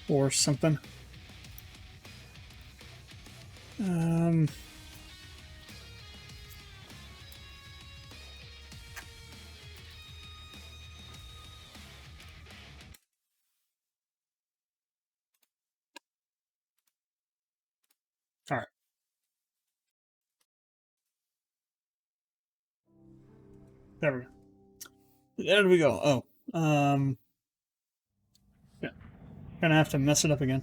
Or something. Alright. There we go. There we go. Oh. Yeah. Gonna have to mess it up again.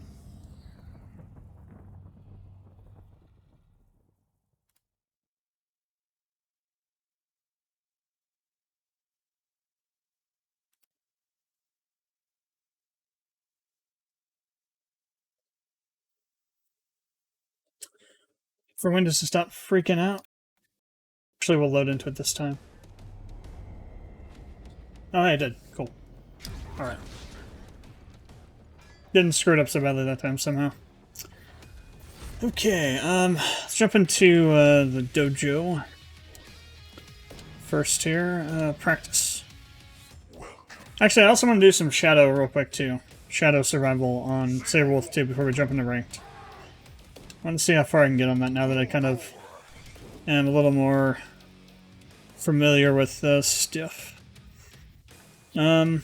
For Windows to stop freaking out. Actually, we'll load into it this time. Oh, I did. Cool. Alright. Didn't screw it up so badly that time, somehow. Okay, let's jump into the dojo. First here, practice. Actually, I also want to do some Shadow real quick, too. Shadow Survival on Saberwolf 2 before we jump into Ranked. I want to see how far I can get on that now that I kind of am a little more familiar with stuff. He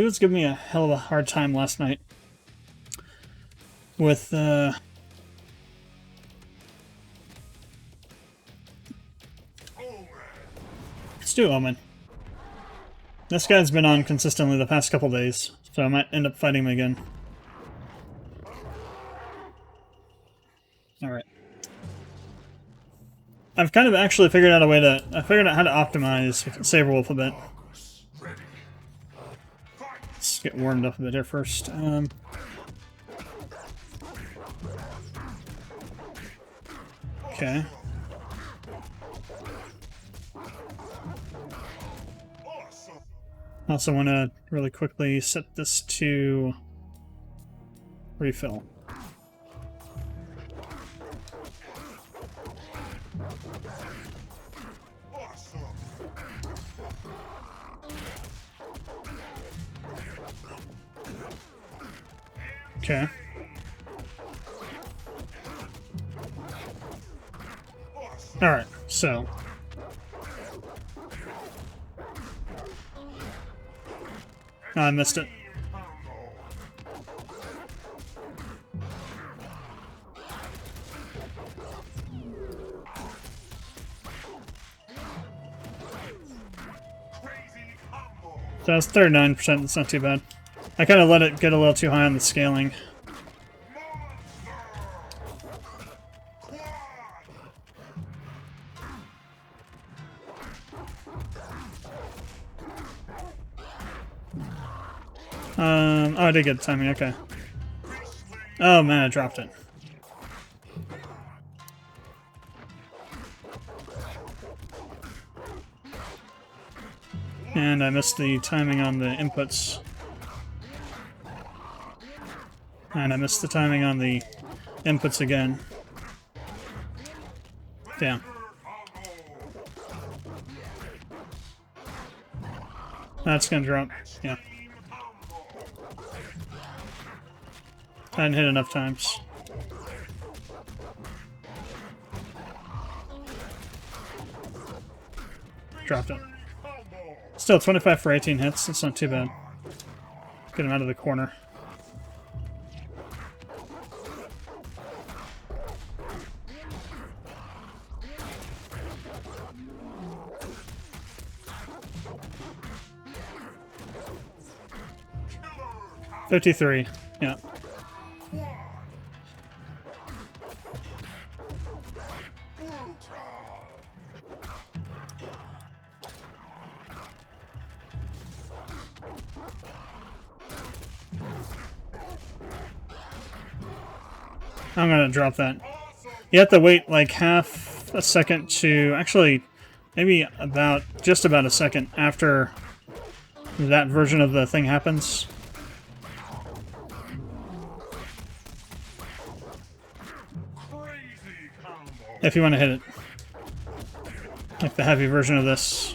was giving me a hell of a hard time last night with let's do Omen. This guy's been on consistently the past couple days, so I might end up fighting him again. Alright. I've kind of actually figured out a way to... I figured out how to optimize Saberwolf a bit. Let's get warmed up a bit here first. Okay. I also want to really quickly set this to refill. Okay. Alright, so. Oh, I missed it. So that's 39%, that's not too bad. I kind of let it get a little too high on the scaling. Oh, I did get timing, okay. Oh man, I dropped it. And I missed the timing on the inputs. And I missed the timing on the inputs again. Damn. That's gonna drop, yeah. I didn't hit enough times. Dropped it. Still, 25 for 18 hits. That's not too bad. Get him out of the corner. $53. Yeah. I'm gonna drop that. You have to wait like half a second to, actually, maybe about, just about a second after that version of the thing happens. If you want to hit it. Like the heavy version of this.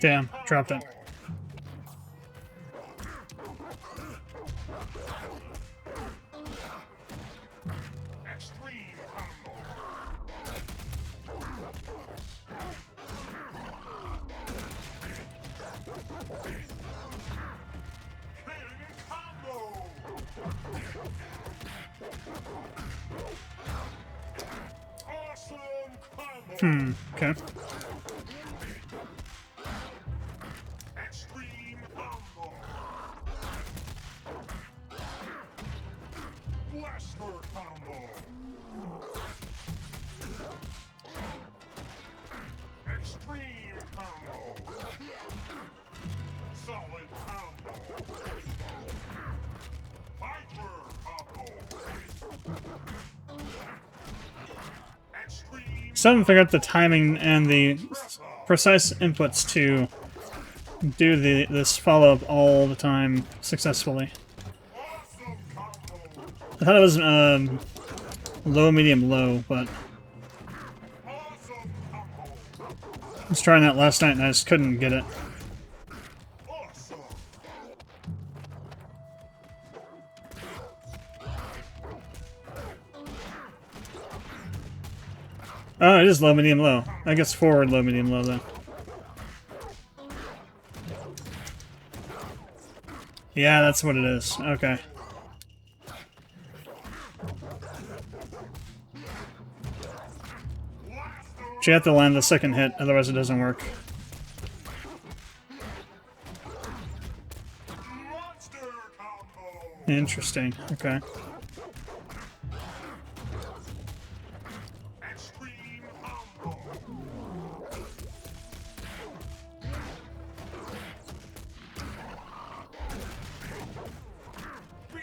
Damn, dropped it. Okay. Still haven't figured out the timing and the precise inputs to do this follow-up all the time successfully. I thought it was low, medium, low, but I was trying that last night and I just couldn't get it. Oh, it is low, medium, low. I guess forward, low, medium, low, then. Yeah, that's what it is. Okay. But you have to land the second hit, otherwise it doesn't work. Interesting. Okay.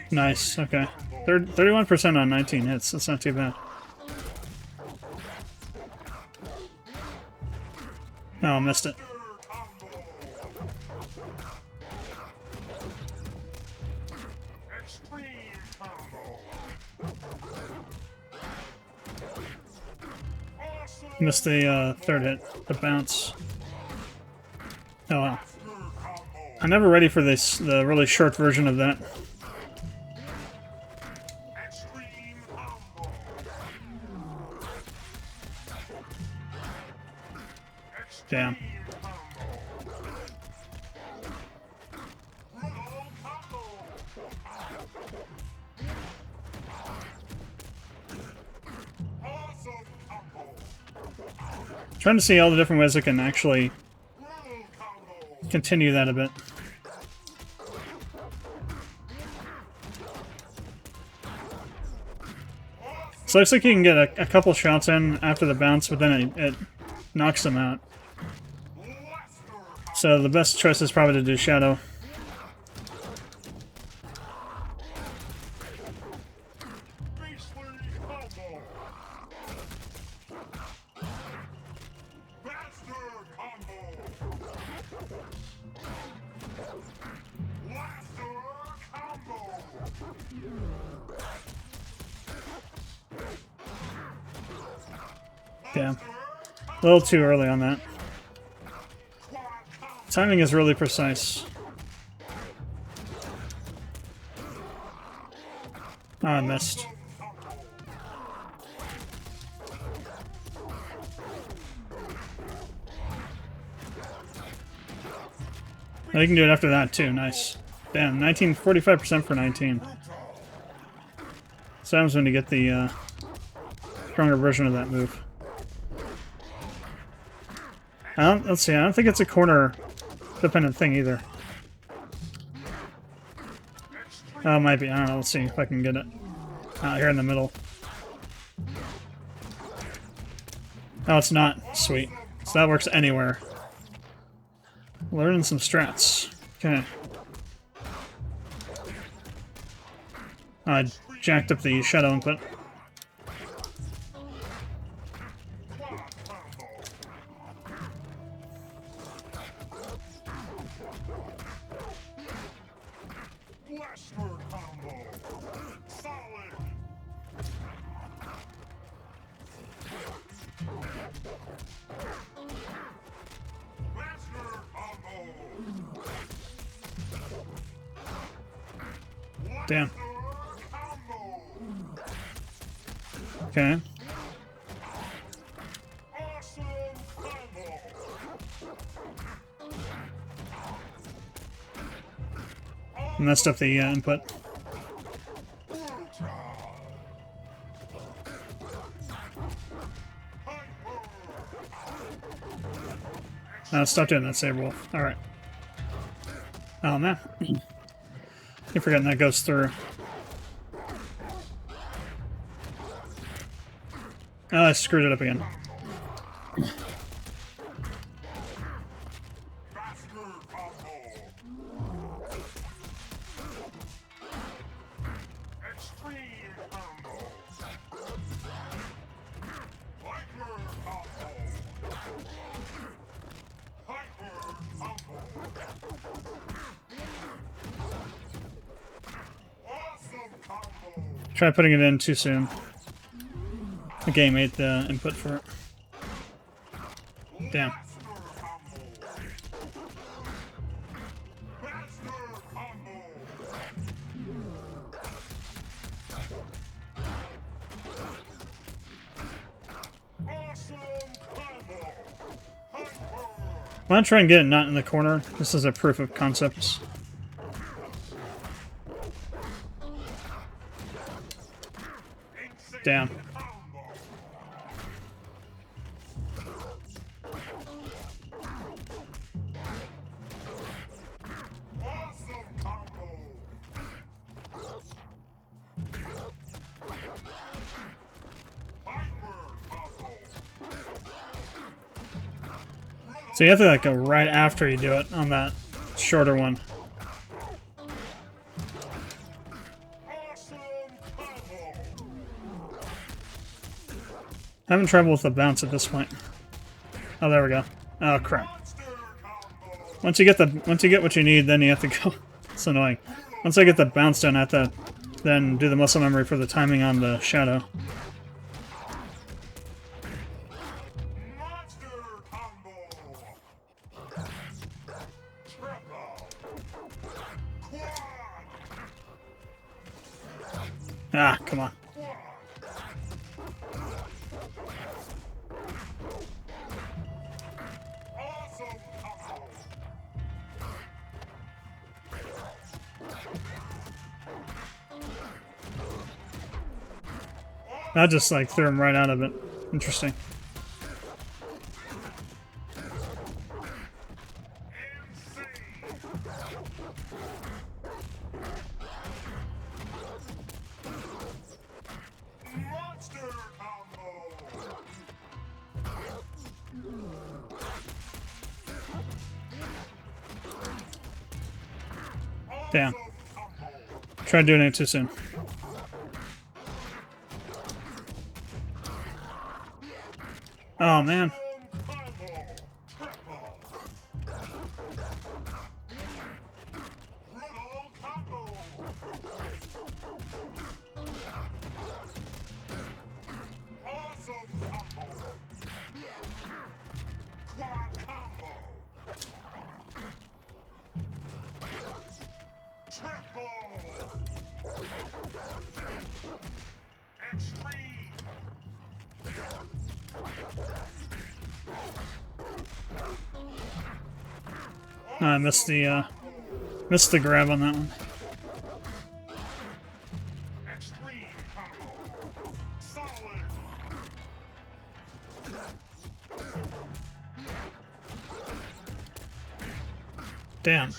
Nice, okay. 31% on 19 hits, that's not too bad. Oh, missed it. Missed the third hit, the bounce. Oh wow. I'm never ready for this, the really short version of that. Damn. Trying to see all the different ways I can actually continue that a bit. So it looks like you can get a couple shots in after the bounce, but then it knocks them out. So the best choice is probably to do Shadow. Yeah, a little too early on that. Timing is really precise. Oh, I missed. Oh, you can do it after that too, nice. Damn, 45% for 19. So happens when you get the stronger version of that move. Let's see, I don't think it's a corner-dependent thing either. Oh, it might be. I don't know. Let's see if I can get it out here in the middle. Oh, it's not. Sweet. So that works anywhere. Learning some strats. Okay. I jacked up the shadow input. Damn. Okay. Messed up the input. Stop doing that, Saberwolf. Alright. Oh, man. Keep forgetting that goes through. Oh, I screwed it up again. Try putting it in too soon. The game ate the input for it. Damn. I want to try and get it not in the corner. This is a proof of concept. Damn. So you have to like go right after you do it on that shorter one. Having trouble with the bounce at this point. Oh, there we go. Oh crap! Once you get what you need, then you have to go. It's annoying. Once I get the bounce done, I have to then do the muscle memory for the timing on the shadow. Ah, come on. That just like threw him right out of it. Interesting. Damn. Tried doing it too soon. Oh, man. I missed the grab on that one. Damn.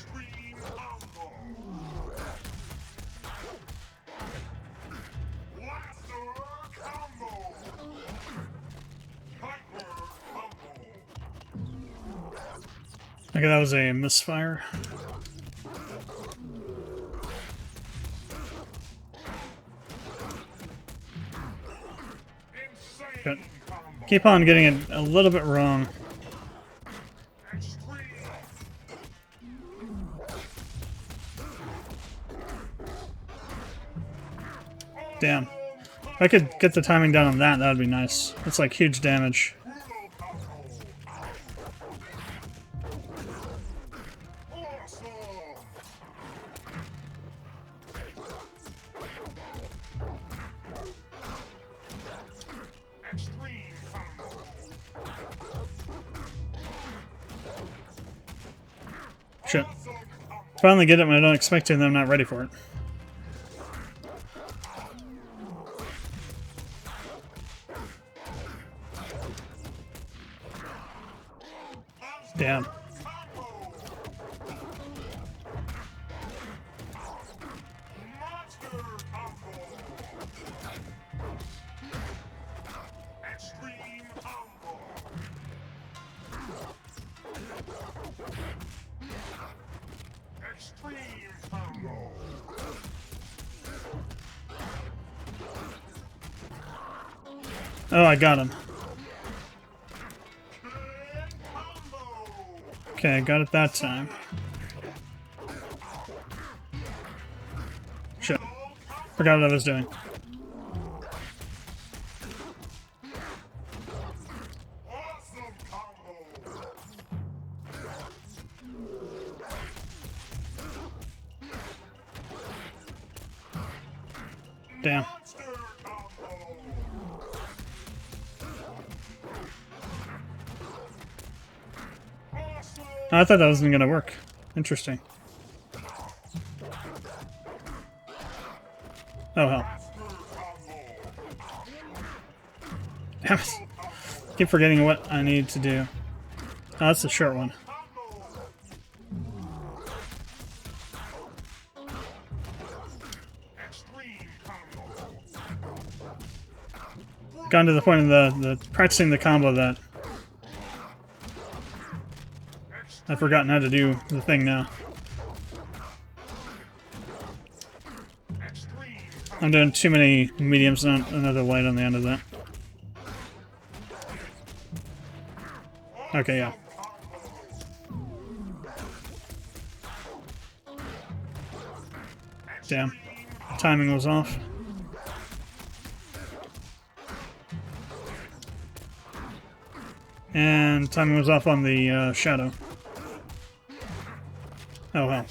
Okay, that was a misfire. Good. Keep on getting it a little bit wrong. Damn. If I could get the timing down on that, that would be nice. It's like huge damage. Shit. Finally get it when I don't expect it and I'm not ready for it. Damn. Oh, I got him. Okay, I got it that time. Shit. Forgot what I was doing. Damn. I thought that wasn't gonna work. Interesting. Oh hell. Damn it. Keep forgetting what I need to do. Oh, that's the short one. Gone to the point of the practicing the combo that I've forgotten how to do the thing now. I'm doing too many mediums and another light on the end of that. Okay, yeah. Damn. Timing was off. And timing was off on the shadow. Oh well.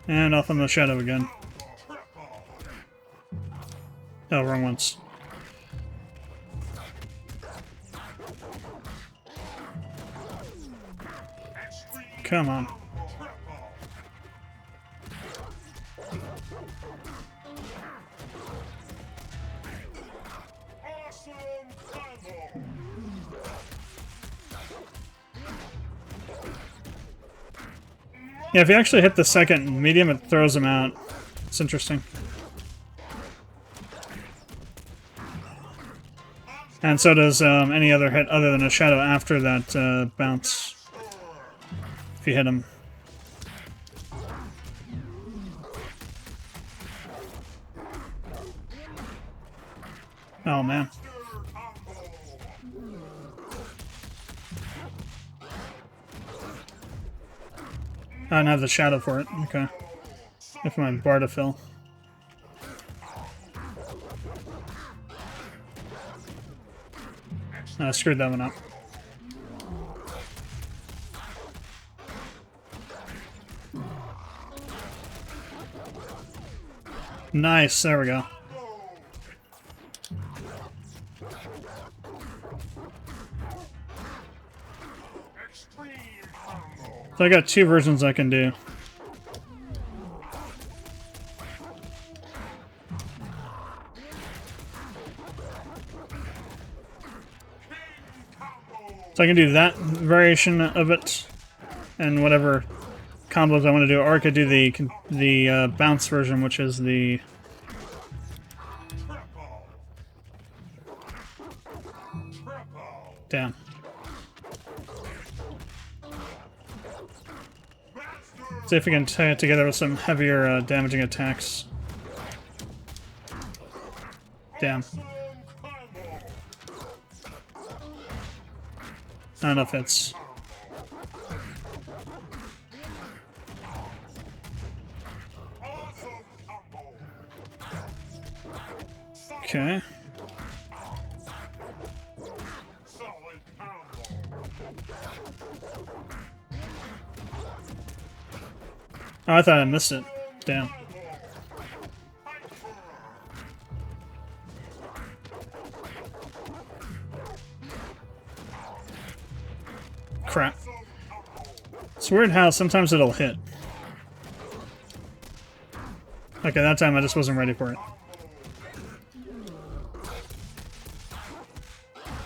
And off on the shadow again. Oh, wrong ones. Come on. Yeah, if you actually hit the second medium, it throws them out. It's interesting. And so does any other hit other than a shadow after that bounce. If you hit him. Oh man. I don't have the shadow for it. Okay. If my bar to fill. I screwed that one up. Nice, there we go. So I got two versions I can do. So I can do that variation of it, and whatever combos I want to do, or I could do the bounce version, which is the damn. See if we can tie it together with some heavier damaging attacks. Damn. I don't know if it's... Okay. Oh, I thought I missed it. Damn. Crap. It's weird how sometimes it'll hit. Okay, that time I just wasn't ready for it.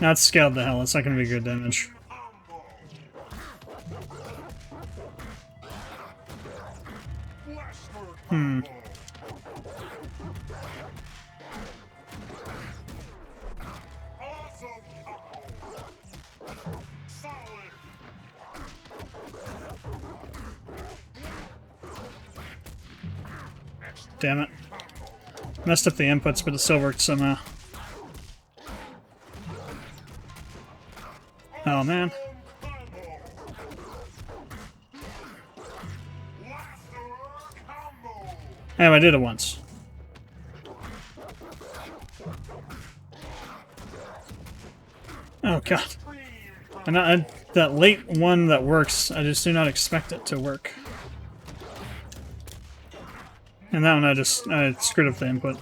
Now it's scaled to hell. It's not going to be good damage. Damn it. Messed up the inputs, but it still worked somehow. Oh, man. Oh, I did it once. Oh, God. And that late one that works, I just do not expect it to work. And that one I screwed up the input.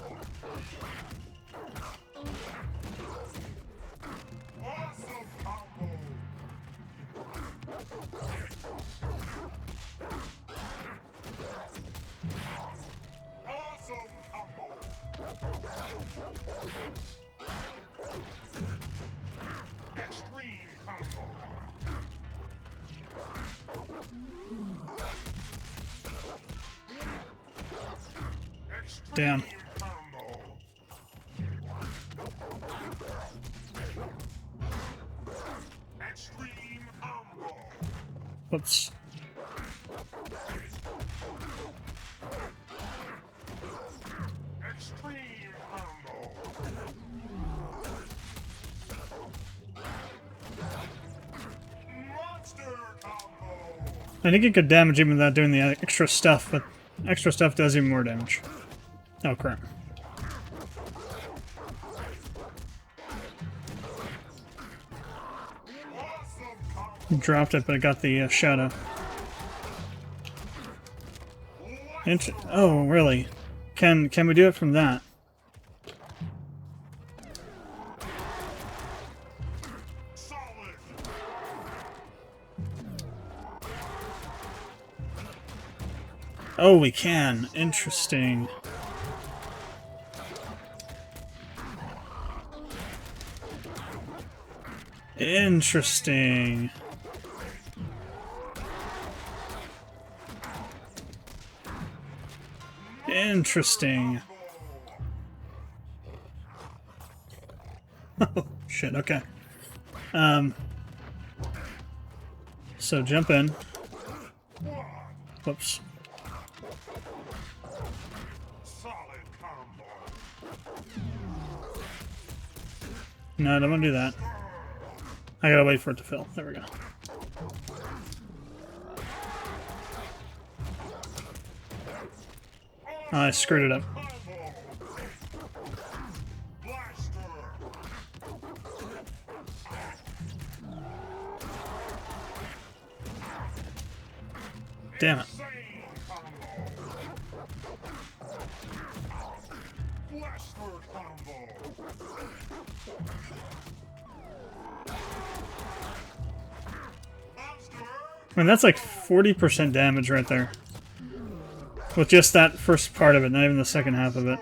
Damn. Whoops. I think it could damage even without doing the extra stuff, but extra stuff does even more damage. Oh, crap. Dropped it, but I got the shadow. Oh, really? Can we do it from that? Oh, we can. Interesting. Interesting. Interesting. Oh, shit, okay. So jump in. Whoops. No, I don't want to do that. I gotta wait for it to fill. There we go. Oh, I screwed it up. Damn it. I mean, that's like 40% damage right there. With just that first part of it, not even the second half of it.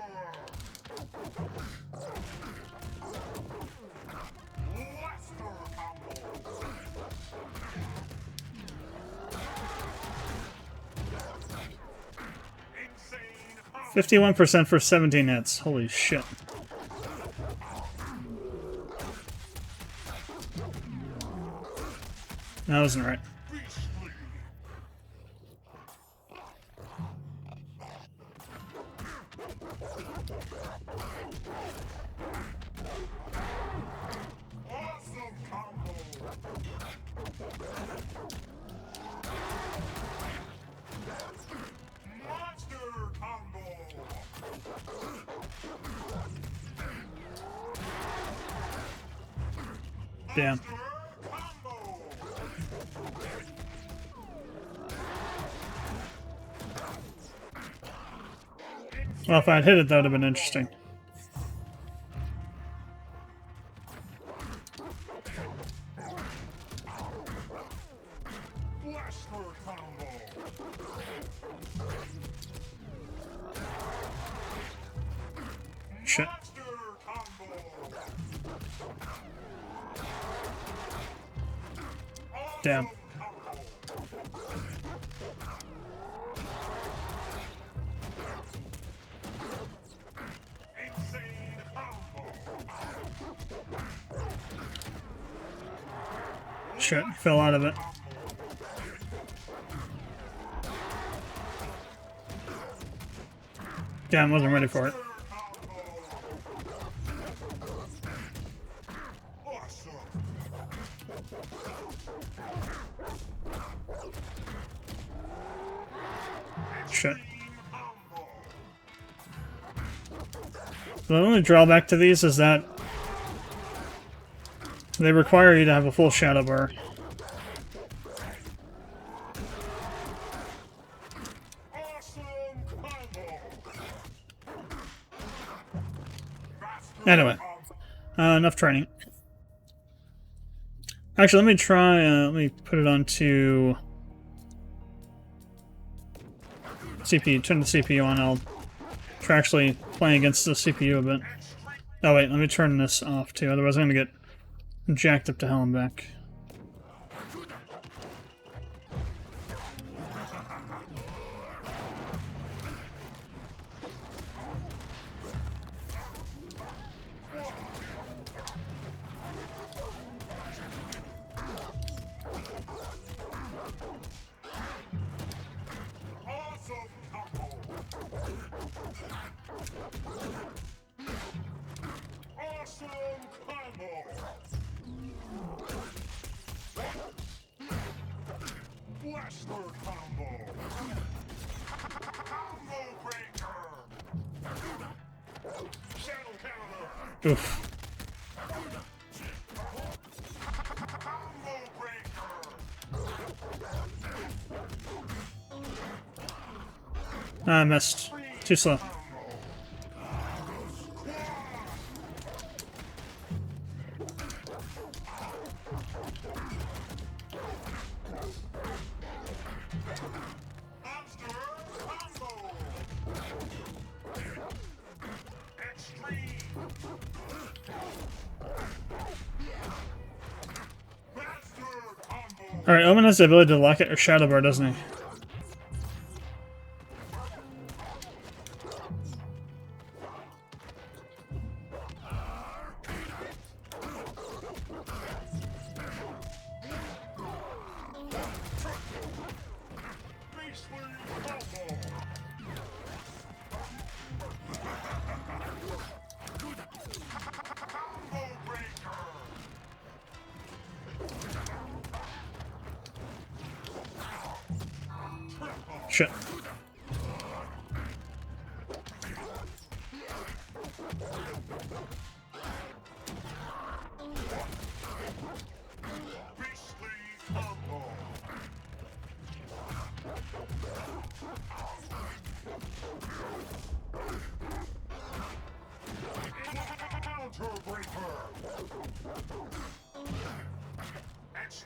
%51% for 17 hits. Holy shit. That wasn't right. Damn. Well, if I'd hit it, that would have been interesting. Shit. Damn. Shit, fell out of it. Damn, wasn't ready for it. Shit. The only drawback to these is that they require you to have a full shadow bar. Anyway, enough training. Actually, let me try, let me put it onto CPU, turn the CPU on. I'll try actually playing against the CPU a bit. Oh wait, let me turn this off too, otherwise I'm gonna get jacked up to hell and back. Oof. I missed. Too slow. Alright, Omen has the ability to lock it or shadow bar, doesn't he? Shit.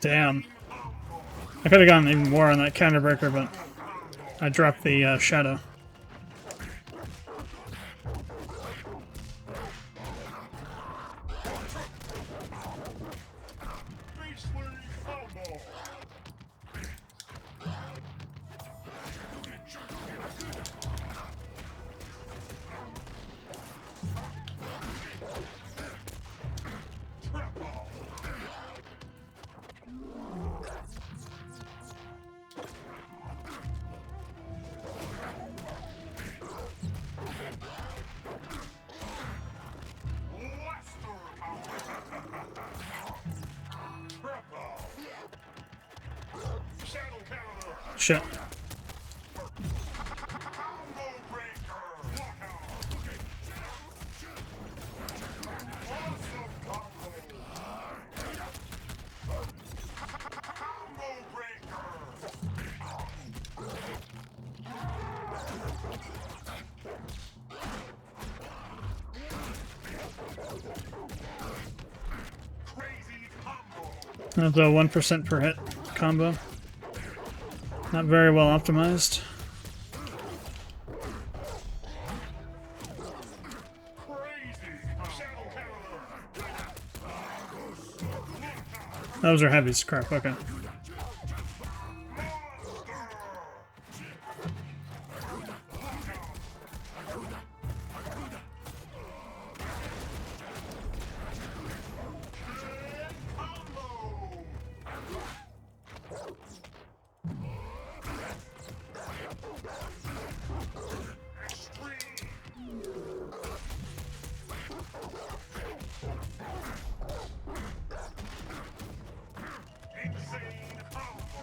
Damn. I could have gotten even more on that counterbreaker, but I dropped the shadow. Shit. That's a 1% per hit combo. Not very well optimized. Those are heavies. Crap, okay.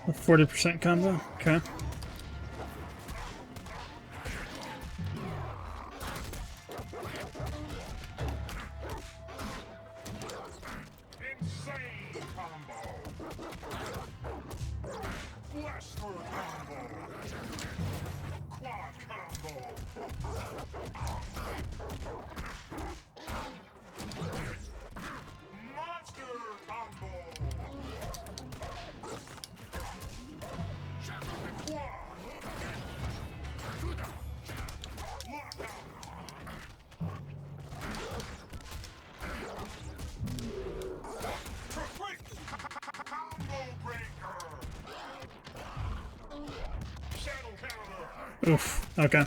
A 40% combo, okay. Oof, okay.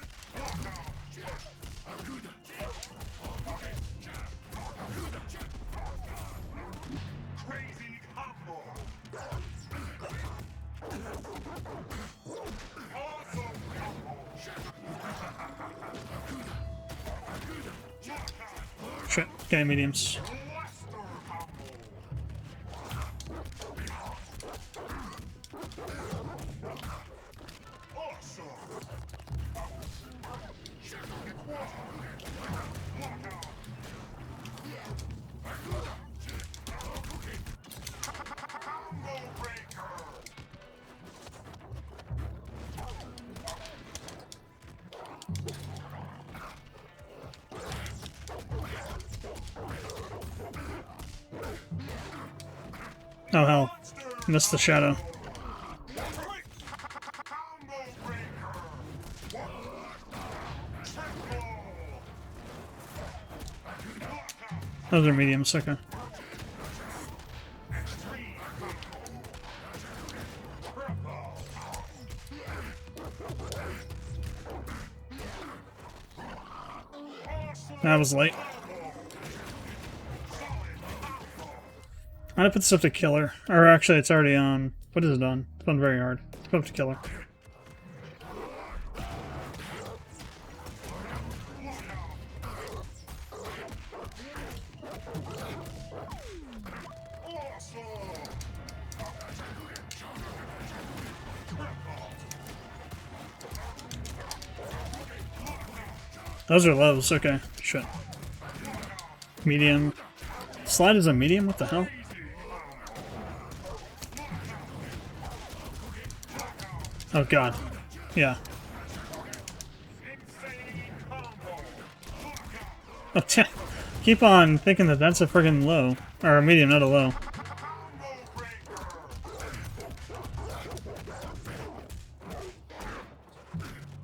Shit, okay, mediums. Oh hell, missed the shadow. Those are mediums, okay. That was late. I'm gonna put this up to killer. Or actually, it's already on. What is it on? It's on very hard. Let's put it up to killer. Those are lows, okay. Shit. Medium. Slide is a medium? What the hell? Oh god. Yeah. Oh, keep on thinking that that's a friggin' low. Or a medium, not a low.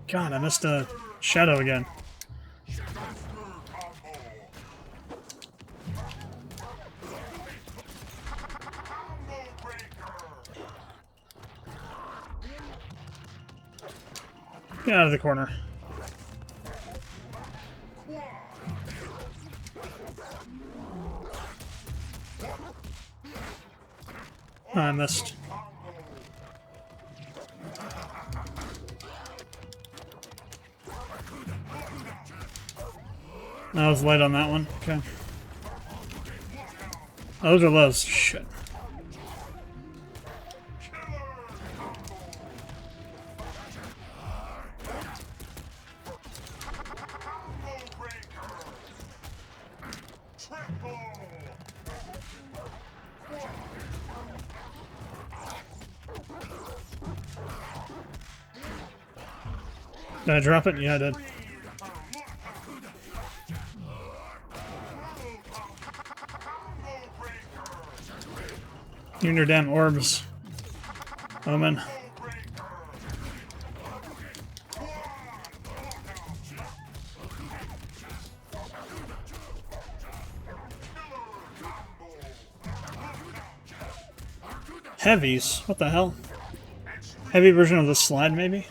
God, I missed a shadow again. Get out of the corner. Oh, I missed. I was light on that one. Okay. Those are lows. Shit. Did I drop it? Yeah, I did. You and your damn orbs. Omen. Heavies? What the hell? Heavy version of the slide, maybe?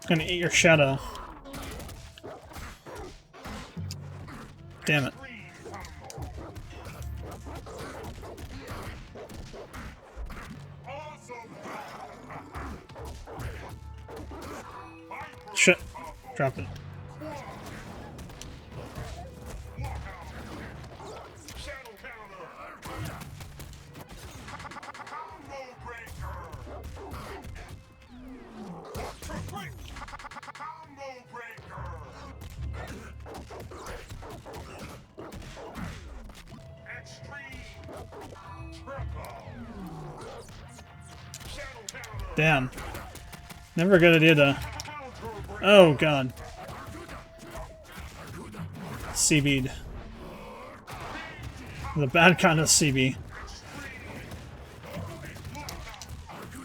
Gonna eat your shadow. Damn it. Shit. Drop it. Damn. Never a good idea to... Oh, God. CB'd. The bad kind of CB.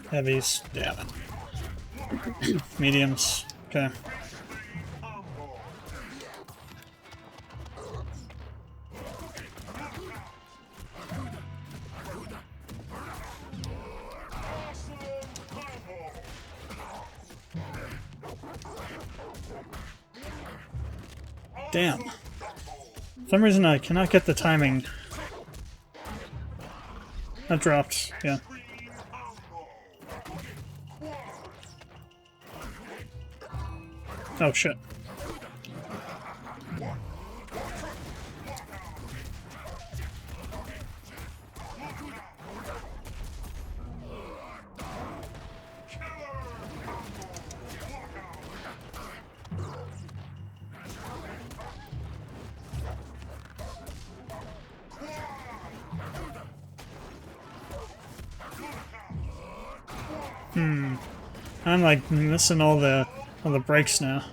Heavies. Damn it. Mediums. Okay. Damn. For some reason I cannot get the timing. That dropped, yeah. Oh shit. I'm like missing all the breaks now.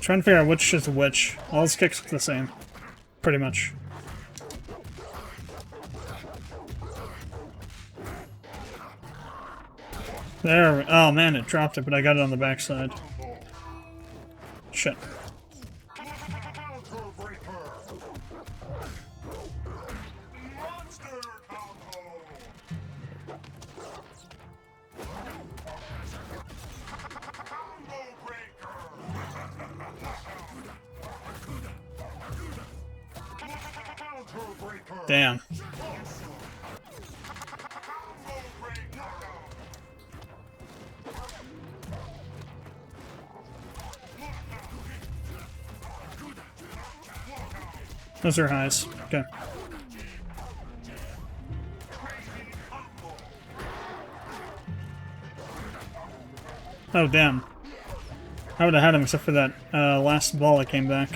Trying to figure out which is which. All his kicks look the same. Pretty much. There. Oh man, it dropped it, but I got it on the backside. Shit. Damn. Those are highs. Okay. Oh, damn. I would have had him except for that last ball that came back.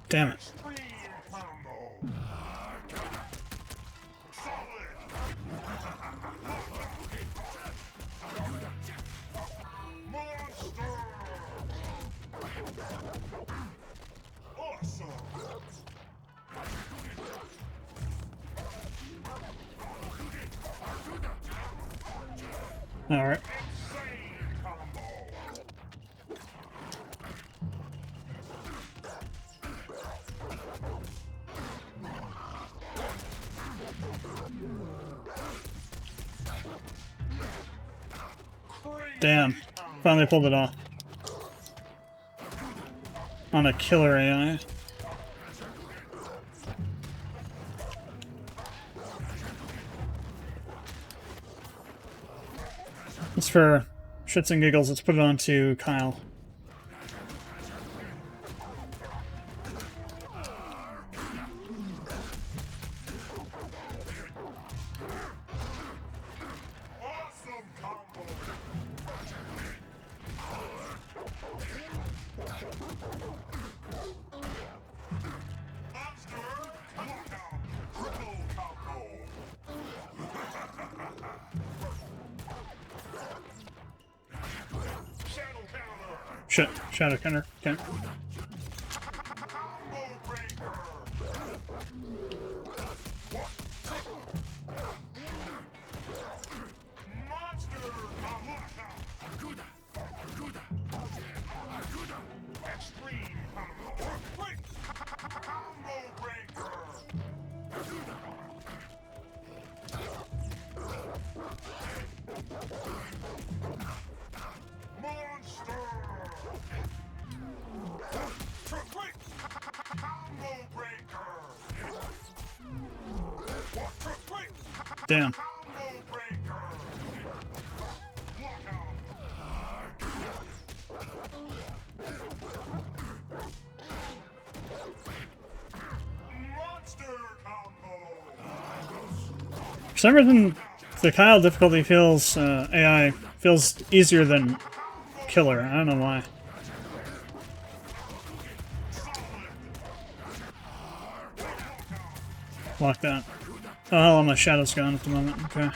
Damn it. Alright. Damn. Finally pulled it off. On a killer AI. Just for shits and giggles, let's put it on to Kyle. Shadow counter. Okay. Damn. For some reason, the Kyle difficulty feels, AI feels easier than killer. I don't know why. Lock that. Oh, all my shadow's gone at the moment. Okay.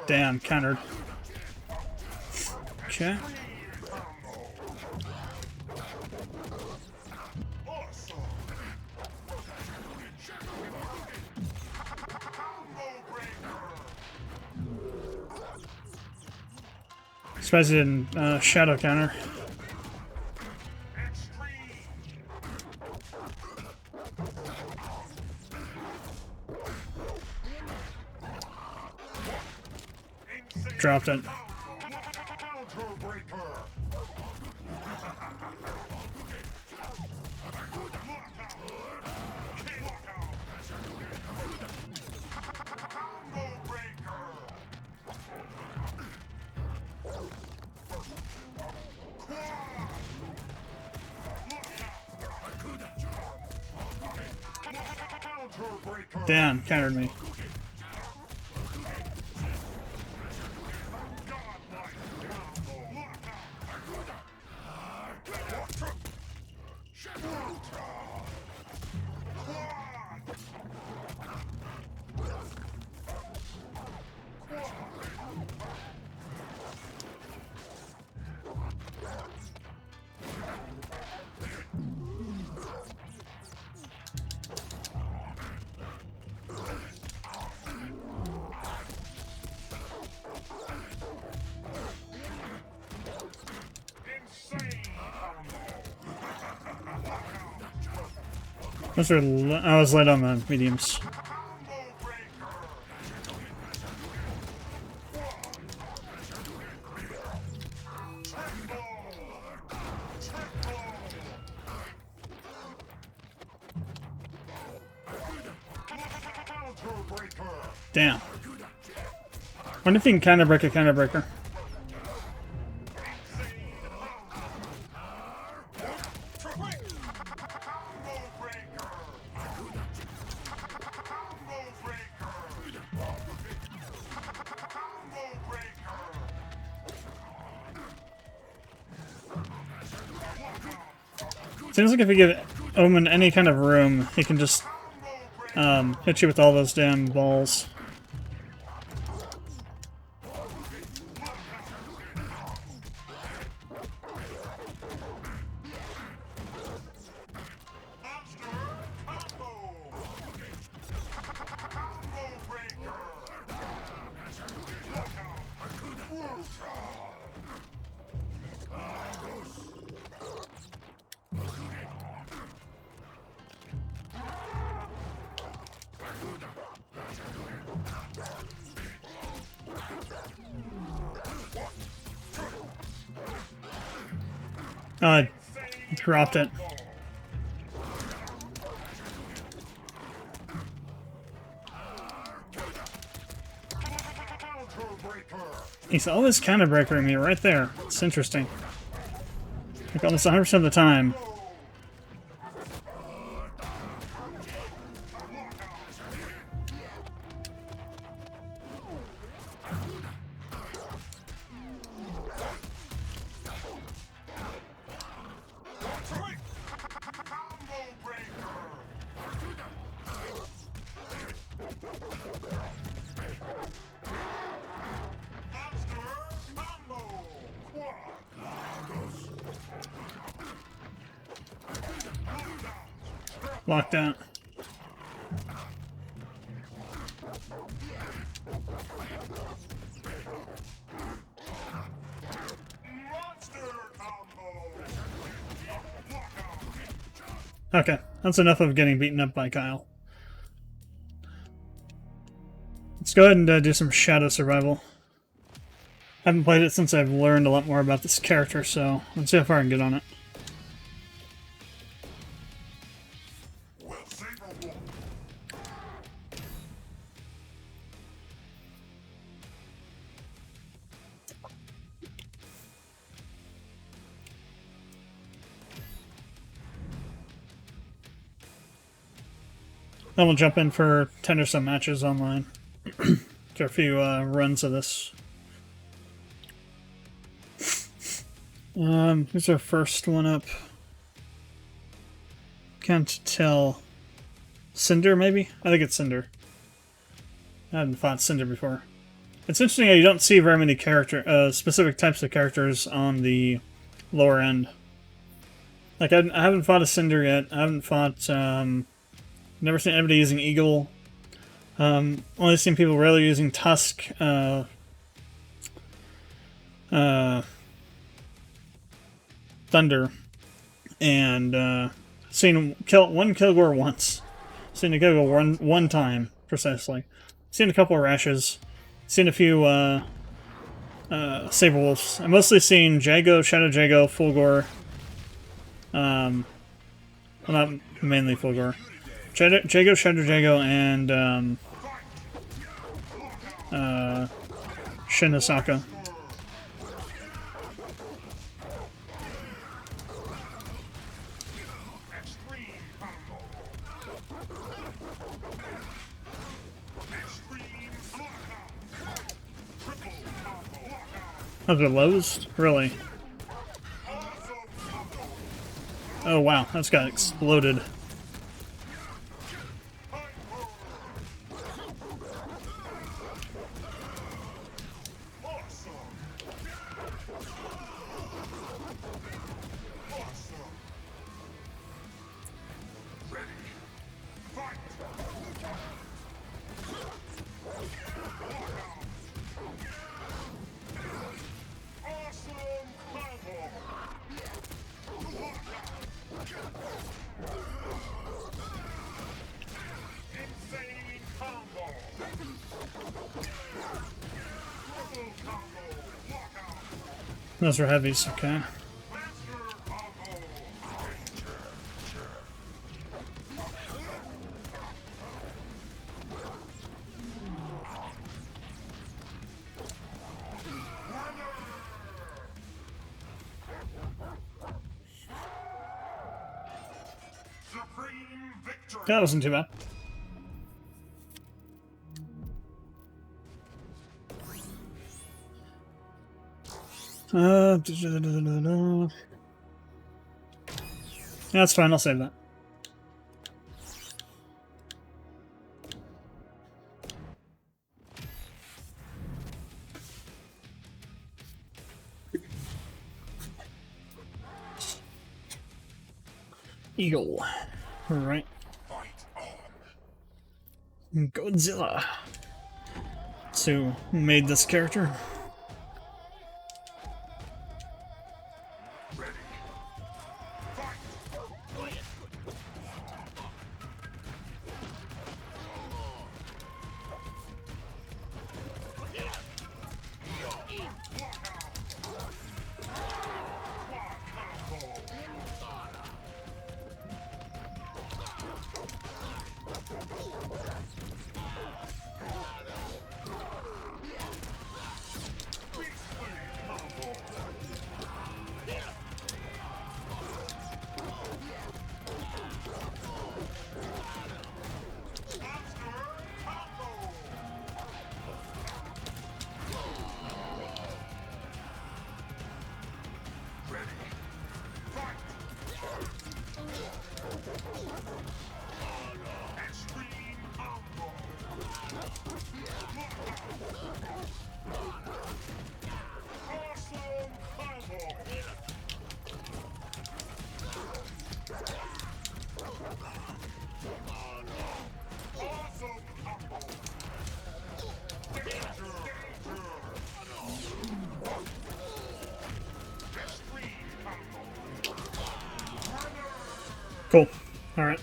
Damn, countered. Okay. Surprised he didn't shadow counter. Dropped it. Damn, countered me. I was light on the mediums. Damn. Wonder if you can counter break a counter breaker. Seems like if you give Omen any kind of room, he can just hit you with all those damn balls. Oh, I dropped it. He's always counter-breakering me right there. It's interesting. Like almost 100% of the time. Locked out. Okay, that's enough of getting beaten up by Kyle. Let's go ahead and do some Shadow Survival. I haven't played it since I've learned a lot more about this character, so let's see how far I can get on it. Then we'll jump in for 10 or so matches online. After a few runs of this. Here's our first one up. Can't tell. Cinder, maybe? I think it's Cinder. I haven't fought Cinder before. It's interesting how you don't see very many specific types of characters on the lower end. Like, I haven't fought a Cinder yet. I haven't fought, never seen anybody using Eagle. Only seen people rarely using Tusk. Thunder. And, seen one Kilgore once. Seen a Kilgore one time, precisely. Seen a couple of Rashes. Seen a few, Saberwolves. I've mostly seen Jago, Shadow Jago, Fulgore. Well, not mainly Fulgore. Jago, Shadow Jago, and Shinosaka. Those are lows? Really? Oh wow, that's got exploded. Those are heavies, okay. That wasn't too bad. Yeah, Yeah, that's fine. I'll save that. Eagle. Alright. Godzilla. So, who made this character? Cool. Alright.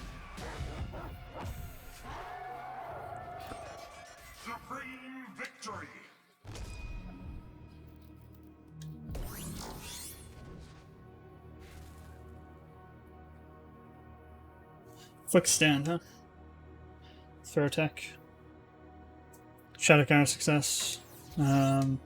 Supreme victory. Flick stand, huh? Throw attack. Shadow counter success. Advance.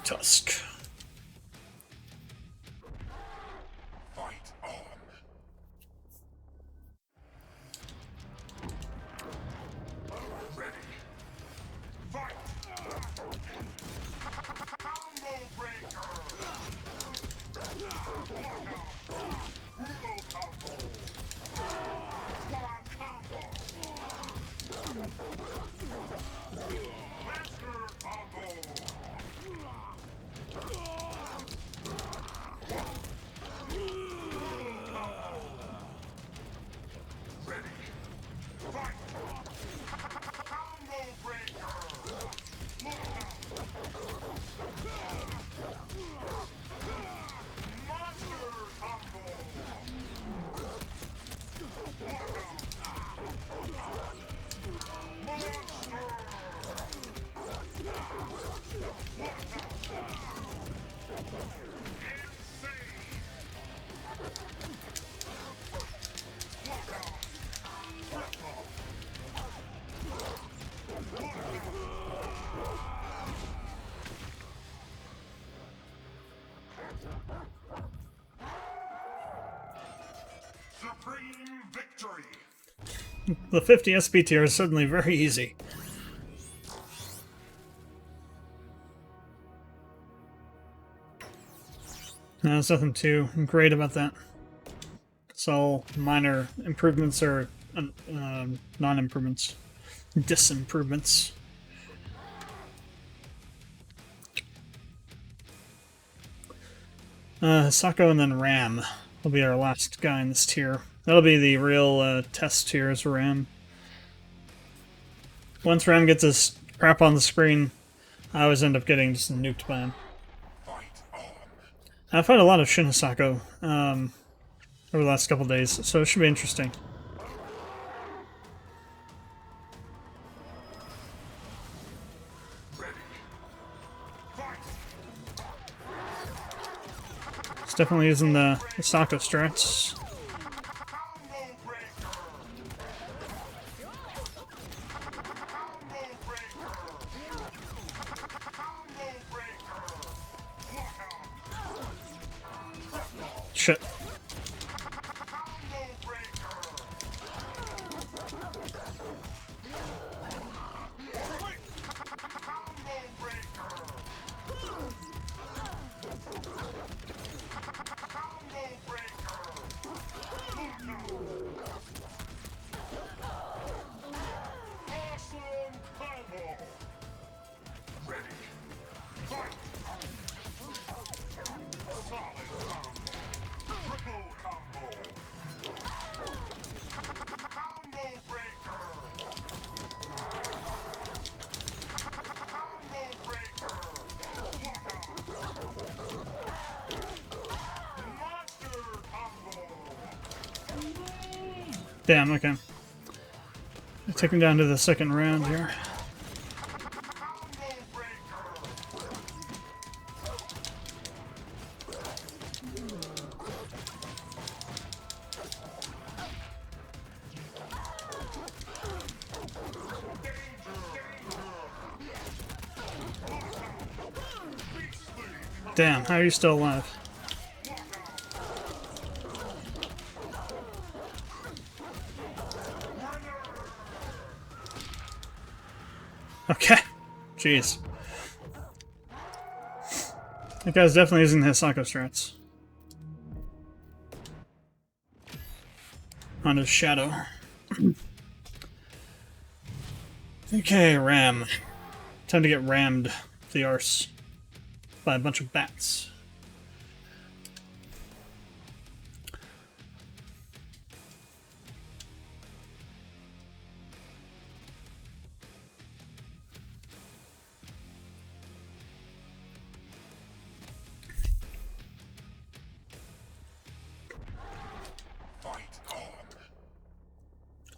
Tusk. Fight on. Ready. Fight. Combo breaker. Brutal combo. Squad combo. Master combo. Ready. Fight. Combo breaker. Monster combo. Supreme victory. The 50 SP tier is suddenly very easy. No, there's nothing too great about that. It's all minor improvements or non-improvements. Disimprovements. Sako and then Ram will be our last guy in this tier. That'll be the real test tier as Ram. Once Ram gets his crap on the screen, I always end up getting just nuked by him. I've had a lot of Shinosako over the last couple days, so it should be interesting. It's definitely using the Sako strats. Shit. Damn, okay. Take him down to the second round here. Damn, how are you still alive? Okay. Jeez. That guy's definitely using his psycho strats. On his shadow. Okay, ram. Time to get rammed the arse by a bunch of bats.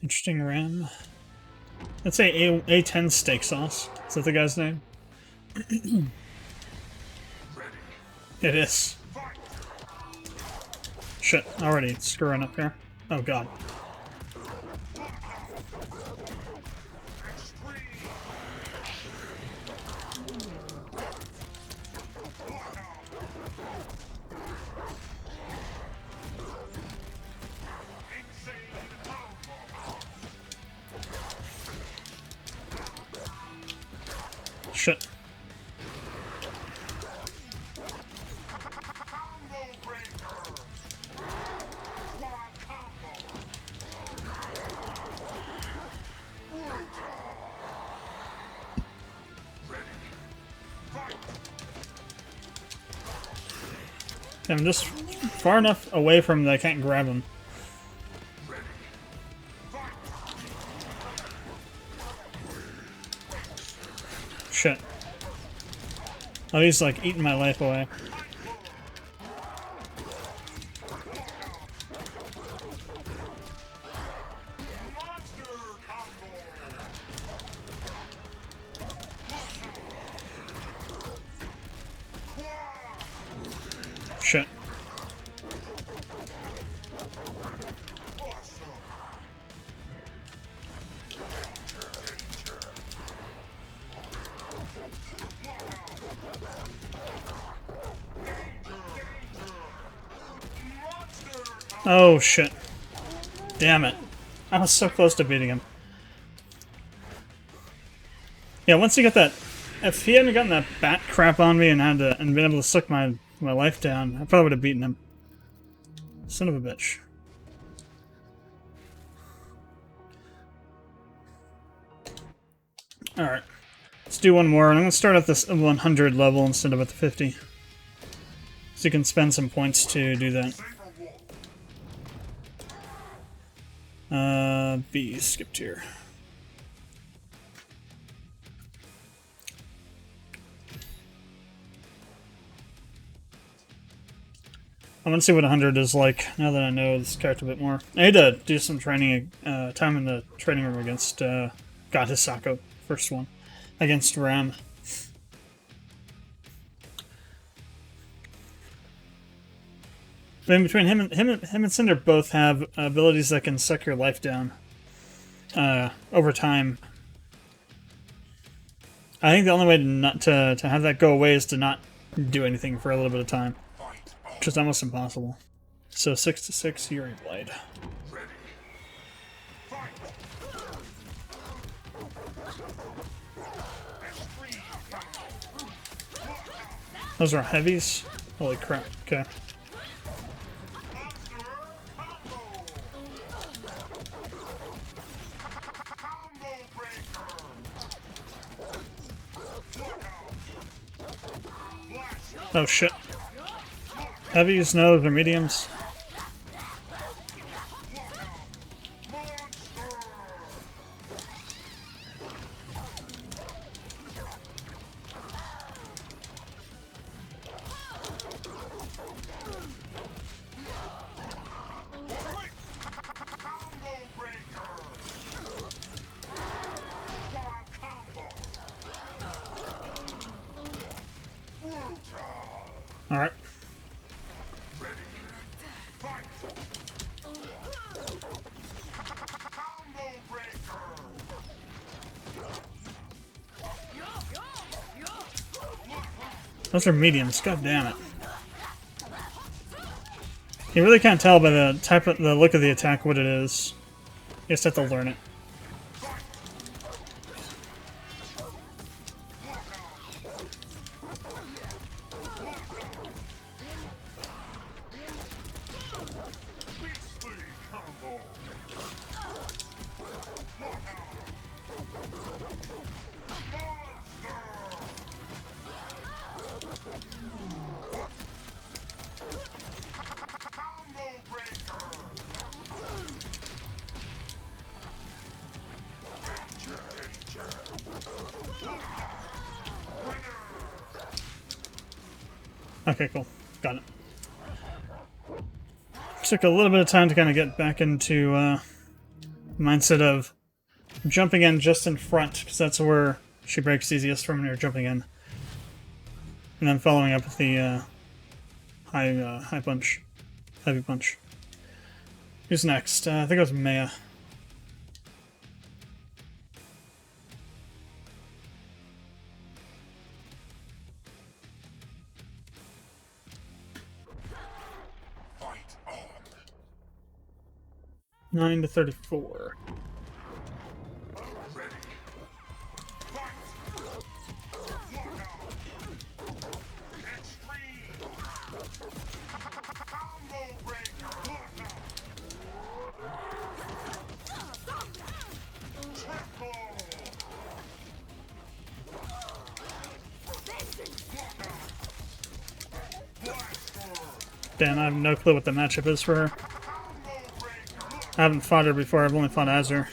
Interesting ram. Let's say A10 steak sauce. Is that the guy's name? It is. Shit, already screwing up here. Oh god. Shit. I'm just far enough away from that I can't grab him. Shit. Oh, he's like eating my life away. Shit. Oh shit. Damn it. I was so close to beating him. Yeah, once you get that, if he hadn't gotten that bat crap on me and been able to suck my life down, I probably would have beaten him. Son of a bitch. Alright. Let's do one more, and I'm going to start at this 100 level instead of at the 50. So you can spend some points to do that. B, skipped here. I want to see what 100 is like, now that I know this character a bit more. I need to do some training, time in the training room against, God, Hisako, first one, against Ram. In between him and Cinder both have abilities that can suck your life down over time. I think the only way to have that go away is to not do anything for a little bit of time, which is almost impossible. So 6-6 Fury Blade. Those are heavies? Holy crap, okay. Oh shit. Heavies, no, they're mediums. Those are mediums. God damn it. You really can't tell by the look of the attack what it is. You just have to learn it. Okay, cool. Got it. Took a little bit of time to kind of get back into mindset of jumping in just in front, because that's where she breaks easiest from when you're jumping in. And then following up with the high punch. Heavy punch. Who's next? I think it was Maya. Fight on. 9 to 34. Ready. Fight. Lock out. Extreme. Combo breaker. Lock out. Triple. Damn, I have no clue what the matchup is for her. I haven't fought her before, I've only fought Azure.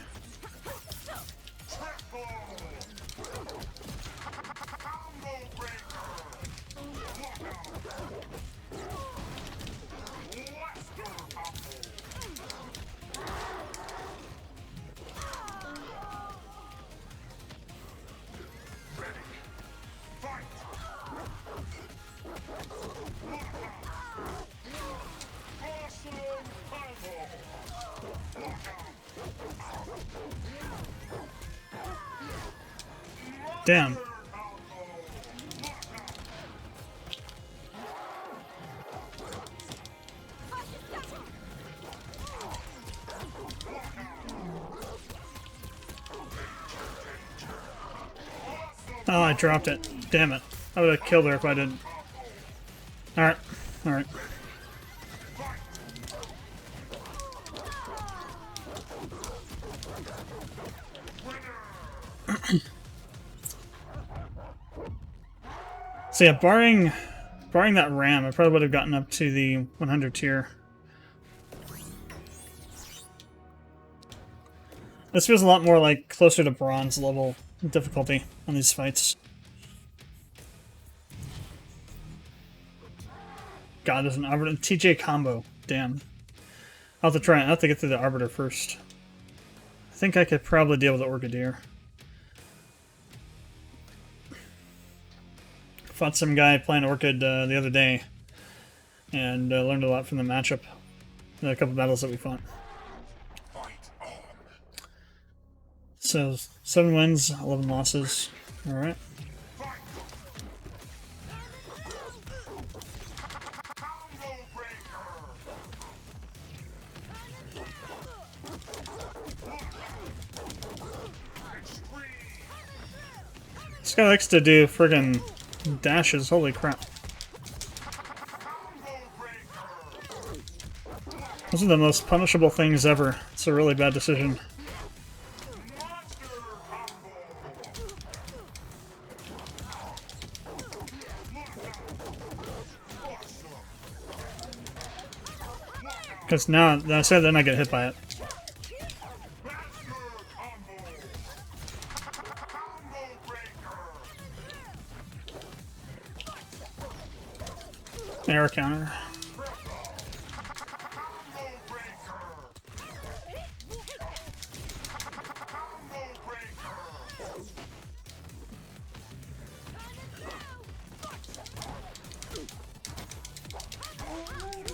Damn. Oh, I dropped it. Damn it. I would have killed her if I didn't. Alright. Alright. So yeah, barring that ram, I probably would have gotten up to the 100 tier. This feels a lot more like closer to bronze level difficulty on these fights. God, there's an Arbiter TJ combo. Damn. I'll have to try it. I'll have to get through the Arbiter first. I think I could probably deal with the Orchideer. Fought some guy playing Orchid the other day, and learned a lot from the matchup. A couple battles that we fought. So 7 wins, 11 losses. All right. This guy likes to do friggin' dashes, holy crap. Those are the most punishable things ever. It's a really bad decision. Because now, I said then I get hit by it. Air counter.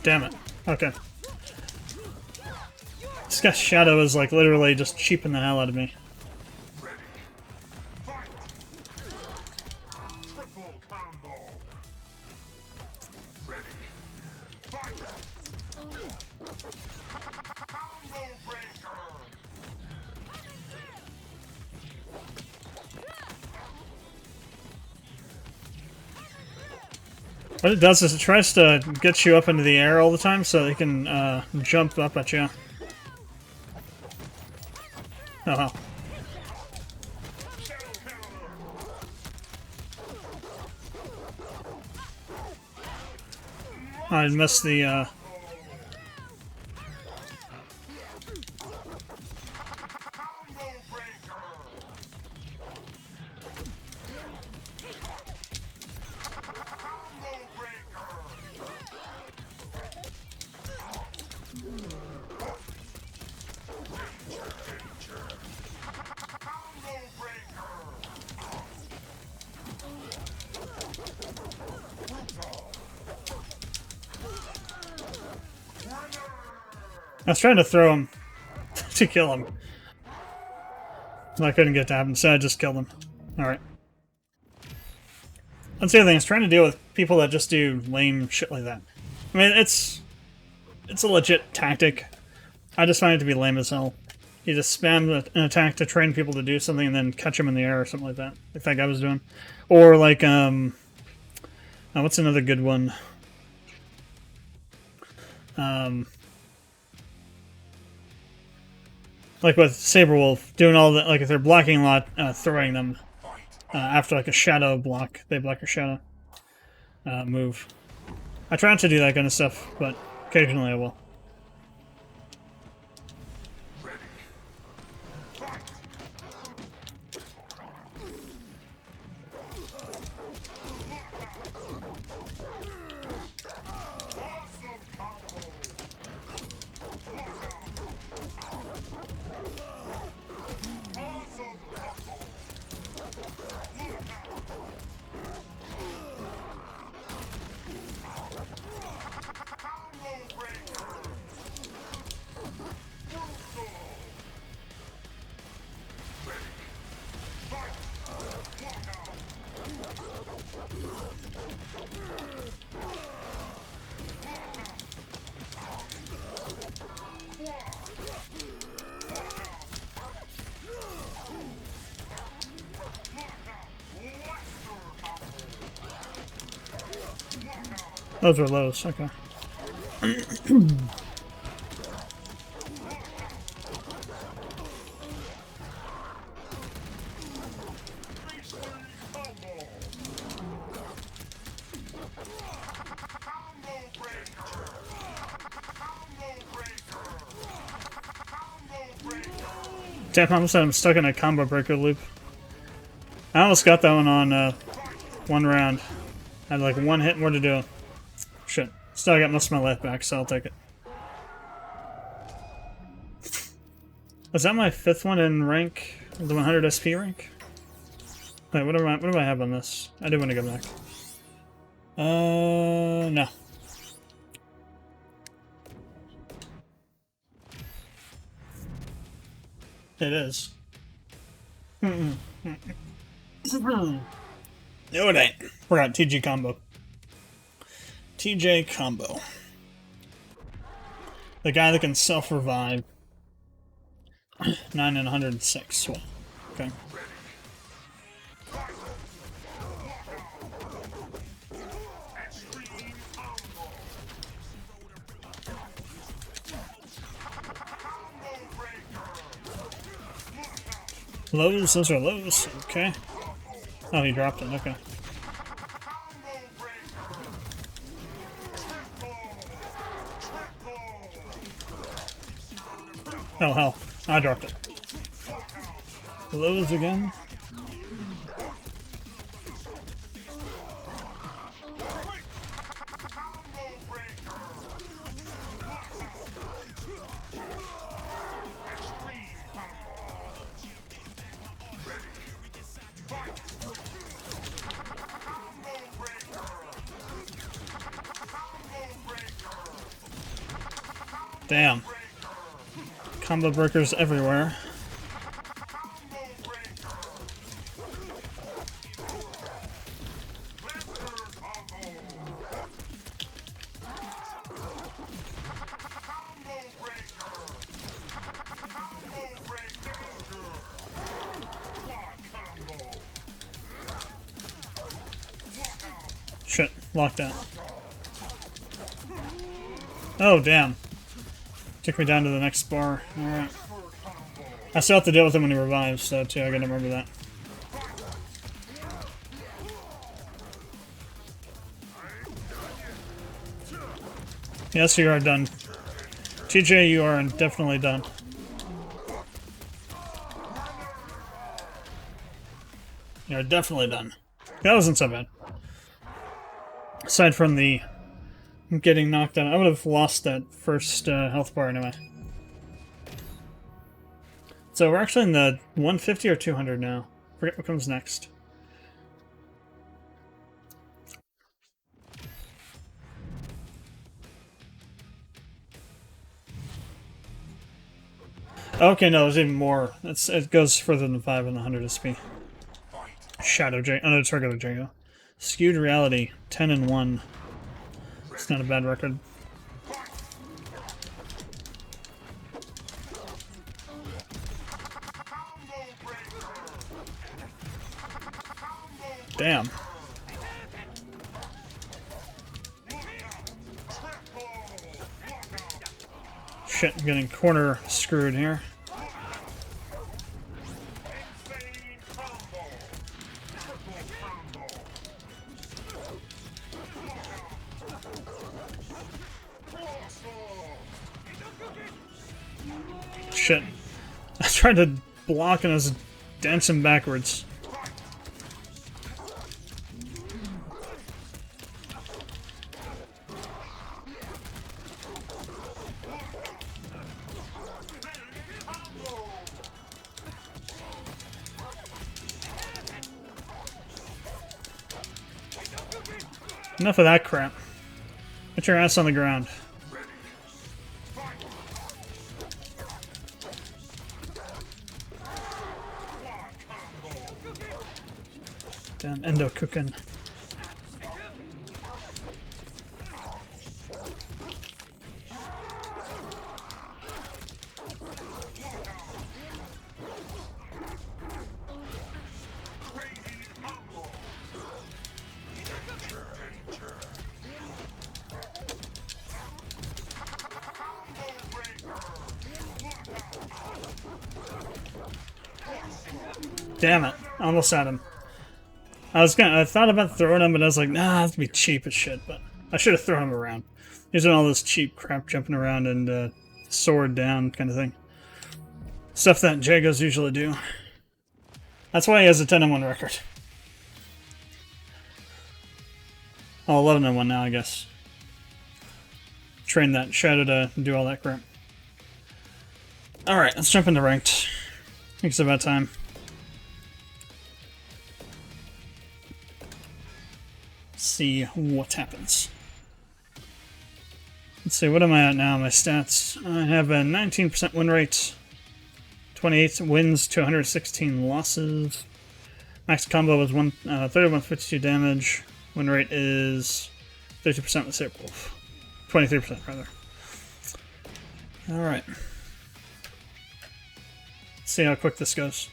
Damn it. Okay. This guy's shadow is like literally just cheaping the hell out of me. What it does is it tries to get you up into the air all the time so it can jump up at you. Oh, wow. I missed the I was trying to throw him to kill him. I couldn't get to happen, so I just killed him. Alright. That's the other thing, is trying to deal with people that just do lame shit like that. I mean, it's a legit tactic. I just find it to be lame as hell. You just spam an attack to train people to do something and then catch them in the air or something like that. Like that guy was doing. Or like, what's another good one? Like with Saberwolf, doing all the, like if they're blocking a lot, throwing them after like a shadow block. They block your shadow move. I try not to do that kind of stuff, but occasionally I will. Those are lows, okay. Damn, I almost had him stuck in a combo breaker loop. I almost got that one on one round. I had like one hit more to do. Shit. Still, I got most of my life back, so I'll take it. Was that my 5th one in rank? The 100 SP rank? Wait, what do I have on this? I do want to go back. No. It is. No, it ain't. Forgot TG combo. TJ combo. The guy that can self-revive. 9 and 106. Okay. Lows, those are lows. Okay. Oh, he dropped it. Okay. Oh, hell. I dropped it. Lows again. Damn. Combo breakers everywhere. locked out. Oh, damn. Took me down to the next bar. Alright. I still have to deal with him when he revives, so too, I gotta remember that. Yes, you are done. TJ, you are definitely done. You're definitely done. That wasn't so bad. Aside from the getting knocked out, I would have lost that first health bar anyway. So we're actually in the 150 or 200 now. Forget what comes next. Okay, no, there's even more. It goes further than 5 and the 100 SP. Shadow J. Oh, no, it's regular Jago. Skewed Reality, 10 and 1. It's not a bad record. Damn. Shit, I'm getting corner screwed here. Shit. I tried to block and I was dancing backwards. Enough of that crap. Get your ass on the ground. Damn endo cooking. Damn it. I almost had him. I thought about throwing him, but I was like, nah, that's gonna be cheap as shit, but I should have thrown him around. Using all this cheap crap jumping around and sword down kind of thing. Stuff that Jagos usually do. That's why he has a 10 and 1 record. Oh, 11 and 1 now, I guess. Train that Shadow to do all that crap. Alright, let's jump into ranked. I think it's about time. See what happens. Let's see, what am I at now? My stats. I have a 19% win rate, 28 wins to 116 losses. Max combo was 3152 damage. Win rate is 30% with Saber Wolf. 23% rather. Alright. Let's see how quick this goes.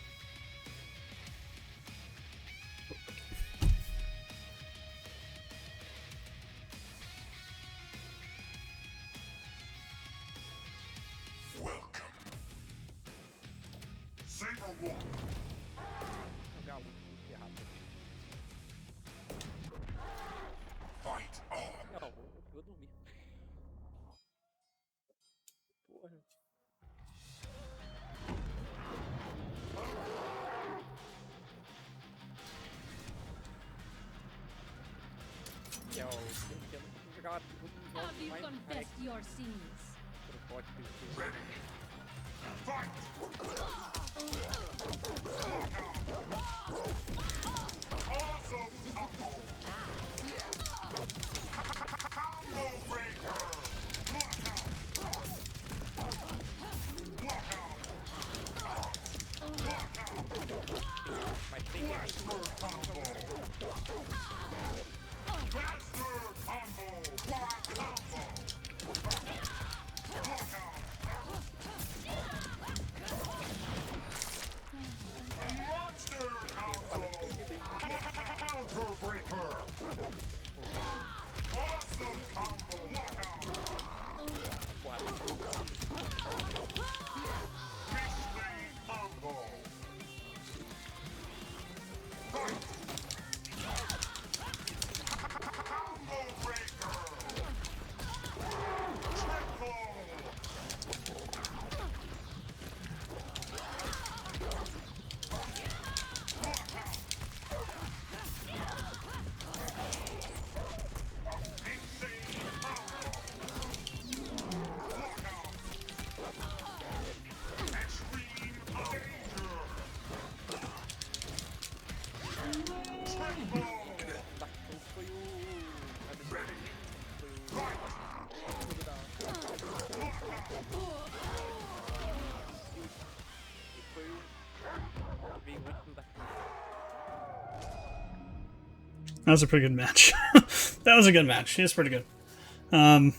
Have you confessed your sins? Ready. Fight! Awesome combo! Combo breaker! Blaster combo! Blaster combo! Black combo! Monster combo! Counter breaker! That was a pretty good match. That was a good match. He was pretty good. Not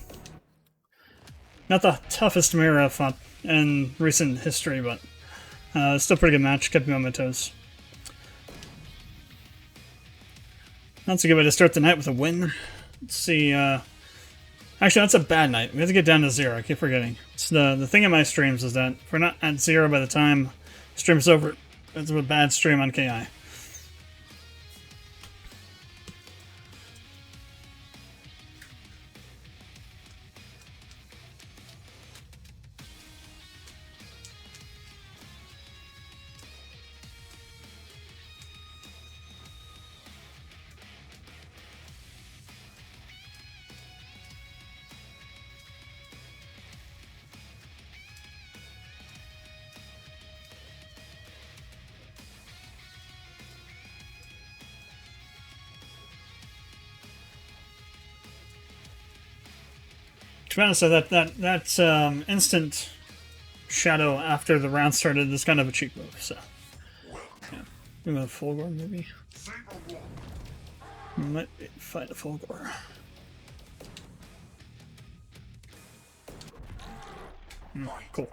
the toughest mirror I've fought in recent history, but still a pretty good match. Kept me on my toes. That's a good way to start the night with a win. Let's see. Actually, that's a bad night. We have to get down to 0. I keep forgetting. It's the thing in my streams is that if we're not at 0 by the time stream's over, it's a bad stream on KI. To be honest, that instant shadow after the round started is kind of a cheap move. So, yeah, we have a Fulgor maybe. We might fight a Fulgor. Cool.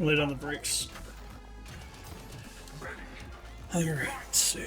Lay down the brakes. Alright, let's see.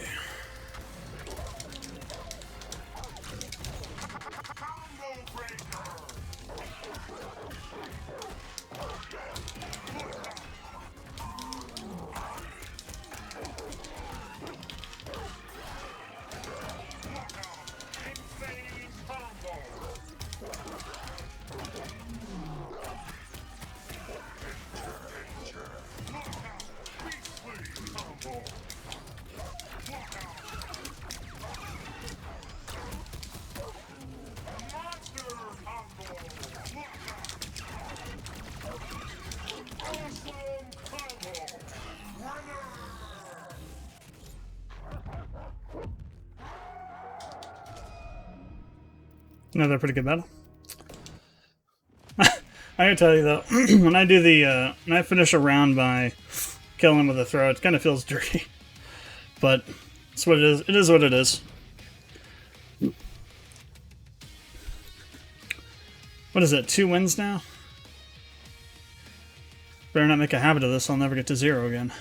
Another pretty good battle. I gotta tell you though, when I do the when I finish a round by killing him with a throw, it kind of feels dirty. But it's what it is. It is what it is. What is it? 2 wins now? Better not make a habit of this. I'll never get to 0 again.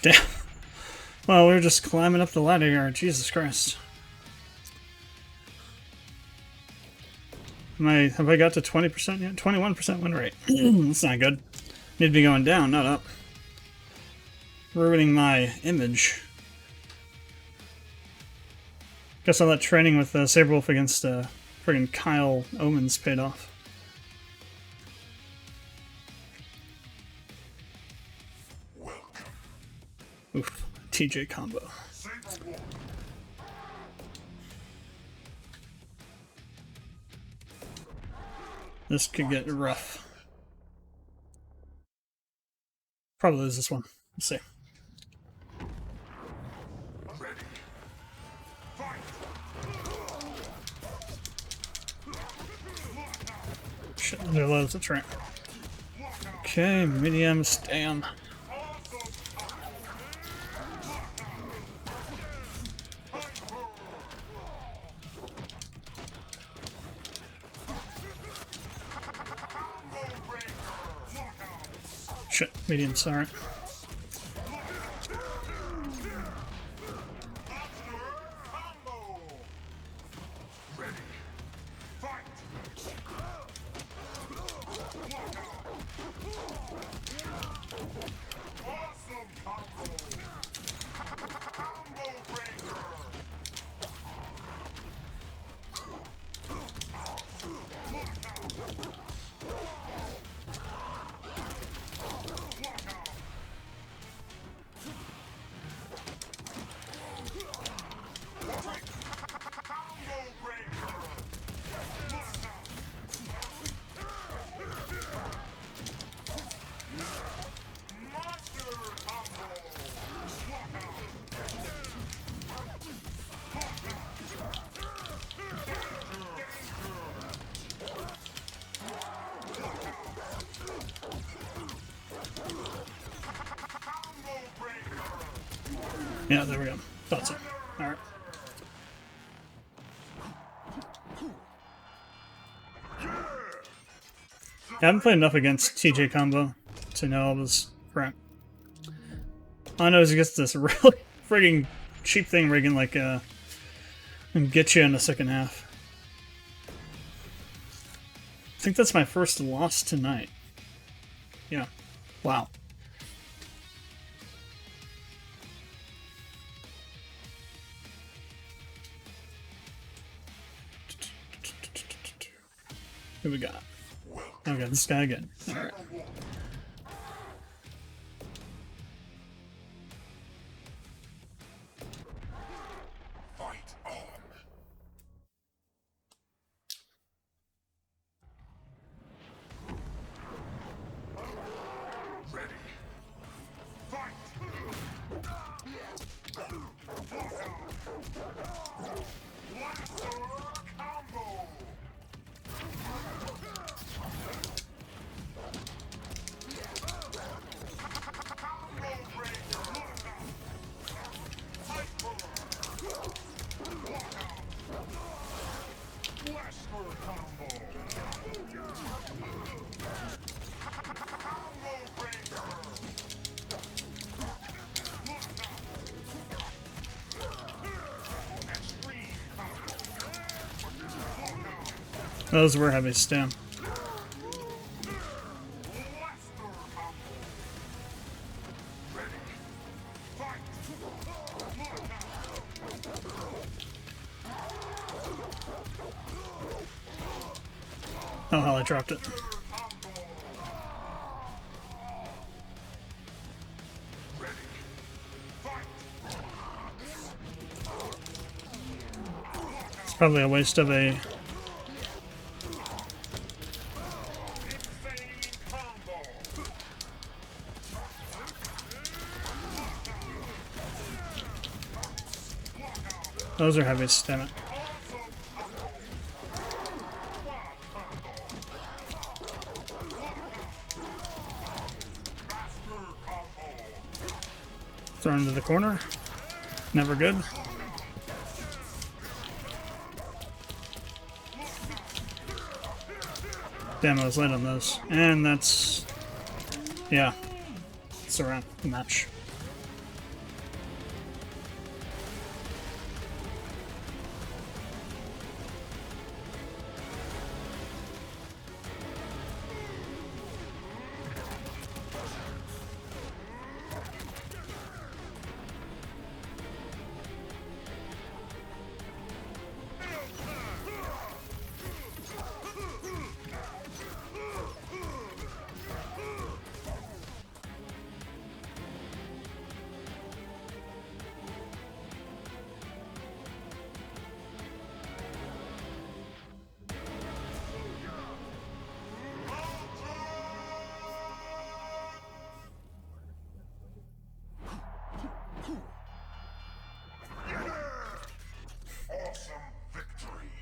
Damn. Well, we were just climbing up the ladder here. Jesus Christ. Have I got to 20% yet? 21% win rate. That's not good. Need to be going down, not up. Ruining my image. Guess all that training with Saberwolf against friggin' Kyle Omens paid off. Oof. TJ combo. This could get rough. Probably lose this one. Let's see. Shit, there loads, that's right. Okay, medium, stam. Shit, medium's alright. Yeah, there we go. Thought so. Alright. I haven't played enough against TJ combo to know all this crap. All I know is he gets this really frigging cheap thing where he can, like, get you in the second half. I think that's my first loss tonight. Yeah. Wow. Who we got? Okay, this guy again. Alright. Those were heavy stam. Oh hell, I dropped it. It's probably a waste of a... Those are heavy, damn it. Thrown into the corner. Never good. Damn, I was late on those. And that's... yeah. It's around the match.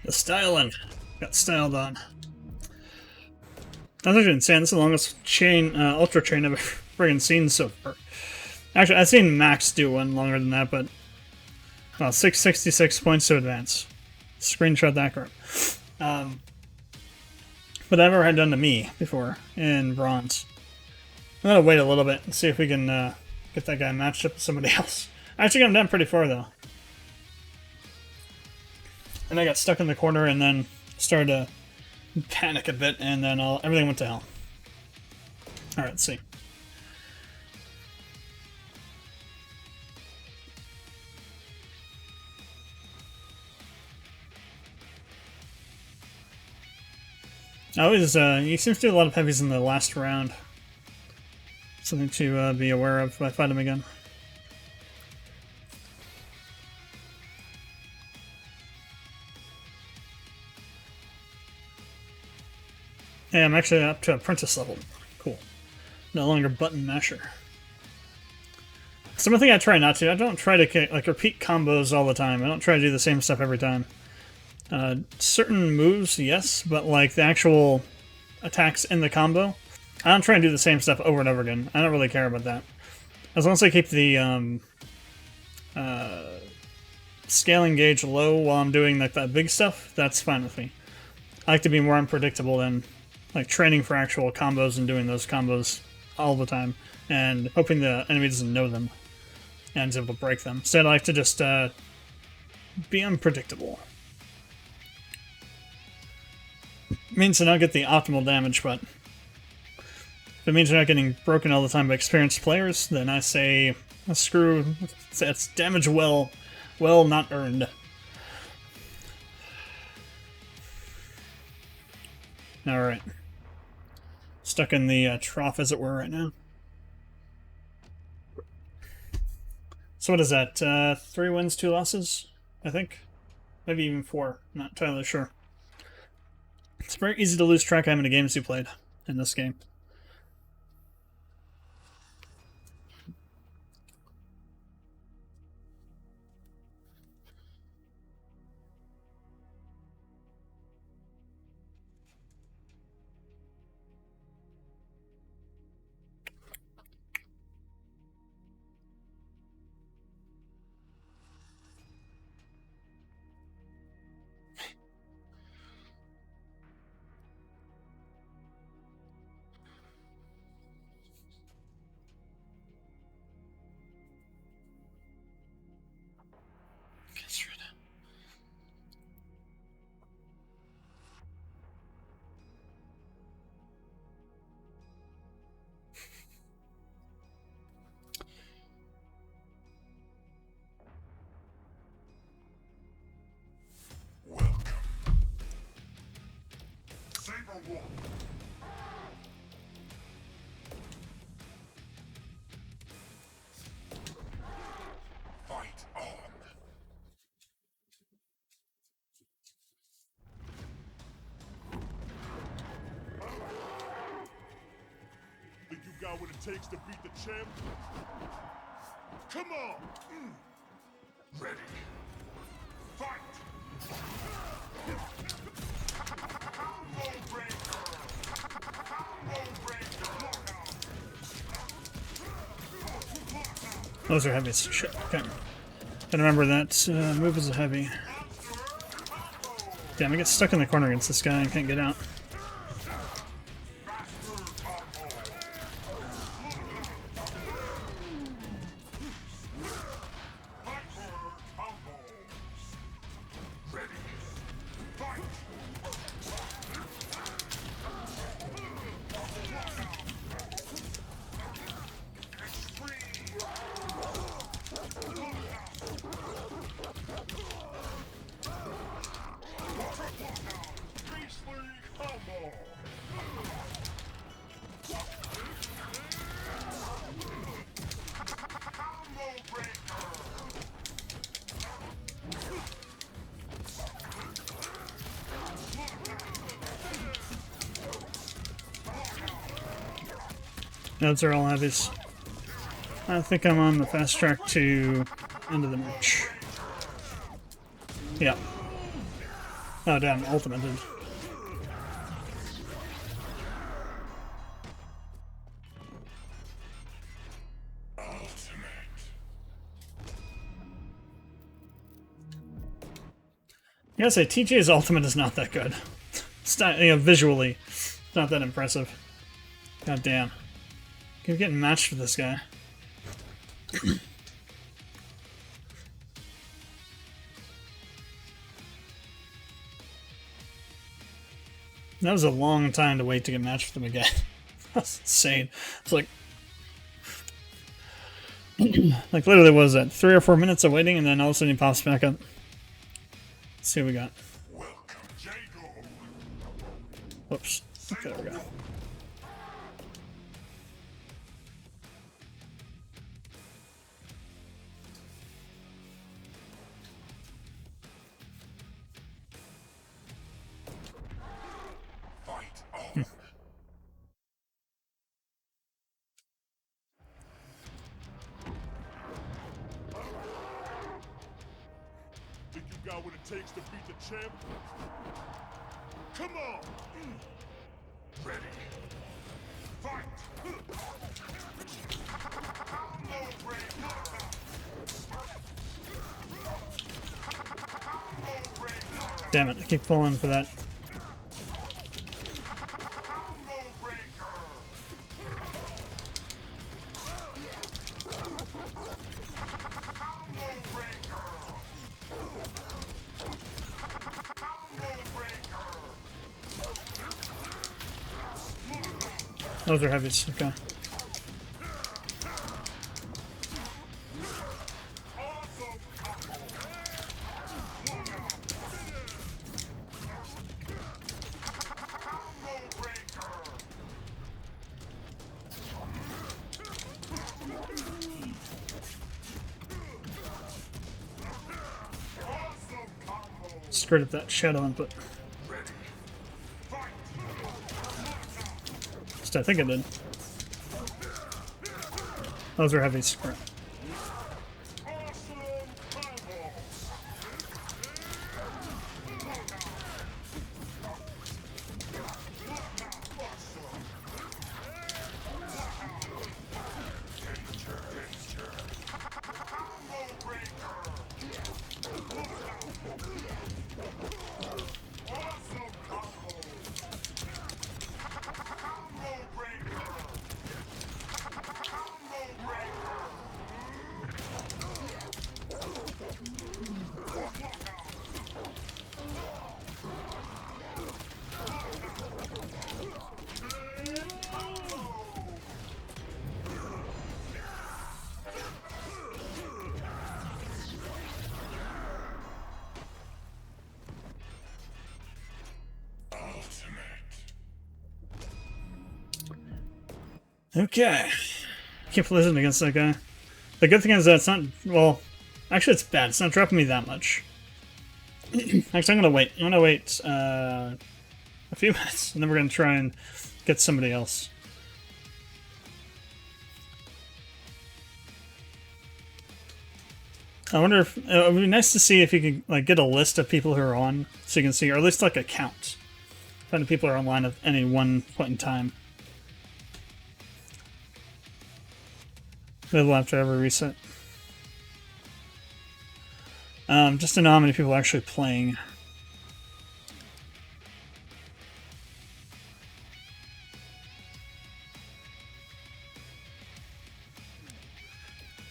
The styling. Got styled on. That's actually insane. This is the longest chain, ultra chain I've ever friggin' seen so far. Actually, I've seen Max do one longer than that, but 666 points to advance. Screenshot that crap. But I've never had done to me before in bronze. I'm gonna wait a little bit and see if we can get that guy matched up with somebody else. I actually got him down pretty far though. And I got stuck in the corner and then started to panic a bit, and then everything went to hell. Alright, let's see. He seems to do a lot of heavies in the last round. Something to be aware of if I fight him again. Hey, I'm actually up to apprentice level. Cool. No longer button masher. So one thing I try not to, I don't try to like repeat combos all the time. I don't try to do the same stuff every time. Certain moves, yes, but like the actual attacks in the combo, I don't try and do the same stuff over and over again. I don't really care about that. As long as I keep the scaling gauge low while I'm doing like that big stuff, that's fine with me. I like to be more unpredictable than like training for actual combos and doing those combos all the time and hoping the enemy doesn't know them and is able to break them. Instead, I like to just be unpredictable. It means to not get the optimal damage, but if it means you're not getting broken all the time by experienced players, then I say, screw, it's damage well not earned. Alright. Stuck in the trough, as it were, right now. So what is that? 3 wins, 2 losses, I think? Maybe even 4. Not entirely sure. It's very easy to lose track of how many games you played in this game. Fight on. Think you got what it takes to beat the champ? Come on! Ready. Fight! Those are heavy as shit. Okay. Gotta remember that move is a heavy. Damn, I get stuck in the corner against this guy and can't get out. Those are all heavies. I think I'm on the fast track to end of the match. Yeah. Oh damn, ultimate did. I gotta say, TJ's ultimate is not that good. It's not, you know, visually, it's not that impressive. God damn. Keep getting matched with this guy. That was a long time to wait to get matched with him again. That's insane. It's like... like, literally, what was that? 3 or 4 minutes of waiting, and then all of a sudden he pops back up. Let's see what we got. Whoops. Okay, there we go. Think you got what it takes to beat the champ? Come on! Ready. Fight! Damn it, I keep falling for that. Those are heavies, okay. Screwed up that shadow input. I think it did. Those are heavy. Crap. Okay. Keep listening against that guy. The good thing is that it's not, well, actually it's bad. It's not dropping me that much. Actually, I'm gonna wait. I'm gonna wait a few minutes, and then we're gonna try and get somebody else. I wonder if it would be nice to see if you could like get a list of people who are on, so you can see, or at least like a count. How many people are online at any one point in time. Maybe we'll have to ever reset. Just to know how many people are actually playing.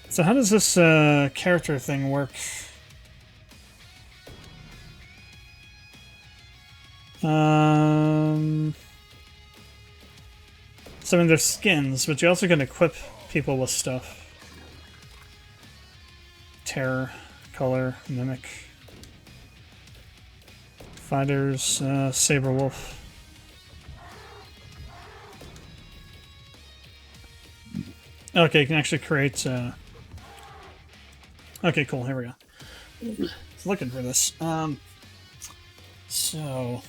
So how does this character thing work? So I mean, there's skins, but you also can equip people with stuff. Terror, color, mimic. Fighters, saber wolf. Okay, you can actually create. Okay, cool. Here we go. Looking for this. So.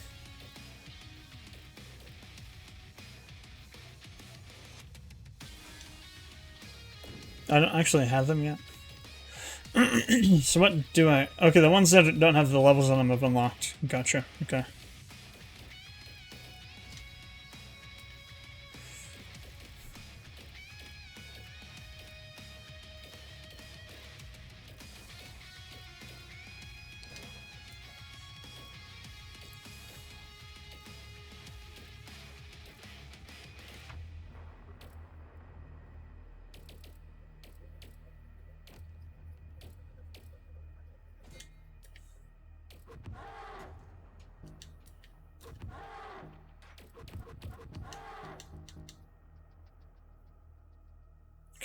I don't actually have them yet. So what do I... Okay, the ones that don't have the levels on them have unlocked. Gotcha. Okay.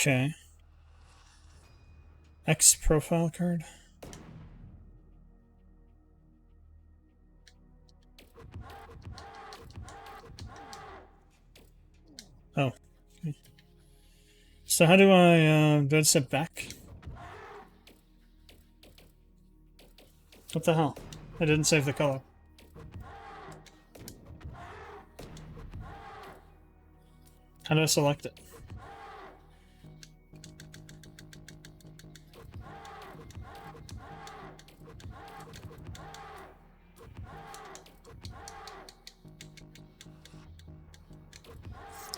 Okay. X profile card. Oh. Okay. So how do I step back? What the hell? I didn't save the color. How do I select it?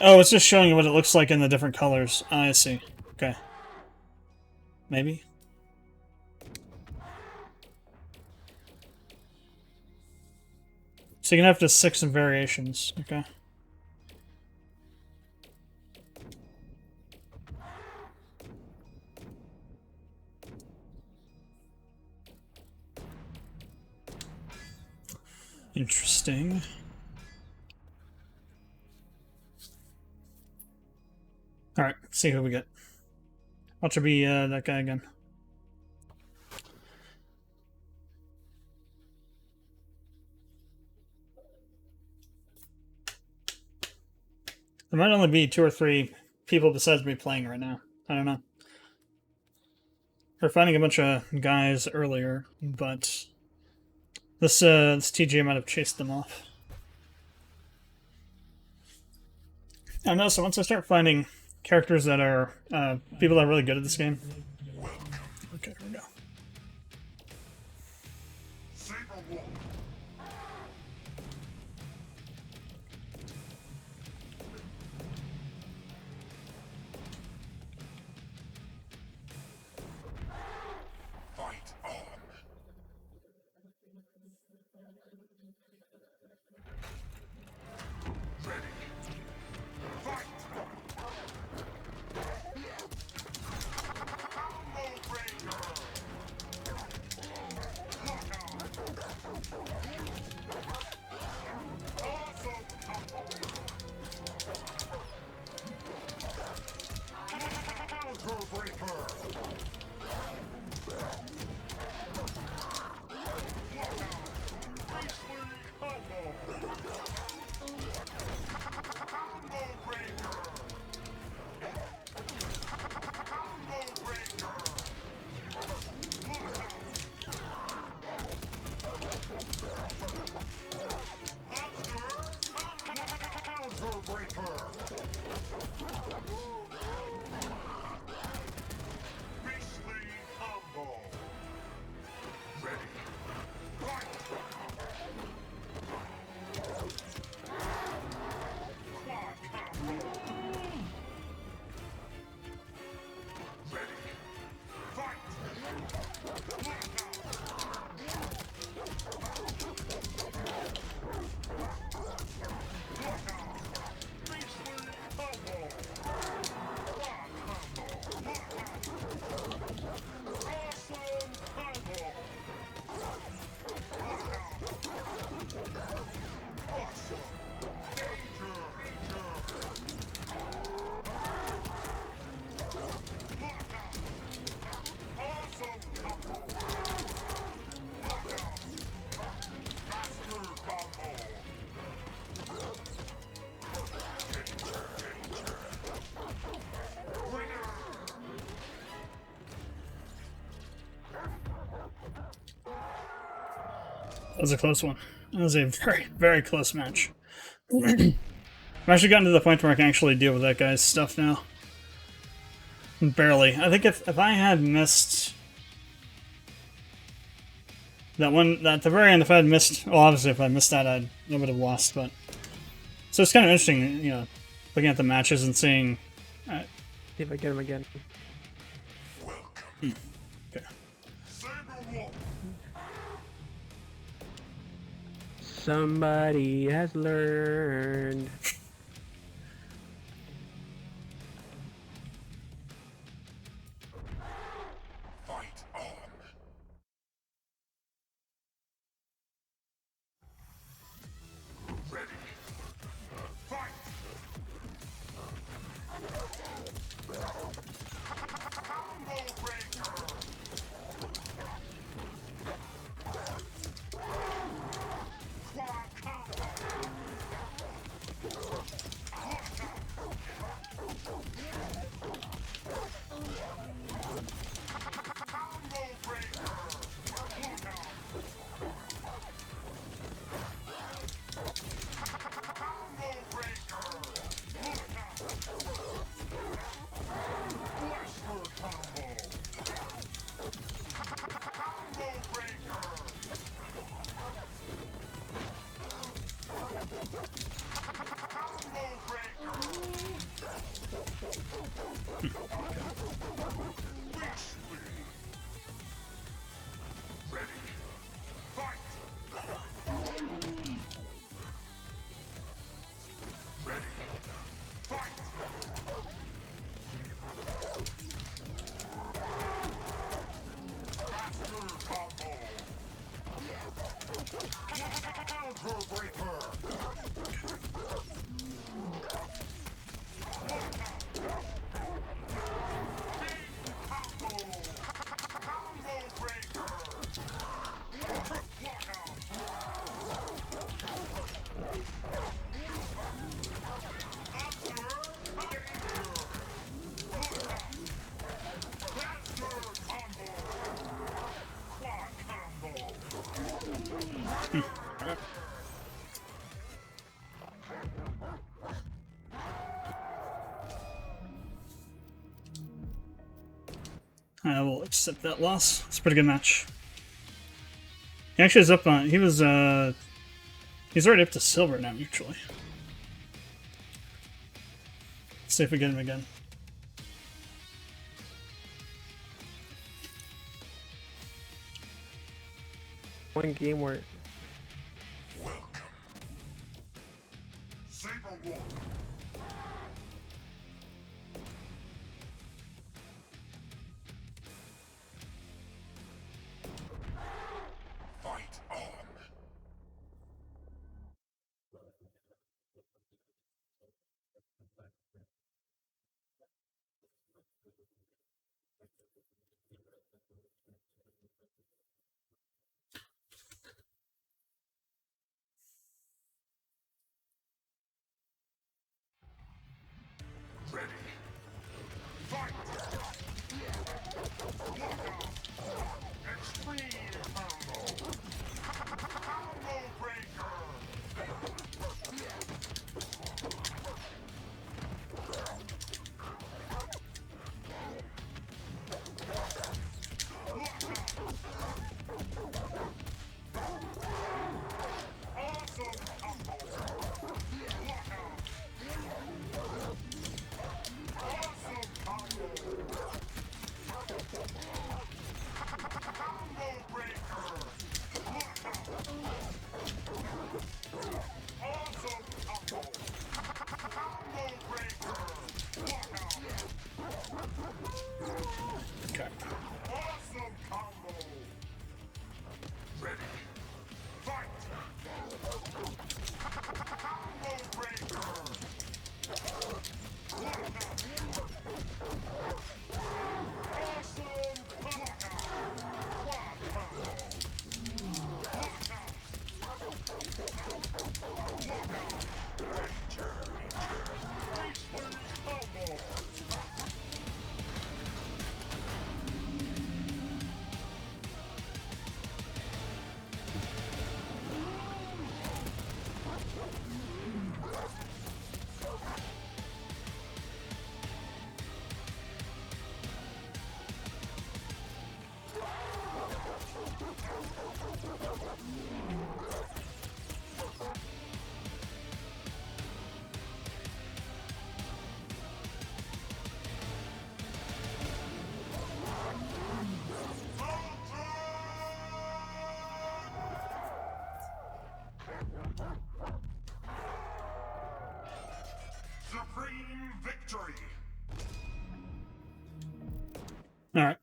Oh, it's just showing you what it looks like in the different colors. I see. Okay. Maybe? So you can have to 6 variations. Okay. Interesting. Alright, see who we get. Watch it be that guy again. There might only be 2 or 3 people besides me playing right now. I don't know. We're finding a bunch of guys earlier, but this TJ might have chased them off. I don't know, so once I start finding characters that are people that are really good at this game. Okay, here we go. That was a close one. That was a very, very close match. I've actually gotten to the point where I can actually deal with that guy's stuff now. Barely. I think if I had missed That one, at the very end, if I had missed, well, obviously if I missed that, I would have lost, but... So it's kind of interesting, you know, looking at the matches and seeing... See if I get him again. Okay. Somebody has learned. Fight on. Ready. Fight. Combo breaker. Quad combo. Combo breaker. Combo breaker. Blaster combo. Combo breaker. Combo breaker. Westerly. Ready. Fight. Ready. Fight. Blaster combo. Counter breaker. Combo. Combo breaker. I will accept that loss. It's a pretty good match. He actually is up on... He was, he's already up to silver now, actually. Let's see if we get him again. One game where Welcome. Saber Wolf. Fight on. Ready. Fight. Extreme combo. Combo breaker. Supreme victory. Alright.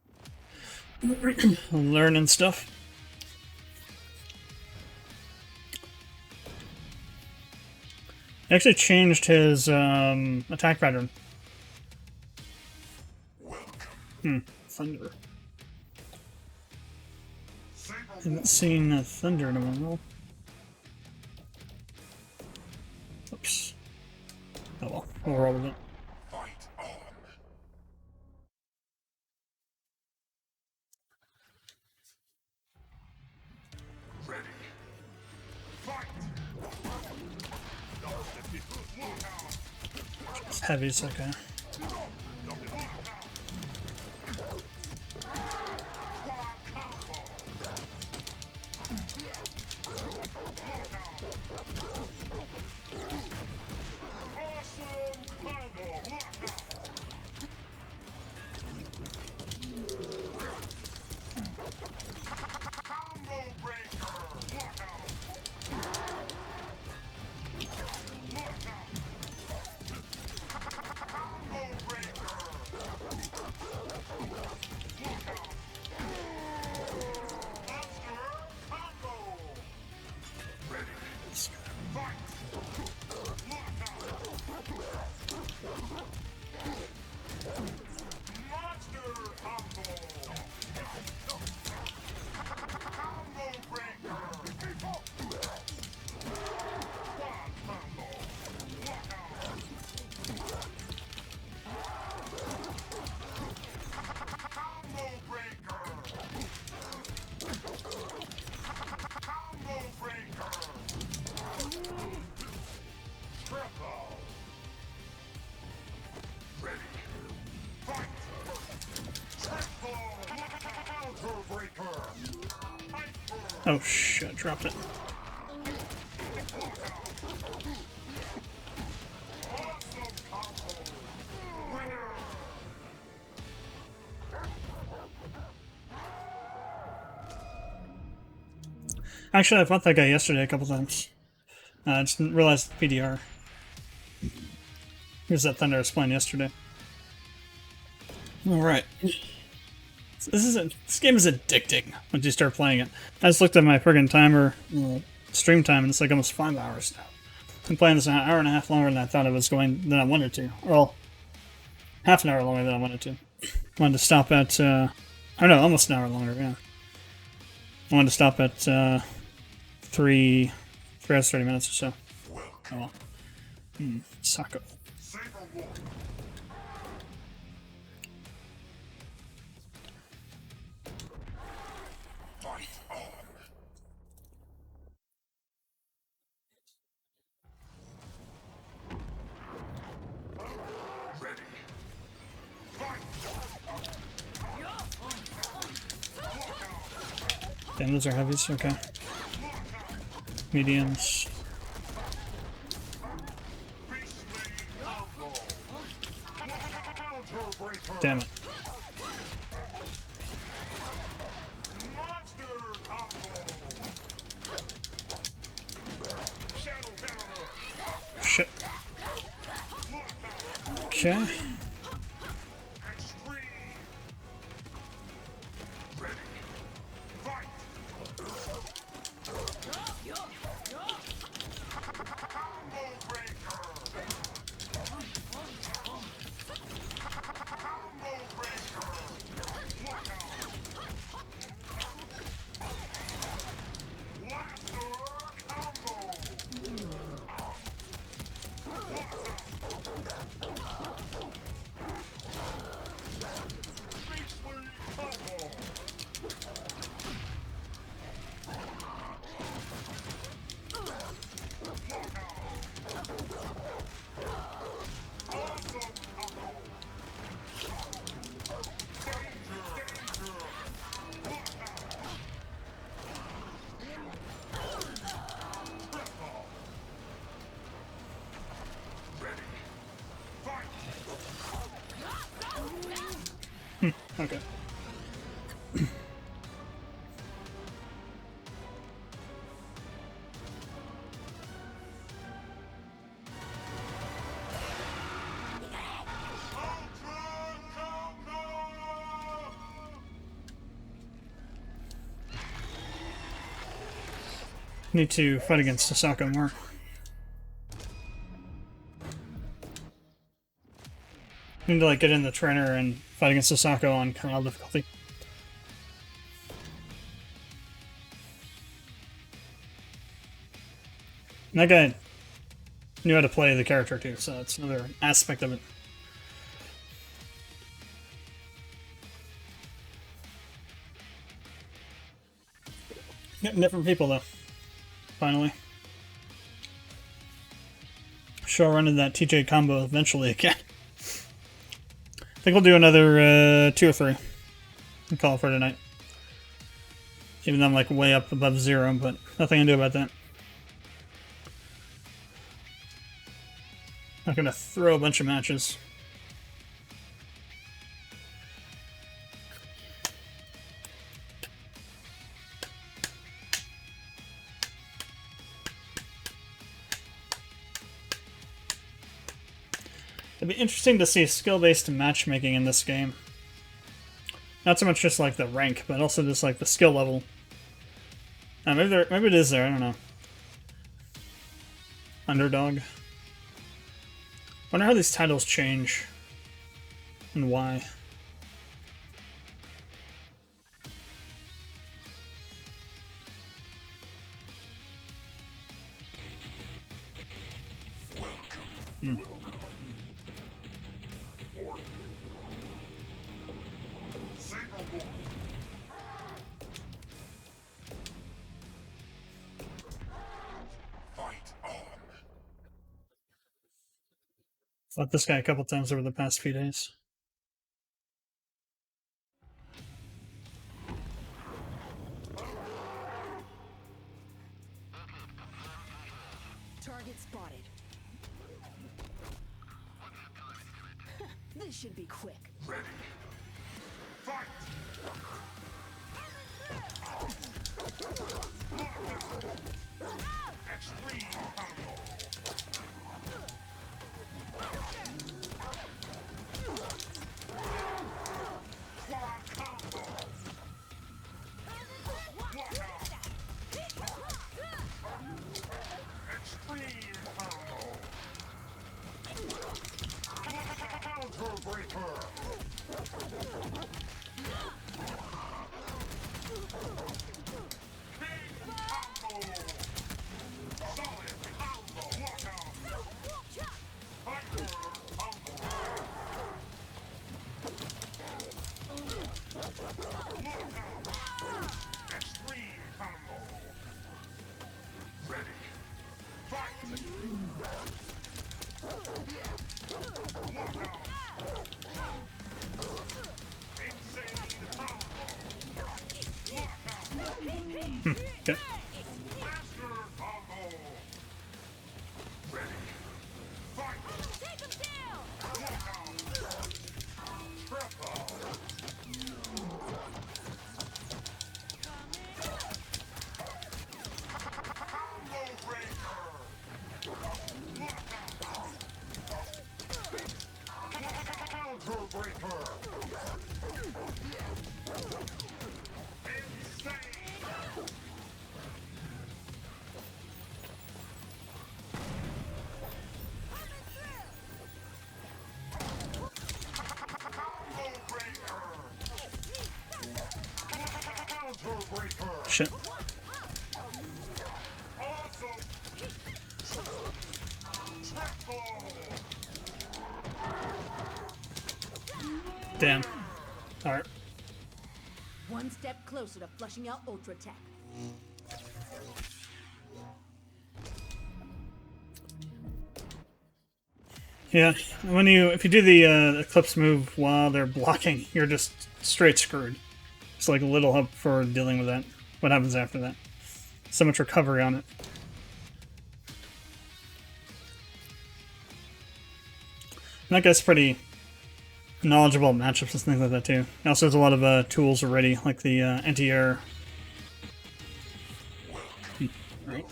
Learning stuff. He actually changed his attack pattern. Thunder. Haven't seen thunder in a while. Oops. Oh well, we'll roll with it. Fight on. Ready. Fight. It's heavy, so okay. Oh shit, dropped it. Actually, I fought that guy yesterday a couple times. I just didn't realize the PDR. Here's that thunder I was playing yesterday. Alright. This game is addicting once you start playing it. I just looked at my friggin' timer, stream time, and it's like almost 5 hours now. I'm playing this an hour and a half longer than I thought it was going, than I wanted to. Well, half an hour longer than I wanted to. Wanted to stop at, I don't know, almost an hour longer, yeah. I wanted to stop at 3 hours, 30 minutes or so. Oh well. Sako. Damn, those are heavies, okay. Mediums. Damn it. Shit. Okay. Okay. Need to fight against Sasako more. Need to like get in the trainer and fight against Sasako on Kyle difficulty. And that guy knew how to play the character too, so that's another aspect of it. Getting different people though. Finally. Sure, I'll run into that TJ combo eventually again. I think we'll do another 2 or 3 and call it for tonight. Even though I'm like way up above 0, but nothing I can do about that. Not gonna throw a bunch of matches. It'd be interesting to see skill-based matchmaking in this game. Not so much just like the rank, but also just like the skill level. Maybe it is there, I don't know. Underdog. Wonder how these titles change. And why. Fought this guy a couple times over the past few days. Target spotted. This should be quick. Ready. Fight! Extreme combo. Quad combo. Extreme combo. Counter breaker. Okay. Shit. Damn. Alright. One step closer to flushing out Ultra Tech. Yeah, if you do the Eclipse move while they're blocking, you're just straight screwed. It's like a little help for dealing with that. What happens after that? So much recovery on it. And that guy's pretty knowledgeable matchups and things like that too. He also has a lot of tools already, like the anti-air. Right.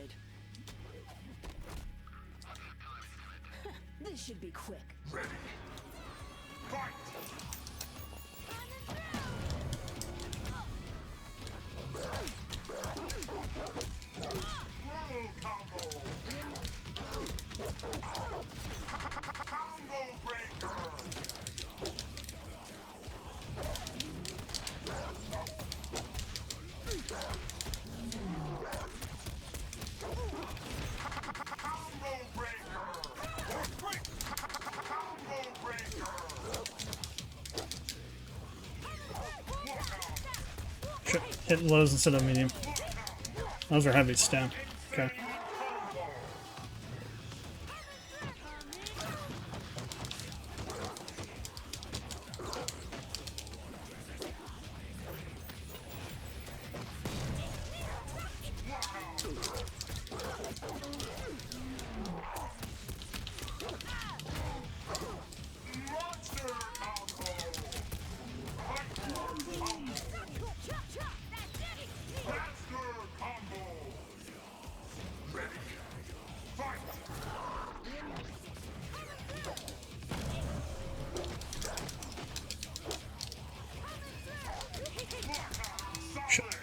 spotted. This should be quick. Ready. Fight! Roll combo! Combo breaker! Combo breaker! Combo breaker! Shit, hit lows instead of medium. Those are heavy stam. Okay. Monster combo! Master combo! Ready. Fight! Shit.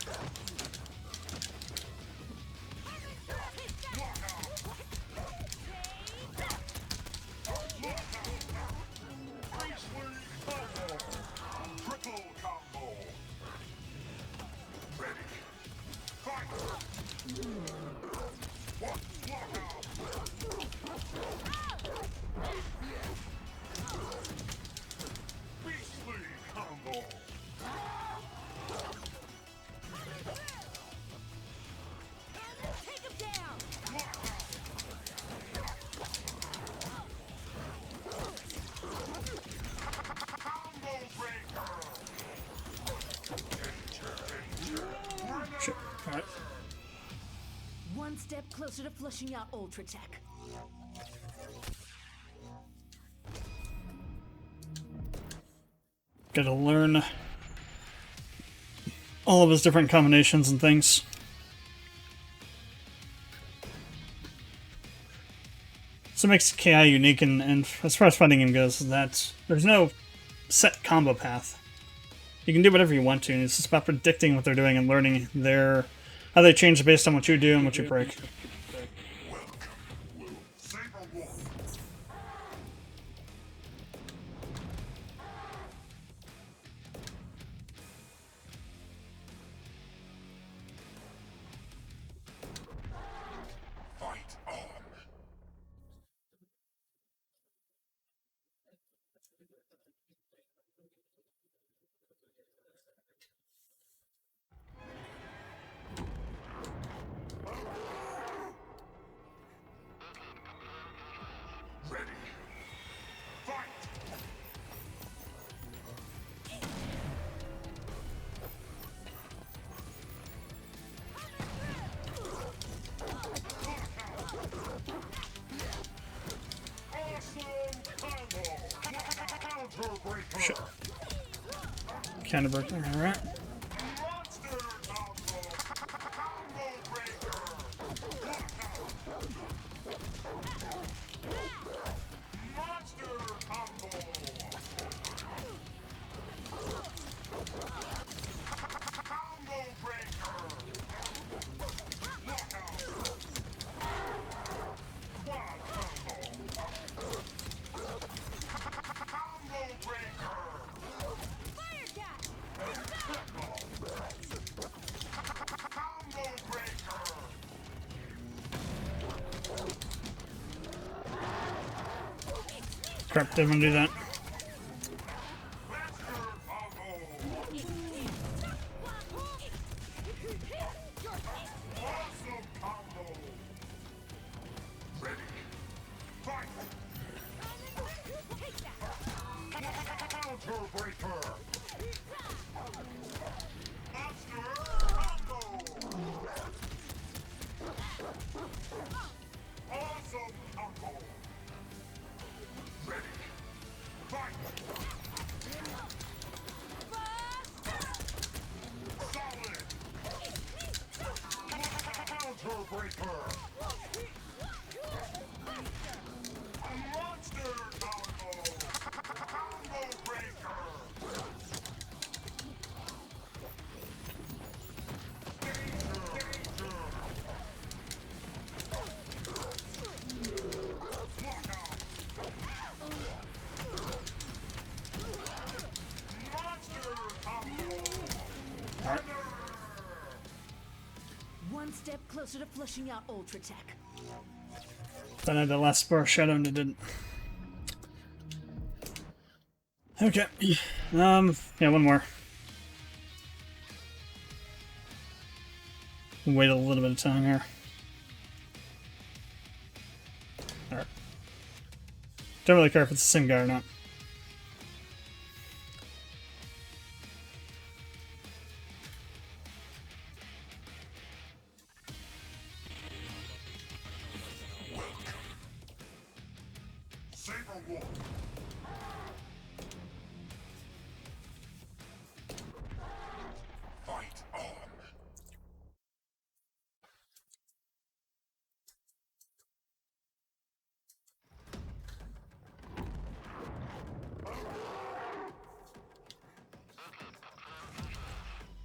Triple combo! Ready. Fight! Beastly combo! Take him down! Combo breaker! Shit. Alright. One step closer to flushing out Ultra Tech. Gotta learn all of his different combinations and things. So it makes KI unique, and as far as fighting him goes, is that there's no set combo path. You can do whatever you want to, and it's just about predicting what they're doing and learning how they change based on what you do and what you break. Saber Wolf! Fight on! Ready. Fight! Awesome combo! Counter breaker! Shit. Counter break. Alright. Monster combo! Combo breaker! Monster combo! Combo breaker! Knockout! Quad combo! Combo breaker! Fire cat! Combo breaker! Crap, didn't want to do that. Master combo! Awesome combo! Ready. Fight! Counter breaker! Monster combo! Awesome combo! Ready. breaker! A monster combo! Combo breaker! One step closer to flushing out Ultra Tech. Thought I had the last bar shadow and it didn't. Okay. Yeah, one more. Wait a little bit of time here. Alright. Don't really care if it's the same guy or not. Saber Wolf! Fight on!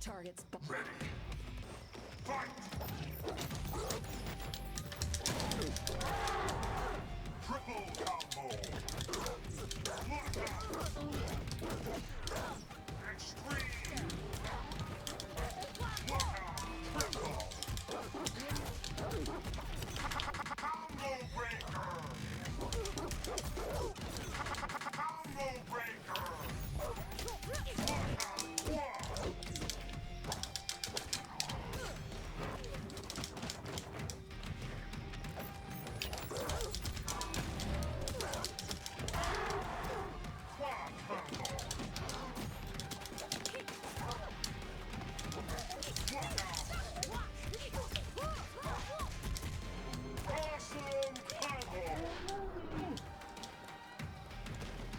Targets. Ready! Fight! Triple combo! Extreme! Triple! Combo breaker! Combo breaker! Awesome combo!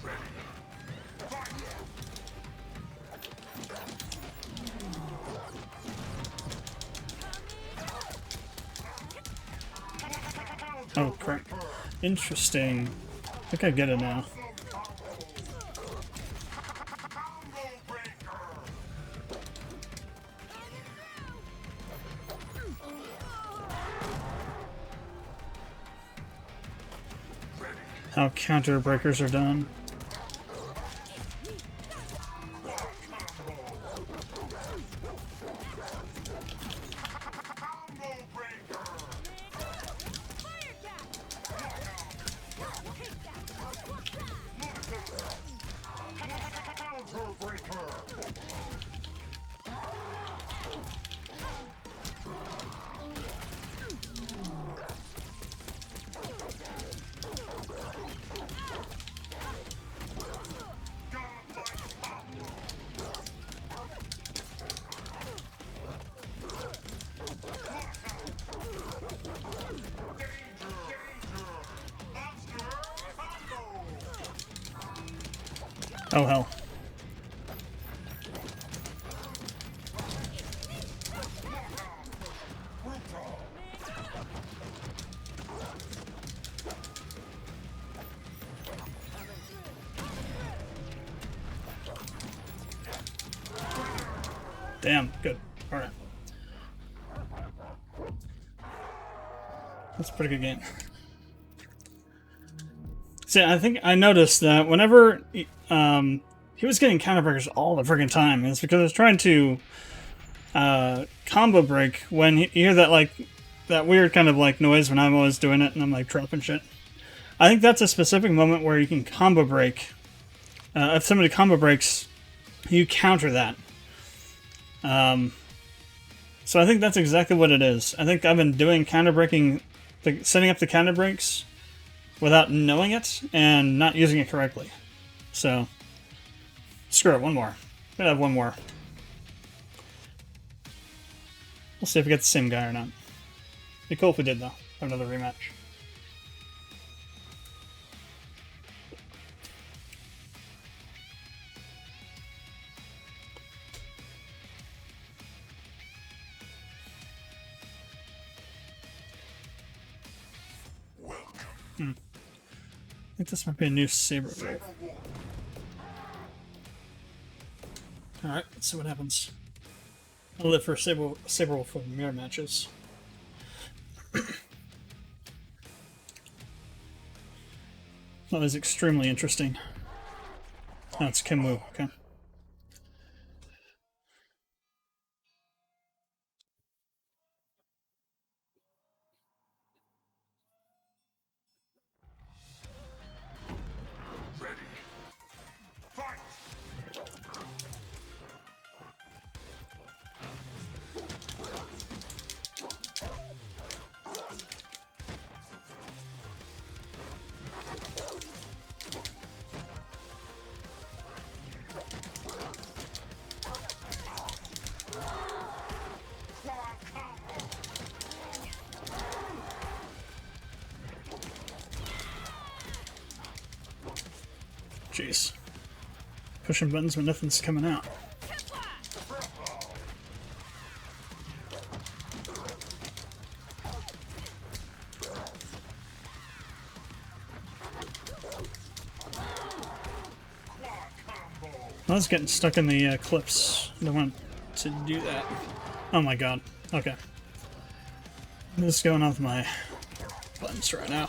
Ready? Fight! Oh crap. Interesting. I think I get it now. Combo breaker! How counter breakers are done. Combo breaker! Counter breaker! Oh hell. Damn, good. Alright. That's a pretty good game. See, I think I noticed that whenever he was getting counterbreakers all the friggin' time, it's because I was trying to combo break when you hear that that weird kind of like noise when I'm always doing it and I'm like dropping shit. I think that's a specific moment where you can combo break. If somebody combo breaks, you counter that. So I think that's exactly what it is. I think I've been doing counter breaking, setting up the counter breaks without knowing it and not using it correctly. So screw it, one more. I'm gonna have one more. We'll see if we get the same guy or not. Be cool if we did though. Have another rematch. I think this might be a new saber. Alright, let's see what happens. I'll live for saber wolf for mirror matches. That was extremely interesting. Oh, it's Kimwu, okay. Jeez. Pushing buttons when nothing's coming out. I was getting stuck in the clips. I don't want to do that. Oh my god. Okay. What's going on with my buttons right now?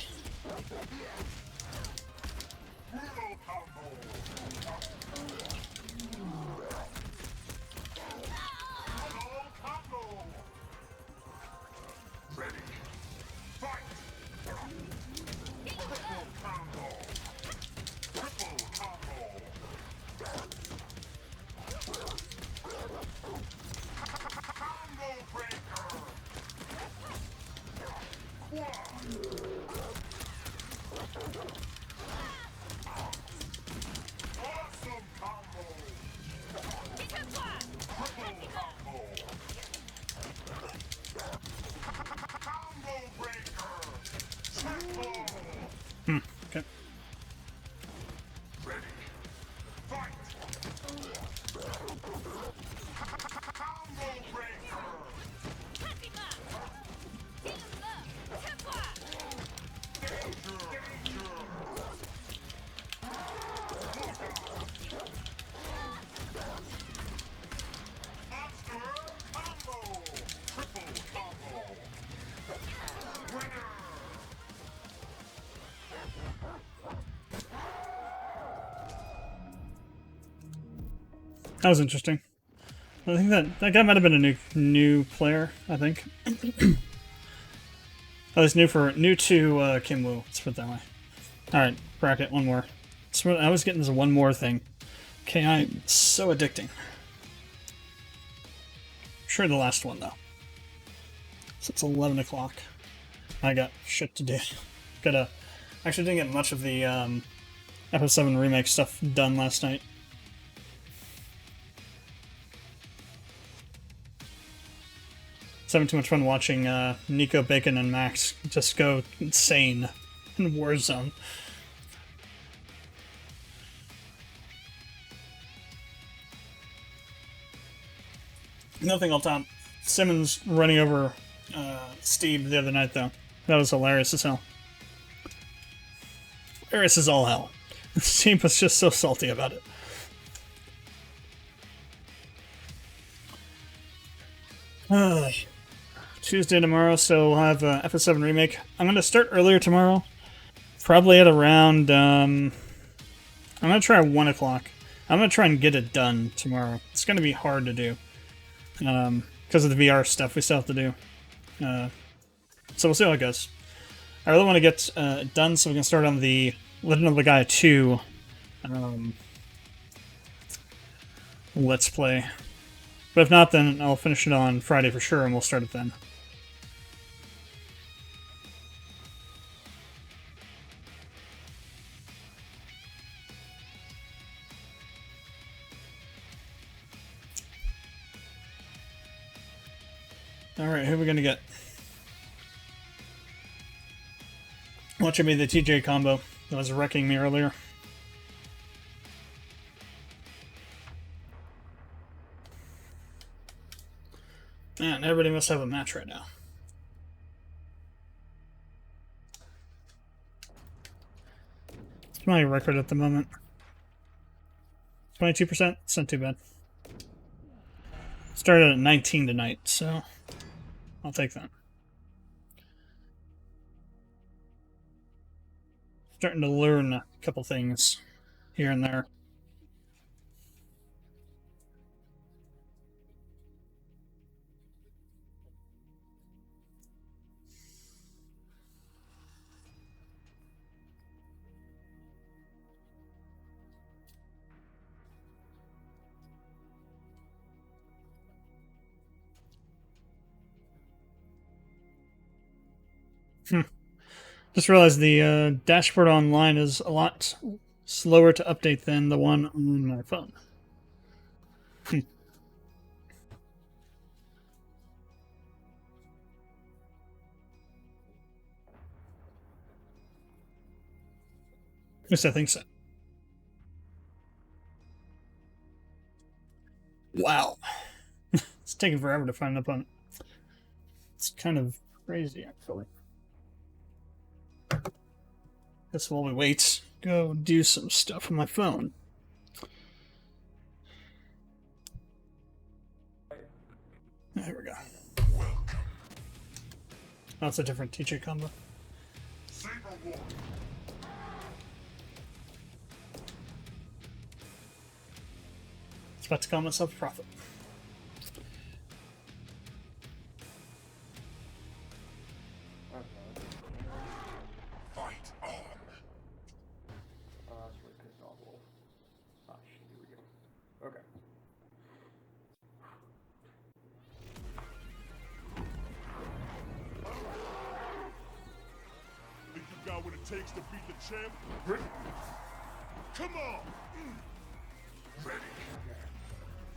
Okay. That was interesting. I think that guy might have been a new player, I think. Oh, he's new to Kimwu, let's put it that way. Alright, bracket, one more. I was getting this one more thing. KI, so addicting. Sure the last one, though. So it's 11 o'clock. I got shit to do. Actually didn't get much of the Episode 7 remake stuff done last night. Having too much fun watching Nico, Bacon, and Max just go insane in Warzone. Nothing all top. Simmons running over Steve the other night, though. That was hilarious as hell. Hilarious as all hell. Steve was just so salty about it. Tuesday tomorrow, so we'll have FS7 Remake. I'm going to start earlier tomorrow. Probably at around, I'm going to try 1 o'clock. I'm going to try and get it done tomorrow. It's going to be hard to do. Because of the VR stuff we still have to do. So we'll see how it goes. I really want to get done so we can start on the Legend of the Gaia 2 Let's Play. But if not, then I'll finish it on Friday for sure, and we'll start it then. Alright, who are we gonna get? Watching me the TJ combo that was wrecking me earlier. Man, everybody must have a match right now. What's my record at the moment? 22%? It's not too bad. Started at 19 tonight, so I'll take that. Starting to learn a couple things here and there. Just realized the dashboard online is a lot slower to update than the one on my phone. At least I think so. Wow. It's taking forever to find an opponent. It's kind of crazy, actually. Guess while we wait, go do some stuff on my phone. There we go. Oh, it's a different teacher combo. It's about to call myself a prophet. Takes to beat the champ. Come on! Ready.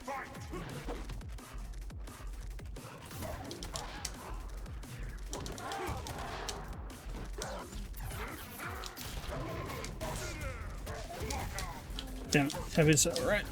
Fight! Damn it. Heavy's alright.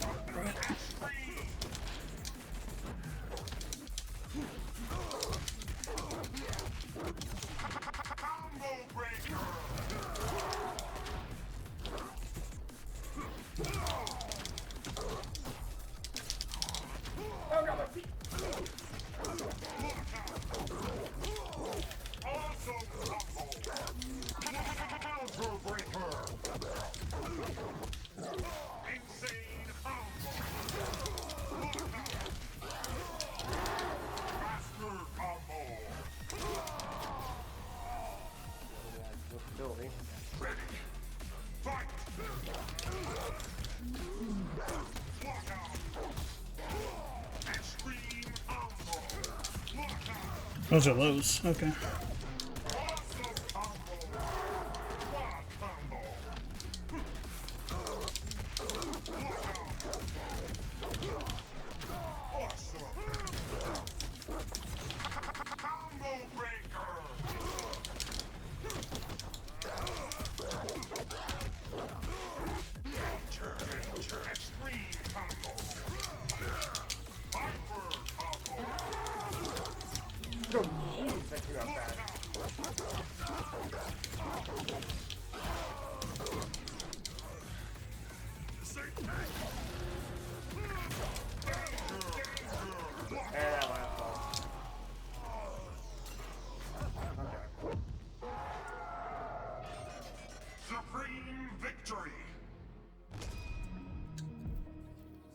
Those are lows. Okay.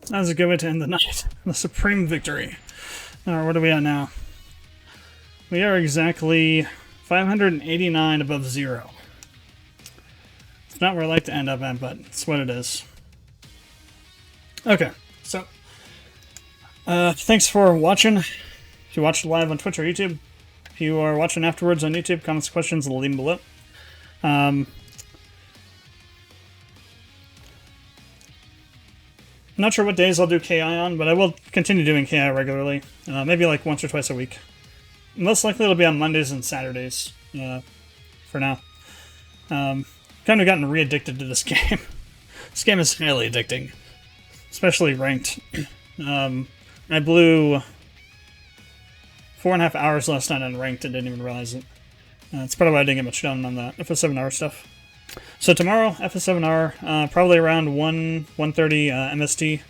That was a good way to end the night. The supreme victory. Alright, what are we at now? We are exactly 589 above zero. It's not where I like to end up at, but it's what it is. Okay, so thanks for watching. If you watched live on Twitch or YouTube, if you are watching afterwards on YouTube, comments, questions, leave them below. I'm not sure what days I'll do KI on, but I will continue doing KI regularly. Maybe like once or twice a week. Most likely it'll be on Mondays and Saturdays for now. Kind of gotten re-addicted to this game. This game is highly addicting, especially ranked. I blew 4.5 hours last night on ranked and didn't even realize it. It's part of why I didn't get much done on the FS7 hour stuff. So tomorrow, FS7R, probably around 1:30 MST.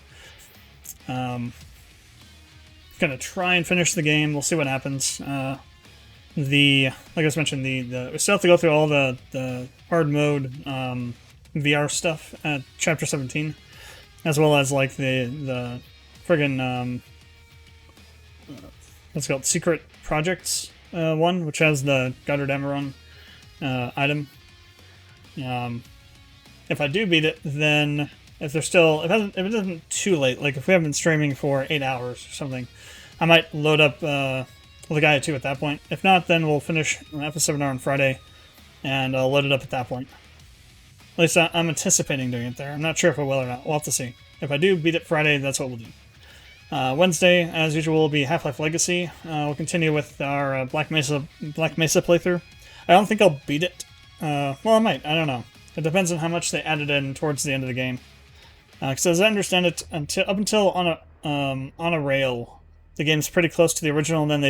Gonna try and finish the game. We'll see what happens. Like I just mentioned, we still have to go through all the hard mode VR stuff at Chapter 17, as well as like the friggin' what's it called, Secret Projects one, which has the Goddard Amaron item. If I do beat it, then if it isn't too late, like if we haven't been streaming for 8 hours or something, I might load up the Gaia 2 at that point. If not, then we'll finish FS7R on Friday, and I'll load it up at that point. At least I'm anticipating doing it there. I'm not sure if I will or not. We'll have to see. If I do beat it Friday, that's what we'll do. Wednesday, as usual, will be Half-Life Legacy. We'll continue with our Black Mesa playthrough. I don't think I'll beat it. Well, I might. I don't know. It depends on how much they added in towards the end of the game. Because as I understand it, up until on a rail, the game's pretty close to the original, and then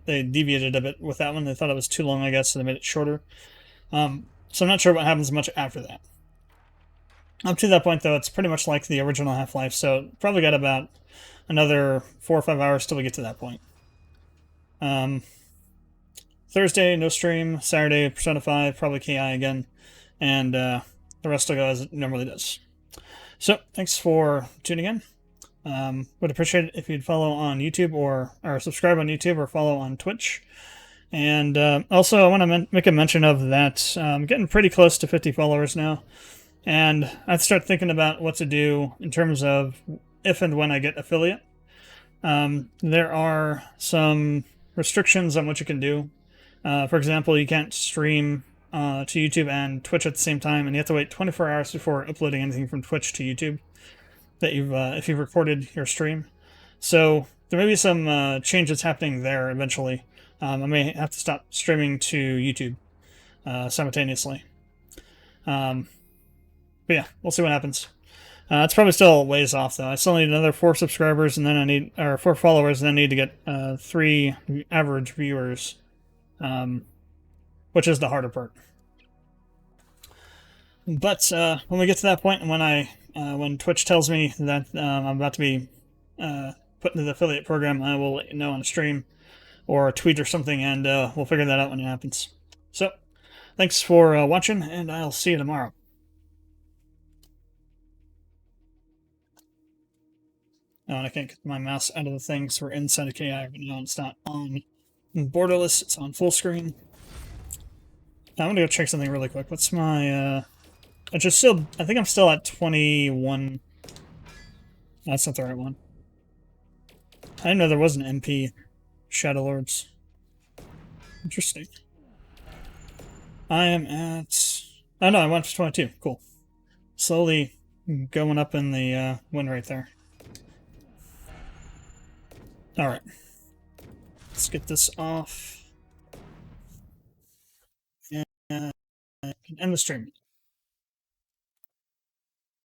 they deviated a bit with that one. They thought it was too long, I guess, so they made it shorter. So I'm not sure what happens much after that. Up to that point, though, it's pretty much like the original Half-Life, so probably got about another 4 or 5 hours till we get to that point. Thursday, no stream. Saturday, Persona 5, probably KI again. And the rest will go as it normally does. So, thanks for tuning in. Would appreciate it if you'd follow on YouTube or subscribe on YouTube or follow on Twitch. And also, I want to make a mention of that. I'm getting pretty close to 50 followers now. And I have to start thinking about what to do in terms of if and when I get affiliate. There are some restrictions on what you can do. For example, you can't stream to YouTube and Twitch at the same time, and you have to wait 24 hours before uploading anything from Twitch to YouTube that if you've recorded your stream. So there may be some changes happening there eventually. I may have to stop streaming to YouTube simultaneously. But yeah, we'll see what happens. It's probably still a ways off, though. I still need another 4 subscribers, and then 4 followers, and then I need to get 3 average viewers, which is the harder part. But when we get to that point, and when Twitch tells me that I'm about to be put into the affiliate program, I will let you know on a stream or a tweet or something, and we'll figure that out when it happens. So, thanks for watching, and I'll see you tomorrow. Oh, and I can't get my mouse out of the thing, so we're inside of KI, but no, it's not on borderless, it's on full screen. Now, I'm gonna go check something really quick. What's my, I think I'm still at 21. That's not the right one. I didn't know there was an MP Shadow Lords. Interesting. I am at, oh no, I went to 22, cool. Slowly going up in the win rate there. Alright. Let's get this off. And end the stream.